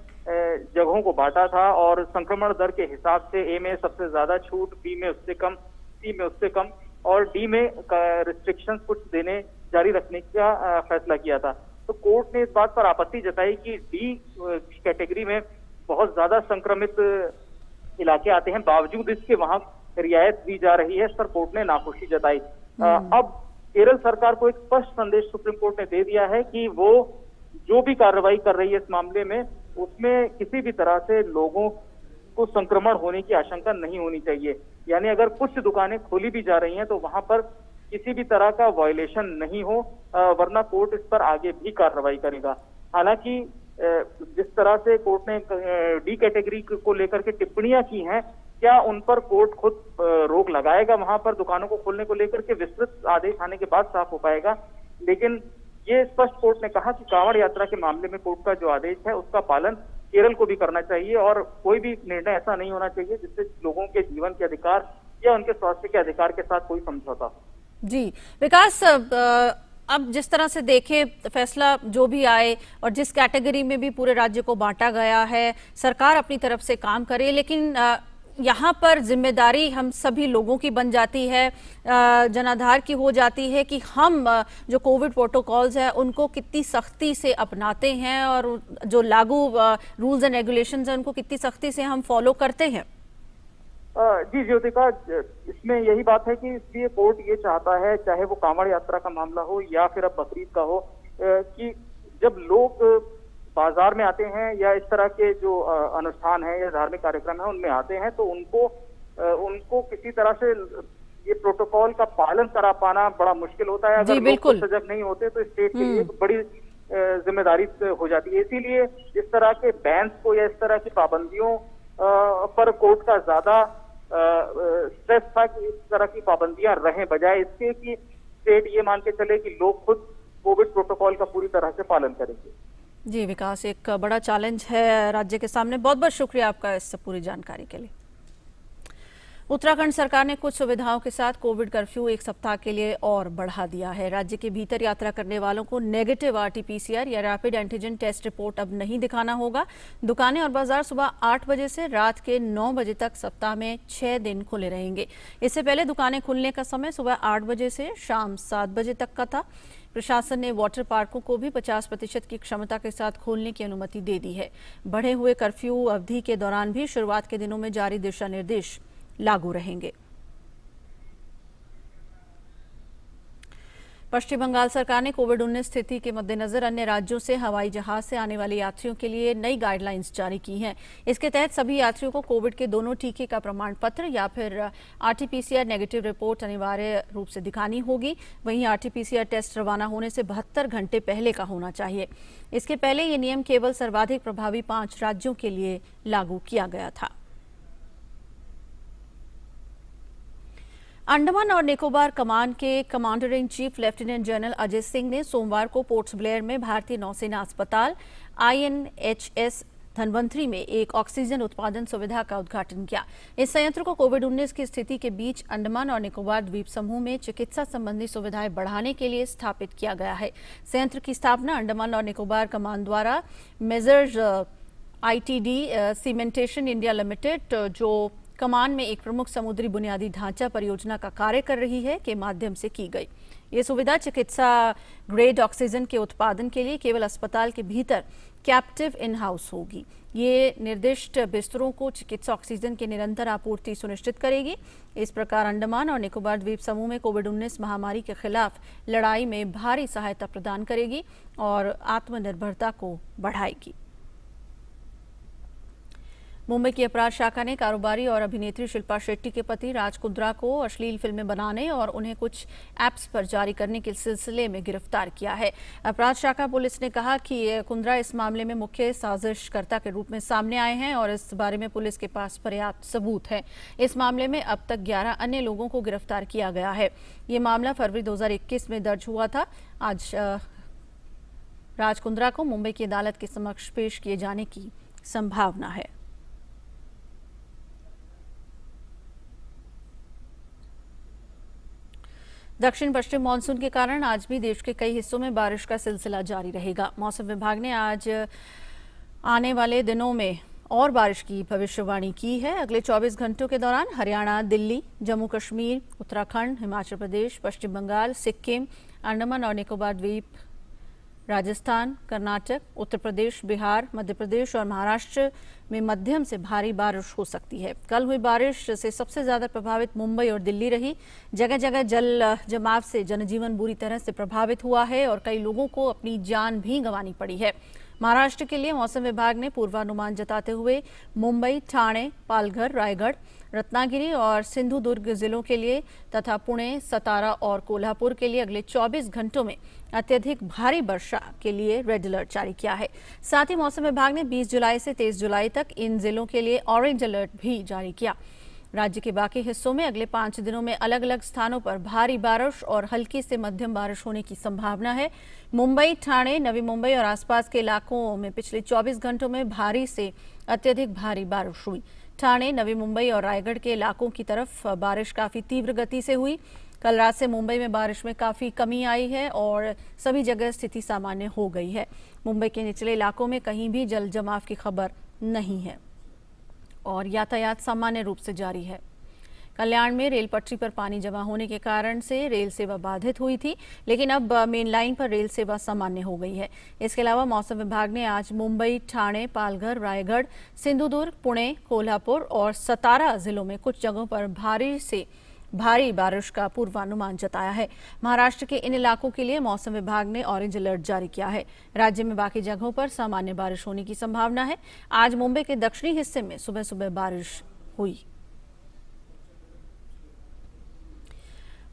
[SPEAKER 12] जगहों को बांटा था और संक्रमण दर के हिसाब से A में सबसे ज्यादा छूट, B में उससे कम, C में उससे कम और D में रिस्ट्रिक्शंस कुछ देने जारी रखने का फैसला किया था। तो कोर्ट ने इस बात पर आपत्ति जताई कि D कैटेगरी में बहुत ज्यादा संक्रमित इलाके आते हैं, बावजूद इसके वहां रियायत दी जा रही है। इस पर कोर्ट ने नाखुशी जताई। अब केरल सरकार को एक स्पष्ट संदेश सुप्रीम कोर्ट ने दे दिया है कि वो जो भी कार्रवाई कर रही है इस मामले में, उसमें किसी भी तरह से लोगों को संक्रमण होने की आशंका नहीं होनी चाहिए। यानी अगर कुछ दुकानें खोली भी जा रही हैं तो वहां पर किसी भी तरह का वायलेशन नहीं हो, वरना कोर्ट इस पर आगे भी कार्रवाई करेगा। हालांकि जिस तरह से कोर्ट ने डी कैटेगरी को लेकर के टिप्पणियां की हैं, क्या उन पर कोर्ट खुद रोक लगाएगा? वहां पर दुकानों को खोलने को लेकर के विस्तृत आदेश आने के बाद साफ हो पाएगा। लेकिन ये स्पष्ट कोर्ट ने कहा कि कांवड़ यात्रा के मामले में कोर्ट का जो आदेश है उसका पालन केरल को भी करना चाहिए और कोई भी निर्णय ऐसा नहीं होना चाहिए जिससे लोगों के जीवन के अधिकार या उनके स्वास्थ्य के अधिकार के साथ कोई समझौता हो।
[SPEAKER 20] जी विकास, अब जिस तरह से देखें फैसला जो भी आए और जिस कैटेगरी में भी पूरे राज्य को बांटा गया है, सरकार अपनी तरफ से काम करे, लेकिन यहाँ पर जिम्मेदारी हम सभी लोगों की बन जाती है, जनाधार की हो जाती है कि हम जो कोविड प्रोटोकॉल्स हैं उनको कितनी सख्ती से अपनाते हैं और जो लागू रूल्स एंड रेगुलेशंस हैं उनको कितनी सख्ती से हम फॉलो करते हैं।
[SPEAKER 12] जी ज्योतिका, इसमें यही बात है कि इसलिए कोर्ट ये चाहता है, चाहे वो कांवड़ यात्रा का मामला हो या फिर अब बकरीद का हो, कि जब लोग बाजार में आते हैं या इस तरह के जो अनुष्ठान है या धार्मिक कार्यक्रम है उनमें आते हैं तो उनको किसी तरह से ये प्रोटोकॉल का पालन करा पाना बड़ा मुश्किल होता है। अगर लोग सजग नहीं होते तो स्टेट के लिए बड़ी जिम्मेदारी हो जाती है। इसीलिए इस तरह के बैन्स को या इस तरह की पाबंदियों पर कोर्ट का ज्यादा स्ट्रेस था कि इस तरह की पाबंदियां रहें, बजाय इसके कि स्टेट ये मान के चले कि लोग खुद कोविड प्रोटोकॉल का पूरी तरह से पालन करेंगे।
[SPEAKER 20] जी विकास, एक बड़ा चैलेंज है राज्य के सामने। बहुत बहुत शुक्रिया आपका इस पूरी जानकारी के लिए। उत्तराखंड सरकार ने कुछ सुविधाओं के साथ कोविड कर्फ्यू एक सप्ताह के लिए और बढ़ा दिया है। राज्य के भीतर यात्रा करने वालों को नेगेटिव RT-PCR या रैपिड एंटीजन टेस्ट रिपोर्ट अब नहीं दिखाना होगा। दुकानें और बाजार सुबह 8 बजे से रात के 9 बजे तक सप्ताह में 6 दिन खुले रहेंगे। इससे पहले दुकानें खुलने का समय सुबह 8 बजे से शाम 7 बजे तक का था। प्रशासन ने वाटर पार्कों को भी 50% की क्षमता के साथ खोलने की अनुमति दे दी है। बढ़े हुए कर्फ्यू अवधि के दौरान भी शुरुआत के दिनों में जारी दिशा निर्देश लागू रहेंगे। पश्चिम बंगाल सरकार ने कोविड-19 स्थिति के मद्देनजर अन्य राज्यों से हवाई जहाज से आने वाले यात्रियों के लिए नई गाइडलाइंस जारी की हैं। इसके तहत सभी यात्रियों को कोविड के दोनों टीके का प्रमाण पत्र या फिर RT-PCR नेगेटिव रिपोर्ट अनिवार्य रूप से दिखानी होगी। वहीं RT-PCR टेस्ट रवाना होने से 72 घंटे पहले का होना चाहिए। इसके पहले ये नियम केवल सर्वाधिक प्रभावी 5 राज्यों के लिए लागू किया गया था। अंडमान और निकोबार कमान के commander in chief lieutenant general Ajay Singh ने सोमवार को पोर्ट ब्लेयर में भारतीय नौसेना अस्पताल INHS धनवंतरी में एक ऑक्सीजन उत्पादन सुविधा का उद्घाटन किया। इस संयंत्र को कोविड-19 की स्थिति के बीच अंडमान और निकोबार द्वीप समूह में चिकित्सा संबंधी सुविधाएं बढ़ाने के लिए स्थापित किया गया है। संयंत्र की स्थापना अंडमान और निकोबार कमान द्वारा measures ITD cementation India limited, जो कमान में एक प्रमुख समुद्री बुनियादी ढांचा परियोजना का कार्य कर रही है, के माध्यम से की गई। ये सुविधा चिकित्सा ग्रेड ऑक्सीजन के उत्पादन के लिए केवल अस्पताल के भीतर कैप्टिव इन हाउस होगी। ये निर्दिष्ट बिस्तरों को चिकित्सा ऑक्सीजन की निरंतर आपूर्ति सुनिश्चित करेगी। इस प्रकार अंडमान और निकोबार द्वीप समूह में कोविड-19 महामारी के खिलाफ लड़ाई में भारी सहायता प्रदान करेगी और आत्मनिर्भरता को बढ़ाएगी। मुंबई की अपराध शाखा ने कारोबारी और अभिनेत्री शिल्पा शेट्टी के पति राज कुंद्रा को अश्लील फिल्में बनाने और उन्हें कुछ ऐप्स पर जारी करने के सिलसिले में गिरफ्तार किया है। अपराध शाखा पुलिस ने कहा कि कुंद्रा इस मामले में मुख्य साजिशकर्ता के रूप में सामने आए हैं और इस बारे में पुलिस के पास पर्याप्त सबूत है। इस मामले में अब तक 11 अन्य लोगों को गिरफ्तार किया गया है। ये मामला फरवरी 2021 में दर्ज हुआ था। आज राज कुंद्रा को मुंबई की अदालत के समक्ष पेश किए जाने की संभावना है। दक्षिण पश्चिम मानसून के कारण आज भी देश के कई हिस्सों में बारिश का सिलसिला जारी रहेगा। मौसम विभाग ने आज आने वाले दिनों में और बारिश की भविष्यवाणी की है। अगले 24 घंटों के दौरान हरियाणा, दिल्ली, जम्मू कश्मीर, उत्तराखंड, हिमाचल प्रदेश, पश्चिम बंगाल, सिक्किम, अंडमान और निकोबार द्वीप राजस्थान, कर्नाटक, उत्तर प्रदेश, बिहार, मध्य प्रदेश और महाराष्ट्र में मध्यम से भारी बारिश हो सकती है। कल हुई बारिश से सबसे ज्यादा प्रभावित मुंबई और दिल्ली रही। जगह जगह जल जमाव से जनजीवन बुरी तरह से प्रभावित हुआ है और कई लोगों को अपनी जान भी गंवानी पड़ी है। महाराष्ट्र के लिए मौसम विभाग ने पूर्वानुमान जताते हुए मुंबई, ठाणे, पालघर, रायगढ़, रत्नागिरी और सिंधुदुर्ग जिलों के लिए तथा पुणे, सतारा और कोल्हापुर के लिए अगले 24 घंटों में अत्यधिक भारी वर्षा के लिए रेड अलर्ट जारी किया है। साथ ही मौसम विभाग ने 20 जुलाई से 23 जुलाई तक इन जिलों के लिए ऑरेंज अलर्ट भी जारी किया। राज्य के बाकी हिस्सों में अगले 5 दिनों में अलग अलग स्थानों पर भारी बारिश और हल्की से मध्यम बारिश होने की संभावना है। मुंबई, ठाणे, नवी मुंबई और आसपास के इलाकों में पिछले 24 घंटों में भारी से अत्यधिक भारी बारिश हुई। ठाणे, नवी मुंबई और रायगढ़ के इलाकों की तरफ बारिश काफी तीव्र गति से हुई। कल रात से मुंबई में बारिश में काफी कमी आई है और सभी जगह स्थिति सामान्य हो गई है। मुंबई के निचले इलाकों में कहीं भी जल जमाव की खबर नहीं है और यातायात सामान्य रूप से जारी है। कल्याण में रेल पटरी पर पानी जमा होने के कारण से रेल सेवा बाधित हुई थी, लेकिन अब मेन लाइन पर रेल सेवा सामान्य हो गई है। इसके अलावा मौसम विभाग ने आज मुंबई, ठाणे, पालघर, रायगढ़, सिंधुदुर्ग, पुणे, कोल्हापुर और सतारा जिलों में कुछ जगहों पर भारी से भारी बारिश का पूर्वानुमान जताया है। महाराष्ट्र के इन इलाकों के लिए मौसम विभाग ने ऑरेंज अलर्ट जारी किया है। राज्य में बाकी जगहों पर सामान्य बारिश होने की संभावना है। आज मुंबई के दक्षिणी हिस्से में सुबह सुबह बारिश हुई।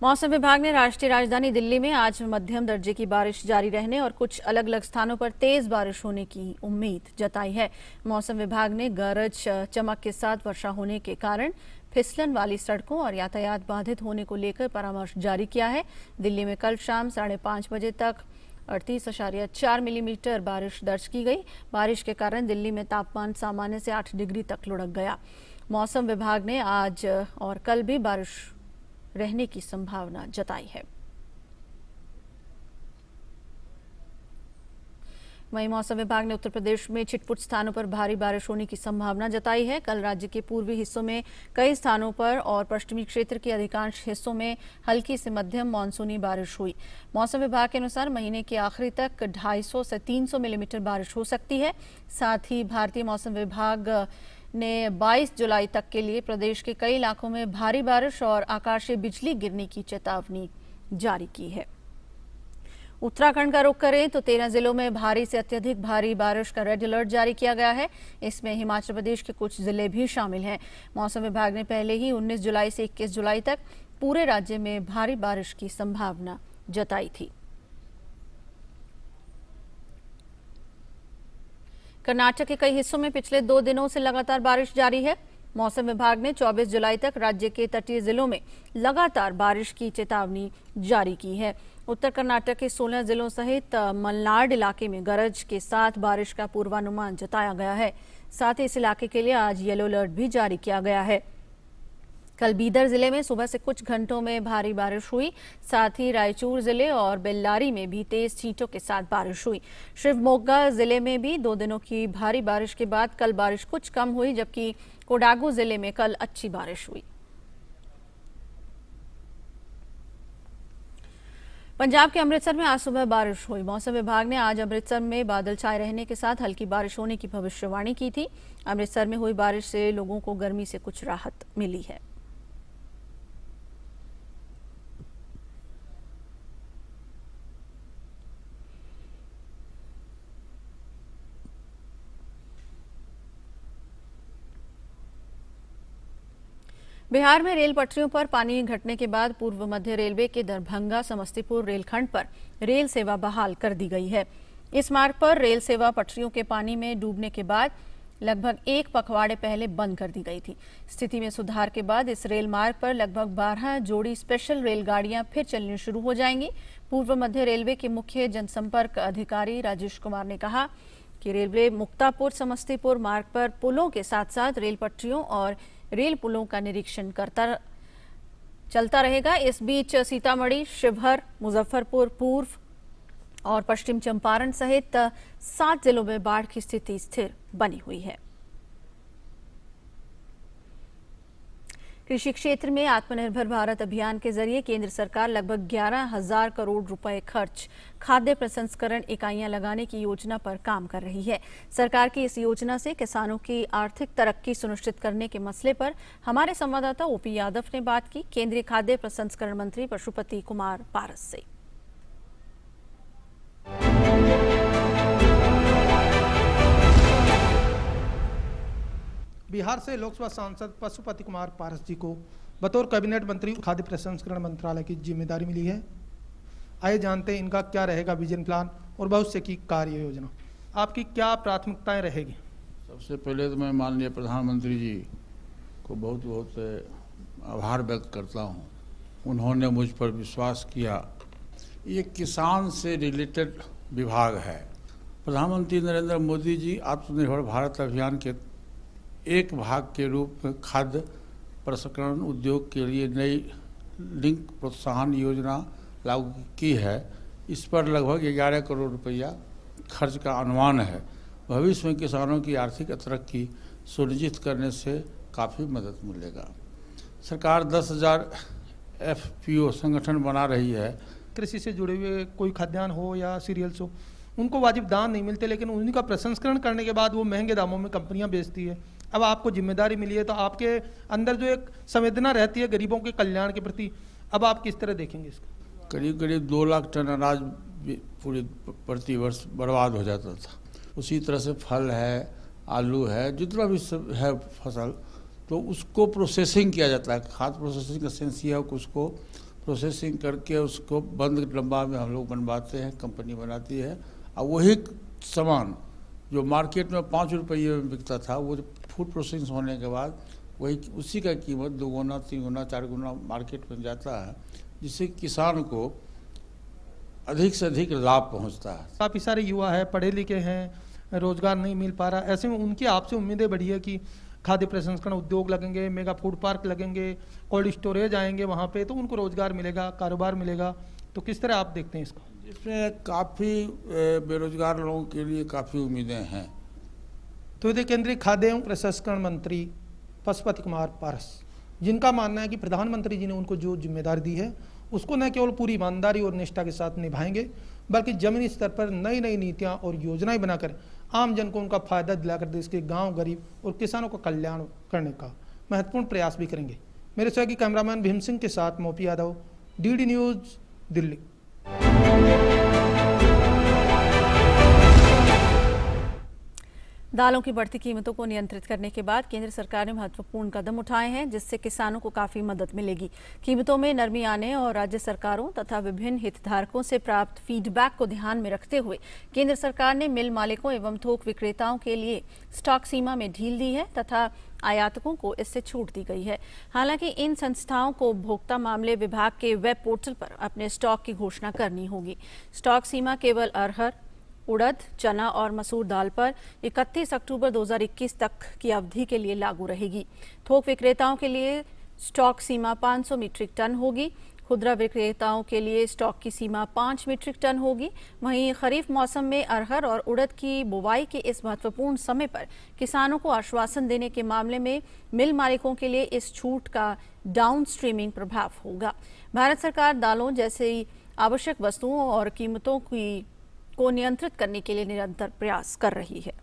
[SPEAKER 20] मौसम विभाग ने राष्ट्रीय राजधानी दिल्ली में आज मध्यम दर्जे की बारिश जारी रहने और कुछ अलग अलग स्थानों पर तेज बारिश होने की उम्मीद जताई है। मौसम विभाग ने गरज चमक के साथ वर्षा होने के कारण फिसलन वाली सड़कों और यातायात बाधित होने को लेकर परामर्श जारी किया है। दिल्ली में कल शाम 5:30 बजे तक 38.4 मिलीमीटर बारिश दर्ज की गई। बारिश के कारण दिल्ली में तापमान सामान्य से 8 डिग्री तक लुढ़क गया। मौसम विभाग ने आज और कल भी बारिश रहने की संभावना जताई है। वहीं मौसम विभाग ने उत्तर प्रदेश में छिटपुट स्थानों पर भारी बारिश होने की संभावना जताई है। कल राज्य के पूर्वी हिस्सों में कई स्थानों पर और पश्चिमी क्षेत्र के अधिकांश हिस्सों में हल्की से मध्यम मानसूनी बारिश हुई। मौसम विभाग के अनुसार महीने के आखिरी तक 250 से 300 मिलीमीटर बारिश हो सकती है। साथ ही भारतीय मौसम विभाग ने 22 जुलाई तक के लिए प्रदेश के कई इलाकों में भारी बारिश और आकाशीय बिजली गिरने की चेतावनी जारी की है। उत्तराखंड का रुख करें तो 13 जिलों में भारी से अत्यधिक भारी बारिश का रेड अलर्ट जारी किया गया है। इसमें हिमाचल प्रदेश के कुछ जिले भी शामिल हैं। मौसम विभाग ने पहले ही 19 जुलाई से 21 जुलाई तक पूरे राज्य में भारी बारिश की संभावना जताई थी। कर्नाटक के कई हिस्सों में पिछले 2 दिनों से लगातार बारिश जारी है। मौसम विभाग ने 24 जुलाई तक राज्य के तटीय जिलों में लगातार बारिश की चेतावनी जारी की है। उत्तर कर्नाटक के 16 जिलों सहित मलनाड इलाके में गरज के साथ बारिश का पूर्वानुमान जताया गया है। साथ ही इस इलाके के लिए आज येलो अलर्ट भी जारी किया गया है। कल बीदर जिले में सुबह से कुछ घंटों में भारी बारिश हुई। साथ ही रायचूर जिले और बेल्लारी में भी तेज छींटों के साथ बारिश हुई। शिवमोगा जिले में भी 2 दिनों की भारी बारिश के बाद कल बारिश कुछ कम हुई, जबकि कोडागू जिले में कल अच्छी बारिश हुई। पंजाब के अमृतसर में आज सुबह बारिश हुई। मौसम विभाग ने आज अमृतसर में बादल छाए रहने के साथ हल्की बारिश होने की भविष्यवाणी की थी। अमृतसर में हुई बारिश से लोगों को गर्मी से कुछ राहत मिली है। बिहार में रेल पटरियों पर पानी घटने के बाद पूर्व मध्य रेलवे के दरभंगा समस्तीपुर रेलखंड पर रेल सेवा बहाल कर दी गई है। इस मार्ग पर रेल सेवा पटरियों के पानी में डूबने के बाद लगभग 1 पखवाड़े पहले बंद कर दी गई थी। स्थिति में सुधार के बाद इस रेल मार्ग पर लगभग 12 जोड़ी स्पेशल रेलगाड़ियां फिर चलनी शुरू हो जाएंगी। पूर्व मध्य रेलवे के मुख्य जनसंपर्क अधिकारी राजेश कुमार ने कहा कि रेलवे मुक्तापुर समस्तीपुर मार्ग पर पुलों के साथ साथ रेल पटरियों और रेल पुलों का निरीक्षण चलता रहेगा। इस बीच सीतामढ़ी, शिवहर, मुजफ्फरपुर पूर्व और पश्चिम चंपारण सहित 7 जिलों में बाढ़ की स्थिति स्थिर बनी हुई है। कृषि क्षेत्र में आत्मनिर्भर भारत अभियान के जरिए केंद्र सरकार लगभग 11,000 करोड़ रुपए खर्च खाद्य प्रसंस्करण इकाइयां लगाने की योजना पर काम कर रही है। सरकार की इस योजना से किसानों की आर्थिक तरक्की सुनिश्चित करने के मसले पर हमारे संवाददाता ओपी यादव ने बात की केंद्रीय खाद्य प्रसंस्करण मंत्री पशुपति कुमार पारस से।
[SPEAKER 14] बिहार से लोकसभा सांसद पशुपति कुमार पारस जी को बतौर कैबिनेट मंत्री खाद्य प्रसंस्करण मंत्रालय की जिम्मेदारी मिली है। आइए जानते हैं इनका क्या रहेगा विजन प्लान और भविष्य की कार्य योजना। आपकी क्या प्राथमिकताएं रहेगी?
[SPEAKER 15] सबसे पहले तो मैं माननीय प्रधानमंत्री जी को बहुत बहुत आभार व्यक्त करता हूं। उन्होंने मुझ पर विश्वास किया। ये किसान से रिलेटेड विभाग है। प्रधानमंत्री नरेंद्र मोदी जी आत्मनिर्भर भारत अभियान के एक भाग के रूप में खाद्य प्रसंस्करण उद्योग के लिए नई लिंक प्रोत्साहन योजना लागू की है। इस पर लगभग 11 करोड़ रुपया खर्च का अनुमान है। भविष्य में किसानों की आर्थिक तरक्की सुनिश्चित करने से काफ़ी मदद मिलेगा। सरकार 10,000 FPO संगठन बना रही है।
[SPEAKER 14] कृषि से जुड़े हुए कोई खाद्यान्न हो या सीरियल्स हो, उनको वाजिब दाम नहीं मिलते, लेकिन उनका प्रसंस्करण करने के बाद वो महंगे दामों में कंपनियां बेचती है। अब आपको जिम्मेदारी मिली है तो आपके अंदर जो एक संवेदना रहती है गरीबों के कल्याण के प्रति, अब आप किस तरह देखेंगे इसको?
[SPEAKER 15] करीब करीब 2 लाख टन अनाज पूरी प्रति वर्ष बर्बाद हो जाता था। उसी तरह से फल है, आलू है, जितना भी सब है फसल, तो उसको प्रोसेसिंग किया जाता है। खाद्य प्रोसेसिंग का सेंस ये है कि उसको प्रोसेसिंग करके उसको बंद डब्बा में हम लोग बनवाते हैं, कंपनी बनाती है। और वही सामान जो मार्केट में 5 रुपये में बिकता था, वो फूड प्रोसेसिंग होने के बाद वही उसी का कीमत 2 गुना 3 गुना 4 गुना मार्केट में जाता है, जिससे किसान को अधिक से अधिक लाभ पहुंचता है।
[SPEAKER 14] काफ़ी सारे युवा है, पढ़े लिखे हैं, रोजगार नहीं मिल पा रहा, ऐसे में उनकी आपसे उम्मीदें बढ़ी है कि खाद्य प्रसंस्करण उद्योग लगेंगे, मेगा फूड पार्क लगेंगे, कोल्ड स्टोरेज आएंगे वहाँ पे, तो उनको रोजगार मिलेगा, कारोबार मिलेगा। तो किस तरह आप देखते हैं इसको?
[SPEAKER 15] इसमें काफ़ी बेरोजगार लोगों के लिए काफ़ी उम्मीदें हैं।
[SPEAKER 14] तो ये केंद्रीय खाद्य एवं प्रसंस्करण मंत्री पशुपति कुमार पारस, जिनका मानना है कि प्रधानमंत्री जी ने उनको जो जिम्मेदारी दी है उसको न केवल पूरी ईमानदारी और निष्ठा के साथ निभाएंगे, बल्कि जमीनी स्तर पर नई नई नीतियां और योजनाएं बनाकर आम जन को उनका फायदा दिलाकर देश के गांव, गरीब और किसानों का कल्याण करने का महत्वपूर्ण प्रयास भी करेंगे। मेरे सहयोगी कैमरामैन भीम सिंह के साथ मोपी यादव, DD न्यूज, दिल्ली।
[SPEAKER 20] दालों की बढ़ती कीमतों को नियंत्रित करने के बाद केंद्र सरकार ने महत्वपूर्ण कदम उठाए हैं, जिससे किसानों को काफी मदद मिलेगी। कीमतों में नरमी आने और राज्य सरकारों तथा विभिन्न हितधारकों से प्राप्त फीडबैक को ध्यान में रखते हुए केंद्र सरकार ने मिल मालिकों एवं थोक विक्रेताओं के लिए स्टॉक सीमा में ढील दी है तथा आयातकों को इससे छूट दी गई है। हालांकि इन संस्थाओं को उपभोक्ता मामले विभाग के वेब पोर्टल पर अपने स्टॉक की घोषणा करनी होगी। स्टॉक सीमा केवल अरहर, उड़द, चना और मसूर दाल पर 31 अक्टूबर 2021 तक की अवधि के लिए लागू रहेगी। थोक विक्रेताओं के लिए स्टॉक सीमा 500 मीट्रिक टन होगी। खुदरा विक्रेताओं के लिए स्टॉक की सीमा 5 मीट्रिक टन होगी। वहीं खरीफ मौसम में अरहर और उड़द की बुवाई के इस महत्वपूर्ण समय पर किसानों को आश्वासन देने के मामले में मिल मालिकों के लिए इस छूट का डाउन स्ट्रीमिंग प्रभाव होगा। भारत सरकार दालों जैसी आवश्यक वस्तुओं और कीमतों को नियंत्रित करने के लिए निरंतर प्रयास कर रही है।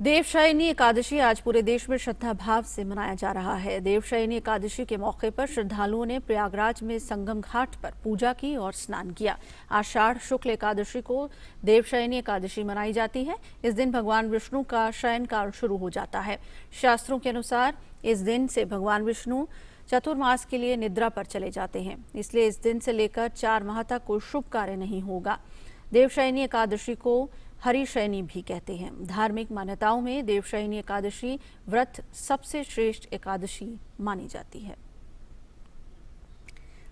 [SPEAKER 20] देवशयनी एकादशी आज पूरे देश में श्रद्धा भाव से मनाया जा रहा है। देवशयनी एकादशी के मौके पर श्रद्धालुओं ने प्रयागराज में संगम घाट पर पूजा की और स्नान किया। आषाढ़ शुक्ल एकादशी को देवशयनी एकादशी मनाई जाती है। इस दिन भगवान विष्णु का शयन काल शुरू हो जाता है। शास्त्रों के अनुसार इस दिन से भगवान विष्णु चतुर्मास के लिए निद्रा पर चले जाते हैं, इसलिए इस दिन से लेकर 4 माह तक कोई शुभ कार्य नहीं होगा। देवशयनी एकादशी को हरिशयनी भी कहते हैं। धार्मिक मान्यताओं में देवशयनी एकादशी व्रत सबसे श्रेष्ठ एकादशी मानी जाती है।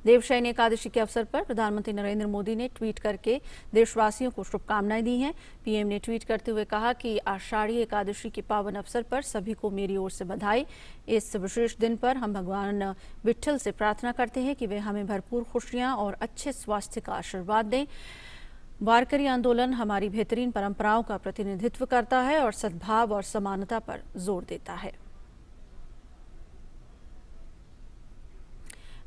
[SPEAKER 20] देवशयनी एकादशी के अवसर पर प्रधानमंत्री नरेंद्र मोदी ने ट्वीट करके देशवासियों को शुभकामनाएं दी हैं। पीएम ने ट्वीट करते हुए कहा कि आषाढ़ी एकादशी के पावन अवसर पर सभी को मेरी ओर से बधाई। इस विशेष दिन पर हम भगवान विट्ठल से प्रार्थना करते हैं कि वे हमें भरपूर खुशियां और अच्छे स्वास्थ्य का आशीर्वाद दें। वारकरी आंदोलन हमारी बेहतरीन परंपराओं का प्रतिनिधित्व करता है और सद्भाव और समानता पर जोर देता है।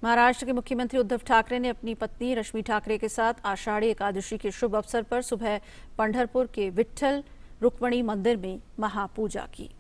[SPEAKER 20] महाराष्ट्र के मुख्यमंत्री उद्धव ठाकरे ने अपनी पत्नी रश्मि ठाकरे के साथ आषाढ़ी एकादशी के शुभ अवसर पर सुबह पंढरपुर के विट्ठल रुक्मिणी मंदिर में महापूजा की।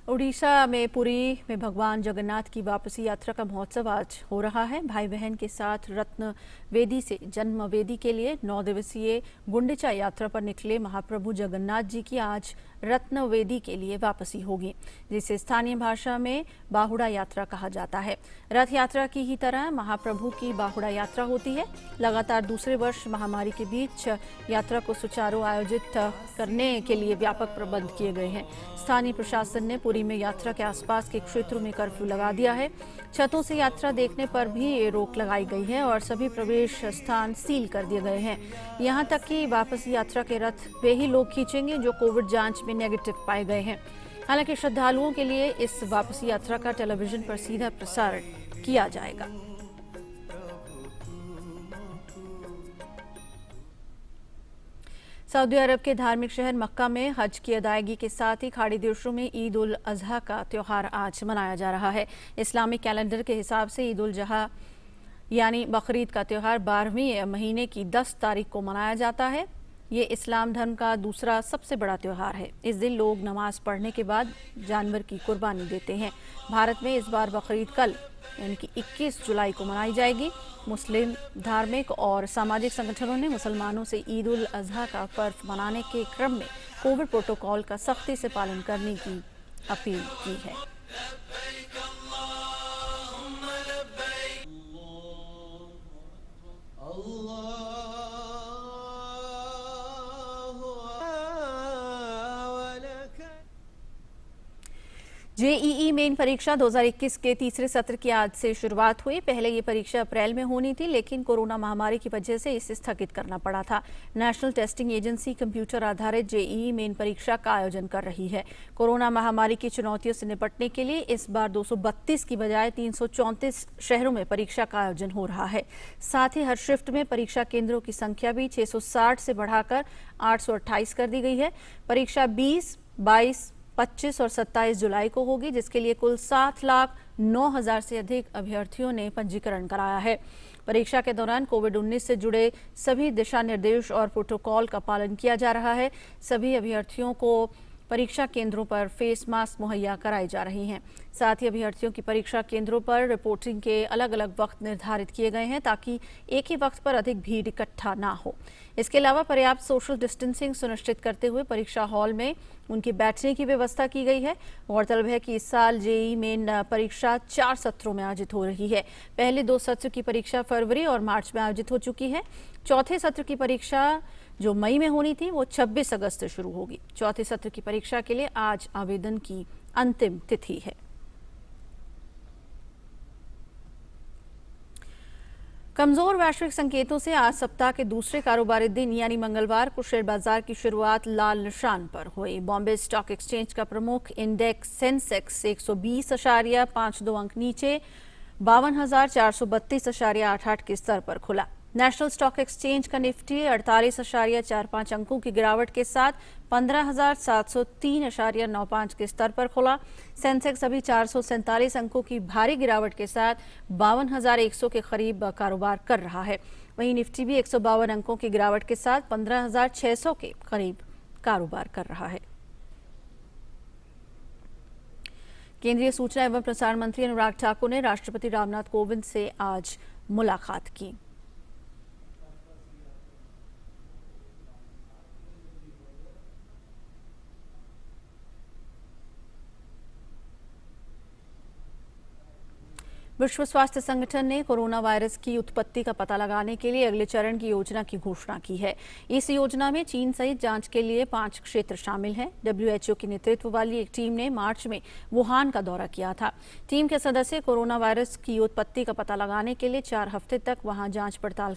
[SPEAKER 20] उड़ीसा में पुरी में भगवान जगन्नाथ की वापसी यात्रा का महोत्सव आज हो रहा है। भाई बहन के साथ रत्न वेदी से जन्म वेदी के लिए 9 दिवसीय गुंडिचा यात्रा पर निकले महाप्रभु जगन्नाथ जी की आज रत्न वेदी के लिए वापसी होगी, जिसे स्थानीय भाषा में बाहुड़ा यात्रा कहा जाता है। रथ यात्रा की ही तरह महाप्रभु की बाहुड़ा यात्रा होती है। लगातार दूसरे वर्ष महामारी के बीच यात्रा को सुचारू आयोजित करने के लिए व्यापक प्रबंध किए गए हैं। स्थानीय प्रशासन ने पुरी में यात्रा के आसपास के क्षेत्रों में कर्फ्यू लगा दिया है। छतों से यात्रा देखने पर भी रोक लगाई गई है और सभी प्रवेश स्थान सील कर दिए गए हैं। यहां तक कि वापसी यात्रा के रथ वे ही लोग खींचेंगे जो कोविड जांच में नेगेटिव पाए गए हैं। हालांकि श्रद्धालुओं के लिए इस वापसी यात्रा का टेलीविजन पर सीधा प्रसारण किया जाएगा। सऊदी अरब के धार्मिक शहर मक्का में हज की अदायगी के साथ ही खाड़ी देशों में ईद उल अजहा का त्यौहार आज मनाया जा रहा है। इस्लामिक कैलेंडर के हिसाब से ईद उल जुहा यानी बकरीद का त्यौहार 12वें महीने की 10 तारीख को मनाया जाता है। ये इस्लाम धर्म का दूसरा सबसे बड़ा त्यौहार है। इस दिन लोग नमाज पढ़ने के बाद जानवर की कुर्बानी देते हैं। भारत में इस बार बकरीद कल यानी कि 21 जुलाई को मनाई जाएगी। मुस्लिम धार्मिक और सामाजिक संगठनों ने मुसलमानों से ईद उल अजहा का पर्व मनाने के क्रम में कोविड प्रोटोकॉल का सख्ती से पालन करने की अपील की है। जेईई मेन परीक्षा 2021 के तीसरे सत्र की आज से शुरुआत हुई। पहले ये परीक्षा अप्रैल में होनी थी, लेकिन कोरोना महामारी की वजह से इसे स्थगित करना पड़ा था। नेशनल टेस्टिंग एजेंसी कंप्यूटर आधारित जेईई मेन परीक्षा का आयोजन कर रही है। कोरोना महामारी की चुनौतियों से निपटने के लिए इस बार 232 की बजाय 334 शहरों में परीक्षा का आयोजन हो रहा है। साथ ही हर शिफ्ट में परीक्षा केंद्रों की संख्या भी 660 से बढ़ाकर 828 कर दी गई है। परीक्षा 20, 22, 25 और 27 जुलाई को होगी, जिसके लिए कुल 7,09,000 से अधिक अभ्यर्थियों ने पंजीकरण कराया है। परीक्षा के दौरान कोविड-19 से जुड़े सभी दिशा निर्देश और प्रोटोकॉल का पालन किया जा रहा है। सभी अभ्यर्थियों को परीक्षा केंद्रों पर फेस मास्क मुहैया कराई जा रही हैं। साथ ही अभ्यर्थियों की परीक्षा केंद्रों पर रिपोर्टिंग के अलग अलग वक्त निर्धारित किए गए हैं, ताकि एक ही वक्त पर अधिक भीड़ इकट्ठा ना हो। इसके अलावा पर्याप्त सोशल डिस्टेंसिंग सुनिश्चित करते हुए परीक्षा हॉल में उनके बैठने की व्यवस्था की गई है। गौरतलब है कि इस साल जेईई मेन परीक्षा 4 सत्रों में आयोजित हो रही है। पहले 2 सत्र की परीक्षा फरवरी और मार्च में आयोजित हो चुकी है। चौथे सत्र की परीक्षा जो मई में होनी थी वो 26 अगस्त से शुरू होगी। चौथे सत्र की परीक्षा के लिए आज आवेदन की अंतिम तिथि है। कमजोर वैश्विक संकेतों से आज सप्ताह के दूसरे कारोबारी दिन यानी मंगलवार को शेयर बाजार की शुरुआत लाल निशान पर हुई। बॉम्बे स्टॉक एक्सचेंज का प्रमुख इंडेक्स सेंसेक्स 120.52 अंक नीचे 52,432.88 के स्तर पर खुला। नेशनल स्टॉक एक्सचेंज का निफ्टी 48.45 अंकों की गिरावट के साथ 15,703.95 के स्तर पर खुला। सेंसेक्स अभी 447 अंकों की भारी गिरावट के साथ 52,100 के करीब कारोबार कर रहा है। वहीं निफ्टी भी 152 अंकों की गिरावट के साथ 15,600 के करीब कारोबार कर रहा है। केंद्रीय सूचना एवं प्रसारण मंत्री अनुराग ठाकुर ने राष्ट्रपति रामनाथ कोविंद से आज मुलाकात की। विश्व स्वास्थ्य संगठन ने कोरोना वायरस की उत्पत्ति का पता लगाने के लिए अगले चरण की योजना की घोषणा की है। इस योजना में चीन सहित जांच के लिए 5 क्षेत्र शामिल हैं। WHO के नेतृत्व वाली एक टीम ने मार्च में वुहान का दौरा किया था। टीम के सदस्य कोरोना वायरस की उत्पत्ति का पता लगाने के लिए 4 हफ्ते तक वहां जांच पड़ताल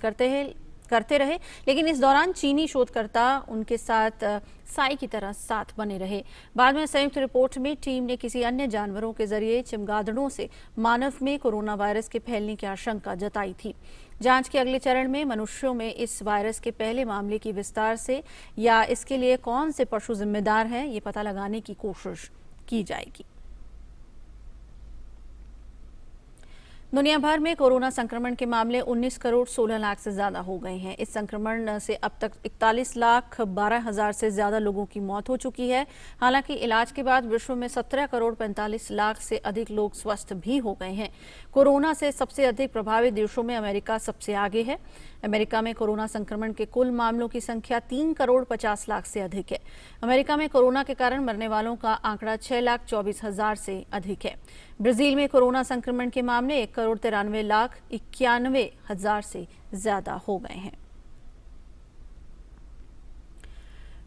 [SPEAKER 20] करते रहे, लेकिन इस दौरान चीनी शोधकर्ता उनके साथ साई की तरह साथ बने रहे। बाद में संयुक्त रिपोर्ट में टीम ने किसी अन्य जानवरों के जरिए चमगादड़ों से मानव में कोरोना वायरस के फैलने की आशंका जताई थी। जांच के अगले चरण में मनुष्यों में इस वायरस के पहले मामले की विस्तार से या इसके लिए कौन से पशु जिम्मेदार हैं, ये पता लगाने की कोशिश की जाएगी। दुनिया भर में कोरोना संक्रमण के मामले 19 करोड़ 16 लाख से ज्यादा हो गए हैं। इस संक्रमण से अब तक 41 लाख 12 हजार से ज्यादा लोगों की मौत हो चुकी है। हालांकि इलाज के बाद विश्व में 17 करोड़ 45 लाख से अधिक लोग स्वस्थ भी हो गए हैं। कोरोना से सबसे अधिक प्रभावित देशों में अमेरिका सबसे आगे है। अमेरिका में कोरोना संक्रमण के कुल मामलों की संख्या 3 करोड़ 50 लाख से अधिक है। अमेरिका में कोरोना के कारण मरने वालों का आंकड़ा 6 लाख 24 हजार से अधिक है। ब्राजील में कोरोना संक्रमण के मामले 1 करोड़ 93 लाख 91 हजार से ज्यादा हो गए हैं।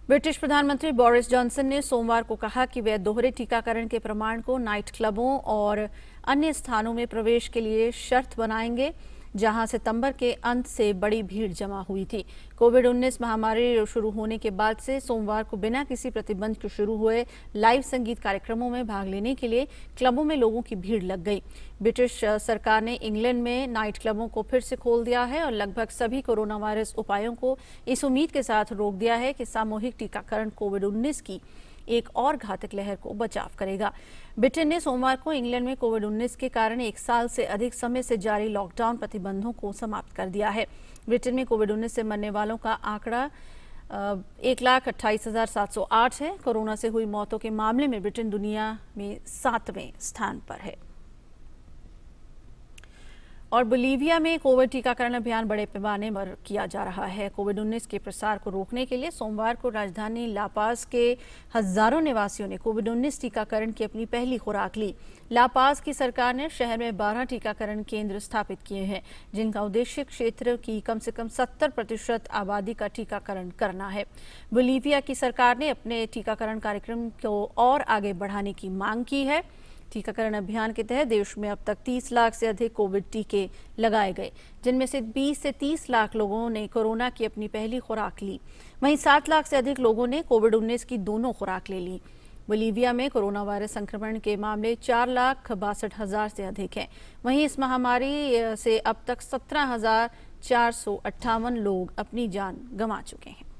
[SPEAKER 20] ब्रिटिश प्रधानमंत्री बोरिस जॉनसन ने सोमवार को कहा कि वे दोहरे टीकाकरण के प्रमाण को नाइट क्लबों और अन्य स्थानों में प्रवेश के लिए शर्त बनाएंगे, जहां सितंबर के अंत से बड़ी भीड़ जमा हुई थी। कोविड-19 महामारी शुरू होने के बाद से सोमवार को बिना किसी प्रतिबंध के शुरू हुए लाइव संगीत कार्यक्रमों में भाग लेने के लिए क्लबों में लोगों की भीड़ लग गई। ब्रिटिश सरकार ने इंग्लैंड में नाइट क्लबों को फिर से खोल दिया है और लगभग सभी कोरोना वायरस उपायों को इस उम्मीद के साथ रोक दिया है कि सामूहिक टीकाकरण कोविड-19 की एक और घातक लहर को बचाव करेगा। ब्रिटेन ने सोमवार को इंग्लैंड में कोविड-19 के कारण 1 साल से अधिक समय से जारी लॉकडाउन प्रतिबंधों को समाप्त कर दिया है। ब्रिटेन में कोविड-19 से मरने वालों का आंकड़ा 1,28,708 है। कोरोना से हुई मौतों के मामले में ब्रिटेन दुनिया में 7वें स्थान पर है। और बोलीविया में कोविड टीकाकरण अभियान बड़े पैमाने पर किया जा रहा है। कोविड-19 के प्रसार को रोकने के लिए सोमवार को राजधानी लापाज के हजारों निवासियों ने कोविड-19 टीकाकरण की अपनी पहली खुराक ली। लापाज की सरकार ने शहर में 12 टीकाकरण केंद्र स्थापित किए हैं, जिनका उद्देश्य क्षेत्र की कम से कम 70% आबादी का टीकाकरण करना है। बोलीविया की सरकार ने अपने टीकाकरण कार्यक्रम को और आगे बढ़ाने की मांग की है। टीकाकरण अभियान के तहत देश में अब तक 30 लाख से अधिक कोविड टीके लगाए गए, जिनमें से 20 से 30 लाख लोगों ने कोरोना की अपनी पहली खुराक ली। वहीं 7 लाख से अधिक लोगों ने कोविड-19 की दोनों खुराक ले ली। बोलीविया में कोरोना वायरस संक्रमण के मामले 4,62,000 से अधिक हैं। वहीं इस महामारी से अब तक 17,458 लोग अपनी जान गंवा चुके हैं।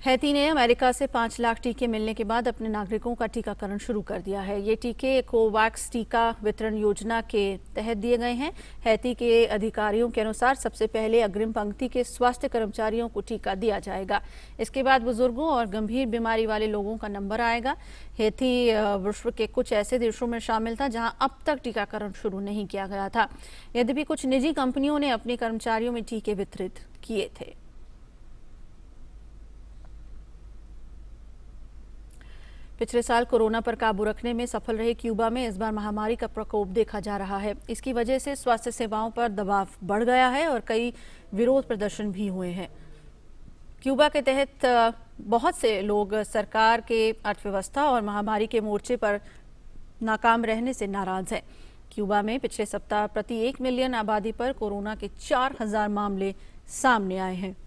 [SPEAKER 20] हैती ने अमेरिका से 5 लाख टीके मिलने के बाद अपने नागरिकों का टीकाकरण शुरू कर दिया है। ये टीके कोवैक्स टीका वितरण योजना के तहत दिए गए हैं। हैती के अधिकारियों के अनुसार सबसे पहले अग्रिम पंक्ति के स्वास्थ्य कर्मचारियों को टीका दिया जाएगा। इसके बाद बुजुर्गों और गंभीर बीमारी वाले लोगों का नंबर आएगा। हैती विश्व के कुछ ऐसे देशों में शामिल था जहां अब तक टीकाकरण शुरू नहीं किया गया था। यद्यपि कुछ निजी कंपनियों ने अपने कर्मचारियों में टीके वितरित किए थे। पिछले साल कोरोना पर काबू रखने में सफल रहे क्यूबा में इस बार महामारी का प्रकोप देखा जा रहा है। इसकी वजह से स्वास्थ्य सेवाओं पर दबाव बढ़ गया है और कई विरोध प्रदर्शन भी हुए हैं। क्यूबा के तहत बहुत से लोग सरकार के अर्थव्यवस्था और महामारी के मोर्चे पर नाकाम रहने से नाराज हैं। क्यूबा में पिछले सप्ताह प्रति 1 मिलियन आबादी पर कोरोना के 4,000 मामले सामने आए हैं।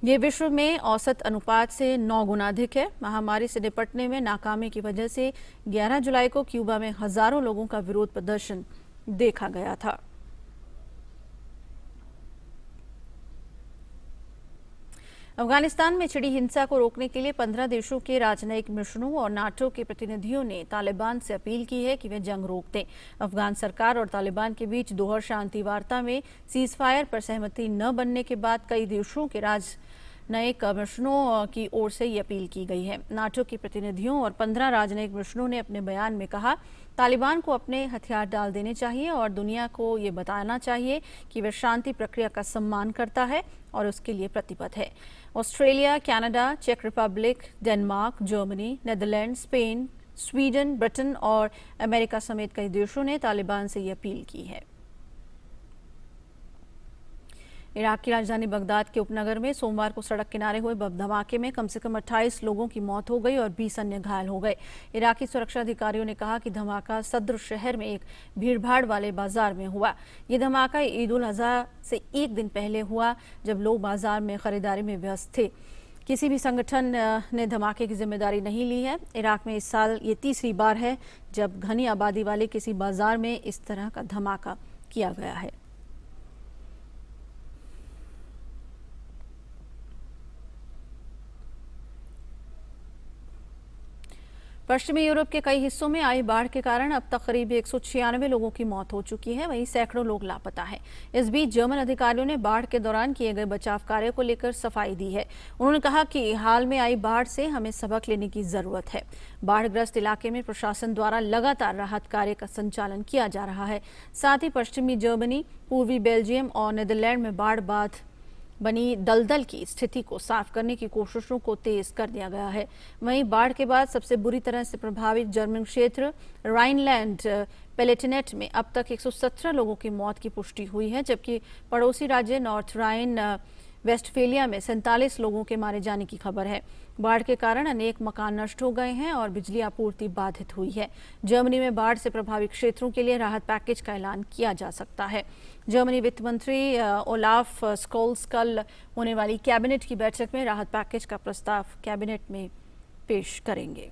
[SPEAKER 20] ये विश्व में औसत अनुपात से 9 गुना अधिक है। महामारी से निपटने में नाकामी की वजह से 11 जुलाई को क्यूबा में हजारों लोगों का विरोध प्रदर्शन देखा गया था। अफगानिस्तान में छिड़ी हिंसा को रोकने के लिए 15 देशों के राजनयिक मिशनों और नाटो के प्रतिनिधियों ने तालिबान से अपील की है कि वे जंग रोक दें। अफगान सरकार और तालिबान के बीच दोहर शांति वार्ता में सीजफायर पर सहमति न बनने के बाद कई देशों के राजनयिक मिशनों की ओर से ये अपील की गई है। नाटो के प्रतिनिधियों और 15 राजनयिक मिशनों ने अपने बयान में कहा, तालिबान को अपने हथियार डाल देने चाहिए और दुनिया को ये बताना चाहिए कि वह शांति प्रक्रिया का सम्मान करता है और उसके लिए प्रतिबद्ध है। ऑस्ट्रेलिया, कनाडा, चेक Republic, Denmark, Germany, Netherlands, Spain, Sweden, Britain और अमेरिका समेत कई देशों ने तालिबान से ये अपील की है। इराक की राजधानी बगदाद के उपनगर में सोमवार को सड़क किनारे हुए बम धमाके में कम से कम 28 लोगों की मौत हो गई और 20 अन्य घायल हो गए। इराकी सुरक्षा अधिकारियों ने कहा कि धमाका सद्र शहर में एक भीड़भाड़ वाले बाजार में हुआ। ये धमाका ईद उल अजहा से एक दिन पहले हुआ, जब लोग बाजार में खरीदारी में व्यस्त थे। किसी भी संगठन ने धमाके की जिम्मेदारी नहीं ली है। इराक में इस साल ये तीसरी बार है जब घनी आबादी वाले किसी बाजार में इस तरह का धमाका किया गया है। पश्चिमी यूरोप के कई हिस्सों में आई बाढ़ के कारण अब तक करीब 196 लोगों की मौत हो चुकी है, वहीं सैकड़ों लोग लापता हैं। इस बीच जर्मन अधिकारियों ने बाढ़ के दौरान किए गए बचाव कार्य को लेकर सफाई दी है। उन्होंने कहा कि हाल में आई बाढ़ से हमें सबक लेने की जरूरत है। बाढ़ग्रस्त इलाके में प्रशासन द्वारा लगातार राहत कार्य का संचालन किया जा रहा है। साथ ही पश्चिमी जर्मनी, पूर्वी बेल्जियम और नीदरलैंड में बाढ़ बाद बनी दलदल की स्थिति को साफ करने की कोशिशों को तेज कर दिया गया है। वहीं बाढ़ के बाद सबसे बुरी तरह से प्रभावित जर्मन क्षेत्र राइनलैंड पैलेटिनेट में अब तक 117 लोगों की मौत की पुष्टि हुई है, जबकि पड़ोसी राज्य नॉर्थ राइन वेस्टफेलिया में 47 लोगों के मारे जाने की खबर है। बाढ़ के कारण अनेक मकान नष्ट हो गए हैं और बिजली आपूर्ति बाधित हुई है। जर्मनी में बाढ़ से प्रभावित क्षेत्रों के लिए राहत पैकेज का ऐलान किया जा सकता है। जर्मनी वित्त मंत्री ओलाफ स्कोल्स कल होने वाली कैबिनेट की बैठक में राहत पैकेज का प्रस्ताव कैबिनेट में पेश करेंगे।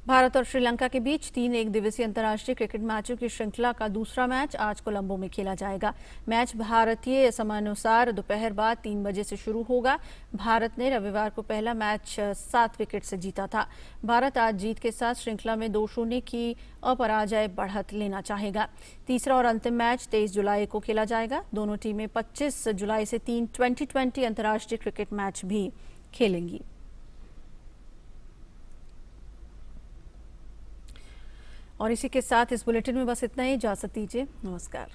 [SPEAKER 20] भारत और श्रीलंका के बीच 3 एकदिवसीय अंतर्राष्ट्रीय क्रिकेट मैचों की श्रृंखला का दूसरा मैच आज कोलंबो में खेला जाएगा। मैच भारतीय समयानुसार दोपहर बाद 3 बजे से शुरू होगा। भारत ने रविवार को पहला मैच 7 विकेट से जीता था। भारत आज जीत के साथ श्रृंखला में 2-0 की अपराजय बढ़त लेना चाहेगा। तीसरा और अंतिम मैच 23 जुलाई को खेला जाएगा। दोनों टीमें 25 जुलाई से 3 2020 अंतर्राष्ट्रीय क्रिकेट मैच भी खेलेंगी। और इसी के साथ इस बुलेटिन में बस इतना ही। इजाजत दीजिए, नमस्कार।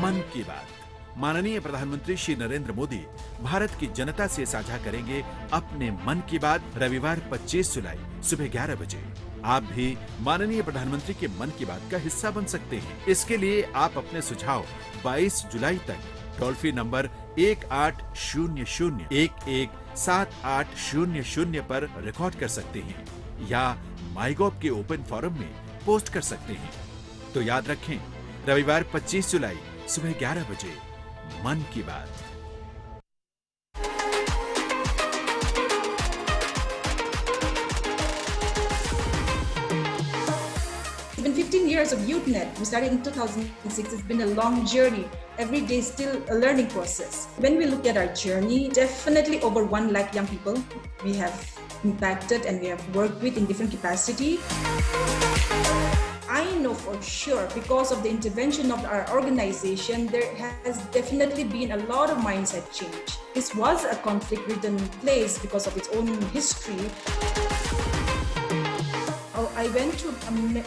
[SPEAKER 10] मन की बात। माननीय प्रधानमंत्री श्री नरेंद्र मोदी भारत की जनता से साझा करेंगे अपने मन की बात रविवार 25 जुलाई सुबह 11 बजे। आप भी माननीय प्रधानमंत्री के मन की बात का हिस्सा बन सकते हैं। इसके लिए आप अपने सुझाव 22 जुलाई तक टोल फ्री नंबर 1800-117800 पर रिकॉर्ड कर सकते हैं या माईगॉव के ओपन फोरम में पोस्ट कर सकते हैं। तो याद रखें, रविवार 25 जुलाई सुबह 11 बजे मन की बात।
[SPEAKER 11] It's been 15 years of YouthNet. We started in 2006. It's been a long journey. Every day is still a learning process. When we look at our journey, definitely over 1 lakh young people we have impacted and we have worked with in different capacity. I know for sure because of the intervention of our organization, there has definitely been a lot of mindset change. This was a conflict-ridden place because of its own history. I went through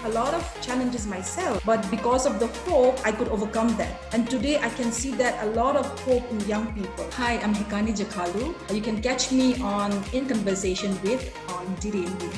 [SPEAKER 11] a lot of challenges myself, but because of the hope, I could overcome that. And today I can see that a lot of hope in young people. Hi, I'm Hekani Jakhalu. You can catch me on In Conversation With on DD India.